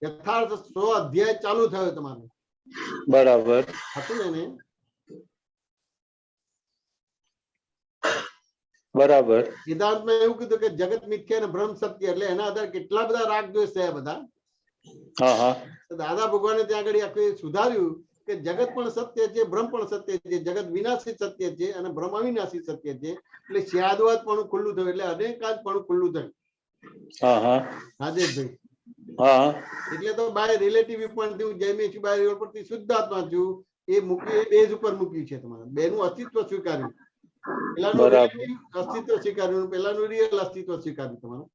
A: યથાર્થ 100 અધ્યાય ચાલુ થયો તમારે.
J: બરાબર.
A: હતું ને?
J: બરાબર.
A: સિદ્ધાંતમાં એવું કીધું કે જગત મિથ્યા અને બ્રહ્મ સત્ય, એટલે એના આધારે કેટલા બધા રાગ દ્વેષ થયા બધા. દાદા ભગવાને ત્યાં આગળ આખું સુધાર્યું કે જગત પણ સત્ય છે, બ્રહ્મ પણ સત્ય છે, જગત વિનાશી સત્ય છે અને બ્રહ્મ અવિનાશી સત્ય છે. એટલે સ્યાદવાદ પણ ખુલ્લું થયું, એટલે અનેકાંત પણ ખુલ્લું થયું. રાજેશભાઈ, એટલે તો બાય રિલેટિવ પણ થયું, જૈમિશ બાય પરથી શુદ્ધાત્મા થયું. એ મૂક્યું, એ બેઝ ઉપર મૂક્યું છે તમારે. બેનું અસ્તિત્વ સ્વીકાર્યું, પેલાનું અસ્તિત્વ સ્વીકાર્યું, પેલાનું રિયલ અસ્તિત્વ સ્વીકાર્યું તમારું.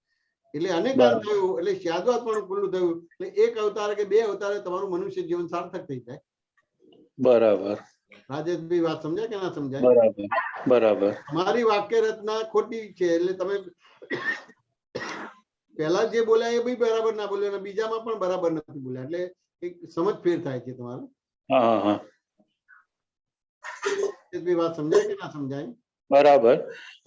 A: એટલે અનેકાંત થયું, એટલે સ્યાદવાદ પણ ખુલ્લું થયું. એટલે એક અવતારે કે 2 અવતારે તમારું મનુષ્ય જીવન સાર્થક થઈ જાય.
J: બરાબર.
A: રાજેશભાઈ, વાત સમજાય કે ના સમજાય?
J: બરાબર. બરાબર.
A: તમારી વાક્ય રચના ખોટી છે. એટલે તમે પહેલા જે બોલ્યા એ બી બરાબર ના બોલ્યા અને બીજામાં પણ બરાબર નથી બોલ્યા. એટલે એક સમજ ફેર થાય છે તમારે. વાત સમજાય કે ના સમજાય?
J: બરાબર.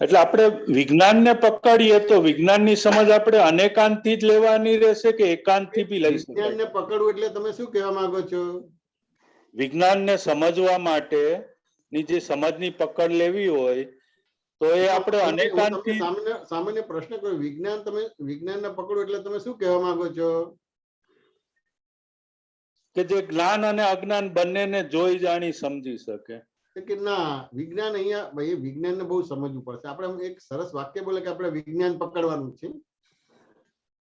J: એટલે આપણે વિજ્ઞાનને પકડીએ તો વિજ્ઞાનની સમજ આપણે અનેકાંતથી જ લેવાની રહેશે કે એકાંતથી બી લઈ શકાય?
A: વિજ્ઞાનને પકડવું એટલે તમે શું કહેવા માંગો છો?
J: વિજ્ઞાનને સમજવા માટે ની જે સમજની પકડ લેવી હોય તો એ આપણે અનેકાંતથી.
A: સામાન્ય પ્રશ્ન કર્યો, વિજ્ઞાન તમે વિજ્ઞાનને પકડો એટલે તમે શું કહેવા માંગો છો?
J: કે જે જ્ઞાન અને અજ્ઞાન બંનેને જોઈ જાણી સમજી શકે.
A: કે ના, વિજ્ઞાન અહીંયા ભાઈ વિજ્ઞાનને બહુ સમજવું પડશે. આપણે એક સરસ વાક્ય બોલે કે આપણે વિજ્ઞાન પકડવાનું છે.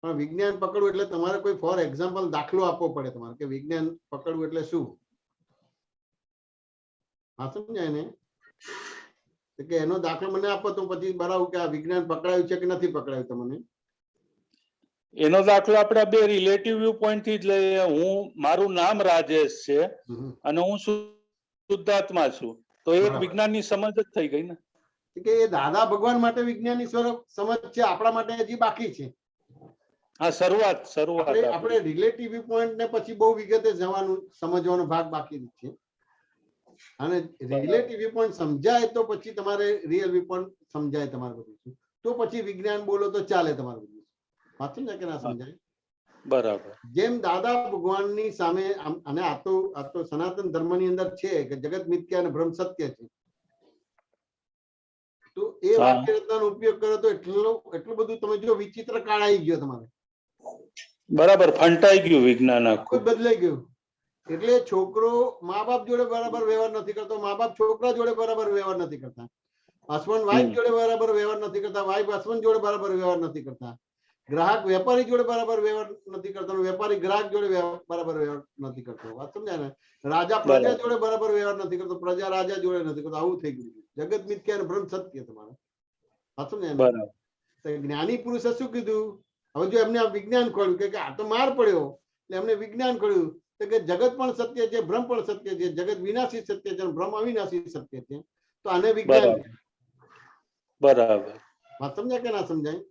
A: પણ વિજ્ઞાન પકડવું એટલે તમારે કોઈ ફોર એક્ઝામ્પલ દાખલો આપવો પડે તમારે કે વિજ્ઞાન પકડવું એટલે શું. હા સમજાય ને? કે એનો દાખલો મને આપો તો પછી બરાબર કે આ વિજ્ઞાન પકડાયું છે કે નથી પકડાયું તમને.
J: એનો દાખલો આપણે બે રિલેટિવ વ્યૂ પોઈન્ટ થી જ લઈએ. હું મારું નામ રાજેશ છે અને હું શુદ્ધાત્મા છું, તો એક વિજ્ઞાનની સમજ જ થઈ ગઈ ને
A: કે એ દાદા ભગવાન માટે વિજ્ઞાનની સ્વરૂપ સમજ છે, આપણા માટે હજી બાકી છે.
J: હા, શરૂઆત
A: આપણે રિલેટિવ વ્યૂ પોઈન્ટ ને પછી બહુ વિગતે જવાનું સમજવાનો ભાગ બાકી છે. અને રિલેટિવ વ્યૂ પોઈન્ટ સમજાય તો પછી તમારે રિયલ વ્યૂ પોઈન્ટ સમજાય તમારે બધું, તો પછી વિજ્ઞાન બોલો તો ચાલે તમારું બધું. વાત સમજાય કે ના સમજાય?
J: બરાબર.
A: જેમ દાદા ભગવાનની સામે, અને આ તો સનાતન ધર્મની અંદર છે કે જગત મિથ્યા અને બ્રહ્મ સત્ય છે, તો એ વાક્ય રચનાનો ઉપયોગ કરો તો એટલું બધું તમે જો વિચિત્ર કાળ આવી ગયો તમારે.
J: બરાબર, ફંટાઈ ગયું વિજ્ઞાન, આખું
A: બદલાઈ ગયું. એટલે છોકરો મા બાપ જોડે બરાબર વ્યવહાર નથી કરતો, મા બાપ છોકરા જોડે બરાબર વ્યવહાર નથી કરતા, હસબન્ડ વાઈફ જોડે બરાબર વ્યવહાર નથી કરતા, વાઈફ હસબન્ડ જોડે બરાબર વ્યવહાર નથી કરતા, ગ્રાહક વેપારી જોડે બરાબર વ્યવહાર નથી કરતો, વેપારી ગ્રાહક જોડે બરાબર વ્યવહાર નથી કરતો. વાત સમજાય ને? રાજા પ્રજા જોડે બરાબર વ્યવહાર નથી કરતો, પ્રજા રાજા જોડે નથી કરતો. આવું થઈ ગયું. જગત મિથ્યા અને બ્રહ્મ સત્ય તમારે. વાત સમજાય ને? જ્ઞાની પુરુષે શું કીધું? હવે જો એમને આ વિજ્ઞાન ખોલ્યું કે આ તો માર પડ્યો એટલે એમને વિજ્ઞાન ખોલ્યું કે જગત પણ સત્ય છે, બ્રહ્મ પણ સત્ય છે, જગત વિનાશી સત્ય છે, બ્રહ્મ અવિનાશી સત્ય છે, તો આને વિજ્ઞાન.
J: બરાબર.
A: વાત સમજાય કે ના સમજાય?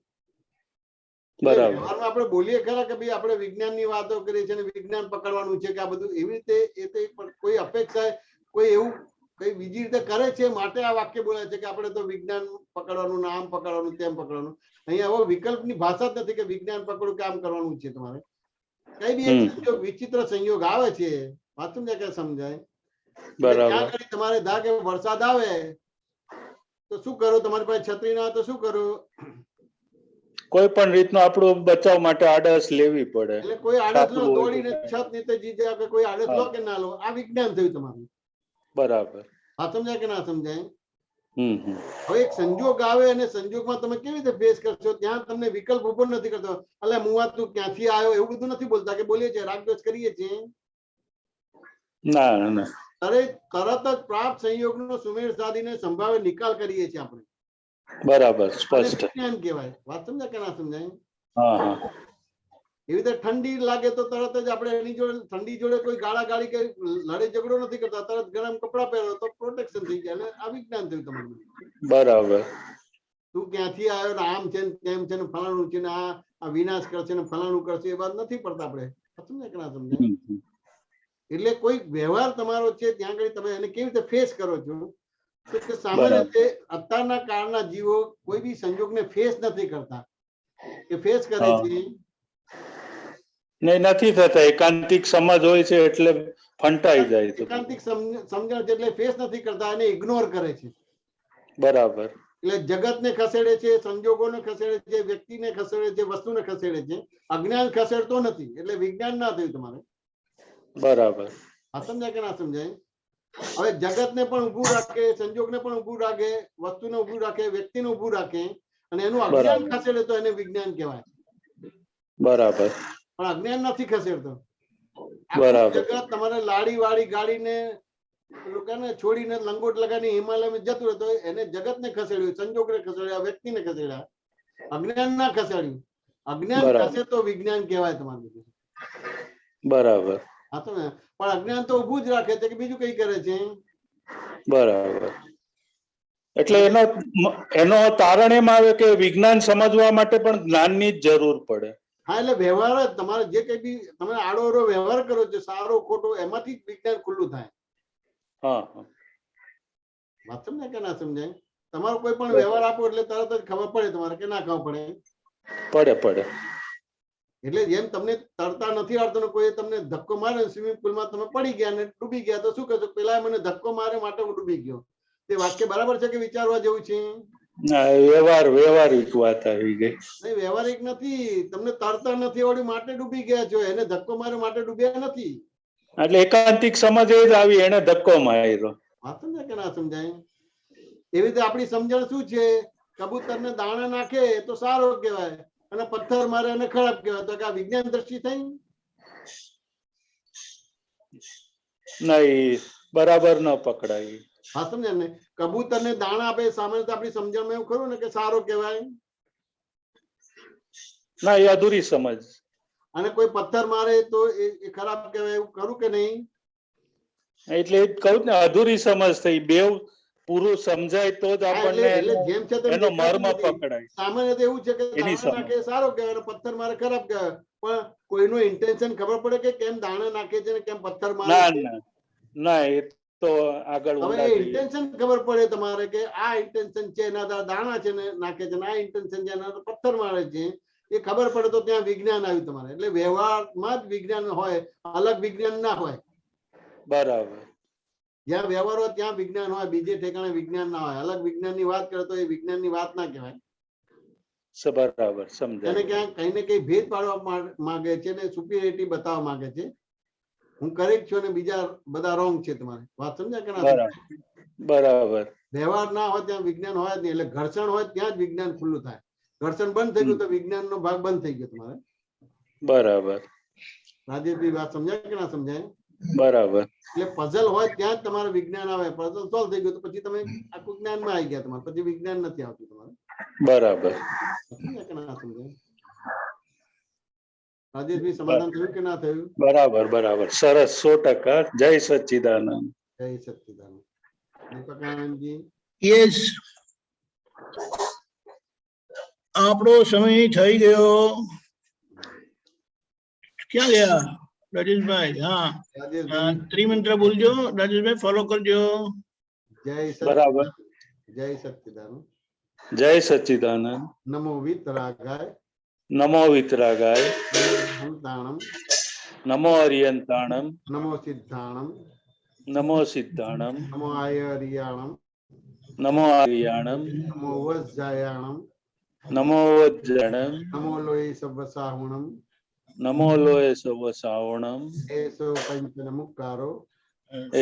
J: બરાબર.
A: આપણે બોલીએ ખરા કે ભાઈ આપણે વિજ્ઞાનની વાતો કરીએ છીએ, વિજ્ઞાન પકડવાનું છે કે આ બધું, એવી રીતે એ તો કોઈ અપેક્ષા કોઈ એવું કઈ બીજી રીતે કરે છે માટે આ વાક્ય બોલે છે કે આપણે તો વિજ્ઞાન પકડવાનું, આમ પકડવાનું, તેમ પકડવાનું. અહીંયા એવો વિકલ્પની ભાષા જ નથી કે વિજ્ઞાન પકડવું કે આમ કરવાનું છે તમારે. કઈ બી એક સંયોગ, વિચિત્ર સંયોગ આવે છે. વાત સમજાય કે સમજાય? ત્યાં કરી તમારે ધા કે વરસાદ આવે તો શું કરો? તમારી પાસે છત્રી ના તો શું કરો?
J: કોઈ પણ રીતનો આપણો બચાવ માટે આડસ લેવી પડે.
A: એટલે કોઈ આડસ લો, દોડીને છત નીચે જીતે આપણે કોઈ આડસ લો કે ના લો, આ વિજ્ઞાન થયું તમારું.
J: બરાબર.
A: હા સમજાય કે ના સમજાય? હવે એક સંજોગ આવે અને સંજોગમાં તમે કેવી રીતે ફેસ કરશો? ત્યાં તમને વિકલ્પ ઉભો નથી કરતો. એટલે મુવા તું ક્યાંથી આવ્યો એવું બધું નથી બોલતા કે બોલીએ છીએ, રાગદ્વેષ કરીએ છીએ.
J: ના ના,
A: તરત જ પ્રાપ્ત સંયોગનો સુમેળ સાધીને સંભાવે નિકાલ કરીએ છીએ આપણે.
J: બરાબર, સ્પષ્ટ
A: વિજ્ઞાન કહેવાય. વાત સમજાય કે ના સમજાય?
J: હા હા.
A: એવી રીતે ઠંડી લાગે તો તરત જ આપણે એની જોડે, ઠંડી જોડે કોઈ ગાળા ગાળી કે લડાઈ ઝઘડો નથી કરતા, તરત ગરમ કપડા પહેરો તો પ્રોટેક્શન થઈ જાય. એટલે આ વિજ્ઞાન થયું તમારું.
J: બરાબર.
A: તું ક્યાંથી આવ્યો ને આમ છે ને તેમ છે ને ફલાણું છે ને આ વિનાશ કરશે ને ફલાણું કરશે, એ વાત નથી પડતા આપણે. સમજાય કે ના સમજાય? એટલે કોઈ વ્યવહાર તમારો છે ત્યાં આગળ તમે એને કેવી રીતે ફેસ કરો છો? તો સામાન્ય રીતે અત્યારના કાળના જીવો કોઈ બી સંજોગને ફેસ નથી કરતા, કે ફેસ કરે છે
J: નહીં, નથી થતા. એકાંતિક સમજ હોય છે એટલે ફંટાઈ જાય છે.
A: એકાંતિક સમજણ છે એટલે ફેસ નથી કરતા, એને ઇગ્નોર કરે છે.
J: બરાબર.
A: એટલે જગતને ખસેડે છે, સંજોગોને ખસેડે છે, વ્યક્તિને ખસેડે છે, વસ્તુને ખસેડે છે. અજ્ઞાન ખસેડતો નથી. એટલે વિજ્ઞાન ના થયું તમારે.
J: બરાબર.
A: આ સમજાય કે ના સમજાય? હવે જગતને પણ ઉભું રાખે, સંજોગને પણ ઉભું રાખે, વસ્તુને ઉભું રાખે, વ્યક્તિને ઉભું રાખે, અને એનું અજ્ઞાન ખસેડે તો એને વિજ્ઞાન કહેવાય.
J: બરાબર.
A: પણ અજ્ઞાન નથી ખસેડતો.
J: બરાબર.
A: જગત તમારે લાડી વાળી ગાડીને લોકોને છોડીને લંગોટ લગાવીને હિમાલયમાં જતું રહે તો એને જગતને ખસેડ્યું, સંજોગને ખસેડ્યા, વ્યક્તિને ખસેડ્યા, અજ્ઞાન ના ખસેડ્યું. અજ્ઞાન ખસે તો વિજ્ઞાન કહેવાય તમારું.
J: બરાબર.
A: હા તો પણ અજ્ઞાન તો ઉભું જ રાખે છે કે બીજું કઈ કરે છે.
J: બરાબર. એટલે એનો તારણ એમ આવે કે વિજ્ઞાન સમજવા માટે પણ જ્ઞાનની જ જરૂર પડે.
A: હા, એટલે વ્યવહાર જ તમારે જે કઈ બી તમે આડો વ્યવહાર કરો છો, સારો ખોટો, એમાંથી જ વિજ્ઞાન ખુલ્લું થાય.
J: હા.
A: વાત સમજાય કે ના સમજાય? તમારો કોઈ પણ વ્યવહાર આપો એટલે તરત જ ખબર પડે તમારે કે ના ખબર પડે?
J: પડે.
A: એટલે જેમ તમને તરતા નથી આવડતું, કોઈ તમને ધક્કો મારે સ્વિમિંગ પુલમાં તમે પડી ગયા અને ડૂબી ગયા તો શું કહેશો? પેલા મને ધક્કો મારે માટે હું ડૂબી ગયો. તે વાક્ય બરાબર છે કે વિચારવા જેવું છે?
J: વ્યવહારિક વાત આવી ગઈ.
A: નહીં, વ્યવહારિક નથી. તમને તરતા નથી આવડ્યું માટે ડૂબી ગયા છો, એને ધક્કો મારે માટે ડૂબ્યા નથી.
J: એટલે એકાંતિક સમજ એ જ આવી, એને ધક્કો માર્યો.
A: વાત સમજાય કે ના સમજાય? એવી રીતે આપણી સમજણ શું છે? કબૂતરને દાણા નાખે તો સારો કહેવાય, અને પથ્થર મારે અને ખરાબ કહેવાય, તો કે આ વિજ્ઞાન દ્રષ્ટિ થઈ?
J: નહીં, બરાબર ન પકડાય.
A: હા, સમજ્યા ને? કબૂતરને દાણા આપે સામાન્ય આપણી સમજણમાં એવું ખરું ને કે સારો કહેવાય?
J: ના, એ અધૂરી સમજ.
A: અને કોઈ પથ્થર મારે તો એ ખરાબ કહેવાય, એવું ખરું કે નહીં?
J: એટલે એ કહું ને, અધૂરી સમજ થઈ. બેવ પૂરું સમજાય તો જ આપણને
A: જેમ છે તેમ
J: એનો મર્મ
A: દેખાતું નથી.
J: પકડાય.
A: સામાન્ય તો એવું છે કે દાણા નાખે સારો કહેવાય અને પથ્થર મારે ખરાબ કહેવાય, પણ કોઈનું ઇન્ટેન્શન ખબર પડે કે કેમ દાણા નાખે છે ને કેમ પથ્થર મારે
J: ના
A: છે?
J: ના ના, એ તો આગળ
A: હવે ઇન્ટેન્શન ખબર પડે તમારે કે આ ઇન્ટેન્શન છે એના દાણા છે ને નાખે છે, આ ઇન્ટેન્શન છે એના પથ્થર મારે છે, એ ખબર પડે તો ત્યાં વિજ્ઞાન આવ્યું તમારે. એટલે વ્યવહારમાં જ વિજ્ઞાન હોય, અલગ વિજ્ઞાન ના હોય.
J: બરાબર.
A: જ્યાં વ્યવહાર હોય ત્યાં વિજ્ઞાન હોય, બીજે ઠેકાણે વિજ્ઞાન ના હોય. અલગ વિજ્ઞાન ની વાત કરે તો એ વિજ્ઞાન ની વાત ના કહેવાય.
J: બરાબર, સમજાય.
A: એને ક્યાંક કઈ ને કઈ ભેદ પાડવા માંગે છે ને સુપિરિયરિટી બતાવવા માંગે છે. હું કરેક્ટ છું અને બીજા બધા રોંગ છે. તમારે વાત સમજ્યા કે ના?
J: બરાબર.
A: વ્યવહાર ના હોય ત્યાં વિજ્ઞાન હોય જ નહીં. એટલે ઘર્ષણ હોય ત્યાં જ વિજ્ઞાન ખુલ્લું થાય. ઘર્ષણ બંધ થઈ ગયું તો વિજ્ઞાન નો ભાગ બંધ થઈ ગયો તમારે.
J: બરાબર.
A: રાજેશભાઈ, વાત સમજાય કે ના સમજાય?
J: બરાબર.
A: એટલે પઝલ હોય ત્યાં જ તમારે વિજ્ઞાન આવે. પઝલ સોલ્વ થઈ ગયું તો પછી તમે આખું જ્ઞાનમાં આવી ગયા. તમારે પછી વિજ્ઞાન નથી આવતું તમારે.
J: બરાબર.
A: સમજાય કે ના સમજાય? રાજેશભાઈ, સમાધાન થયું કે ના થયું?
J: બરાબર બરાબર, સરસ, 100%. જય સચ્ચિદાનંદ.
A: જય સચ્ચિદાનંદ. દીપકાનંદજી.
C: યસ, આપણો સમય થઈ ગયો. ક્યાં ગયા રાજેશભાઈ? હા, ત્રિમંત્ર બોલજો રાજેશભાઈ, ફોલો કરજો.
A: જય
J: બરાબર.
A: જય સચ્ચિદાનંદ.
J: જય સચ્ચિદાનંદ.
A: નમો વિતરાગાય.
J: નમો વિતરાગાય.
A: હંતાણમ.
J: નમો અરિયંતાણમ.
A: નમો સિદ્ધાણમ.
J: નમો સિદ્ધાણમ.
A: નમો આયરિયાણમ.
J: નમો આર્યાણમ.
A: નમો વજ્જાયાણમ.
J: નમો વજ્જણમ.
A: નમો લોય સવસાહુણમ.
J: નમો લોય સવસાવણમ.
A: એસો પંચન મુક્કારો.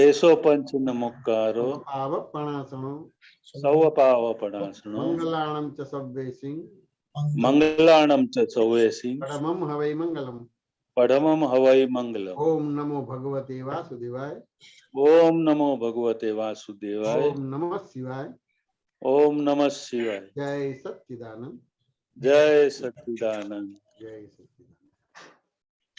J: એસો પંચન મુક્કારો.
A: પાવપણાસણો.
J: સૌ પાવપણાસણો.
A: મંગલાણમ ચ સવ્વેસિં.
J: મંગલાણમ ચ સૌવેસિં.
A: પરમમ હવૈ મંગલમ.
J: પરમમ હવૈ મંગલમ.
A: ઓમ નમો ભગવતે વાસુદેવાય.
J: ઓમ નમો ભગવતે વાસુદેવાય.
A: ઓમ નમઃ શિવાય.
J: ઓમ નમઃ શિવાય.
A: જય સચ્ચિદાનંદ.
J: જય સચ્ચિદાનંદ.
A: જય સચ્ચિદાનંદ.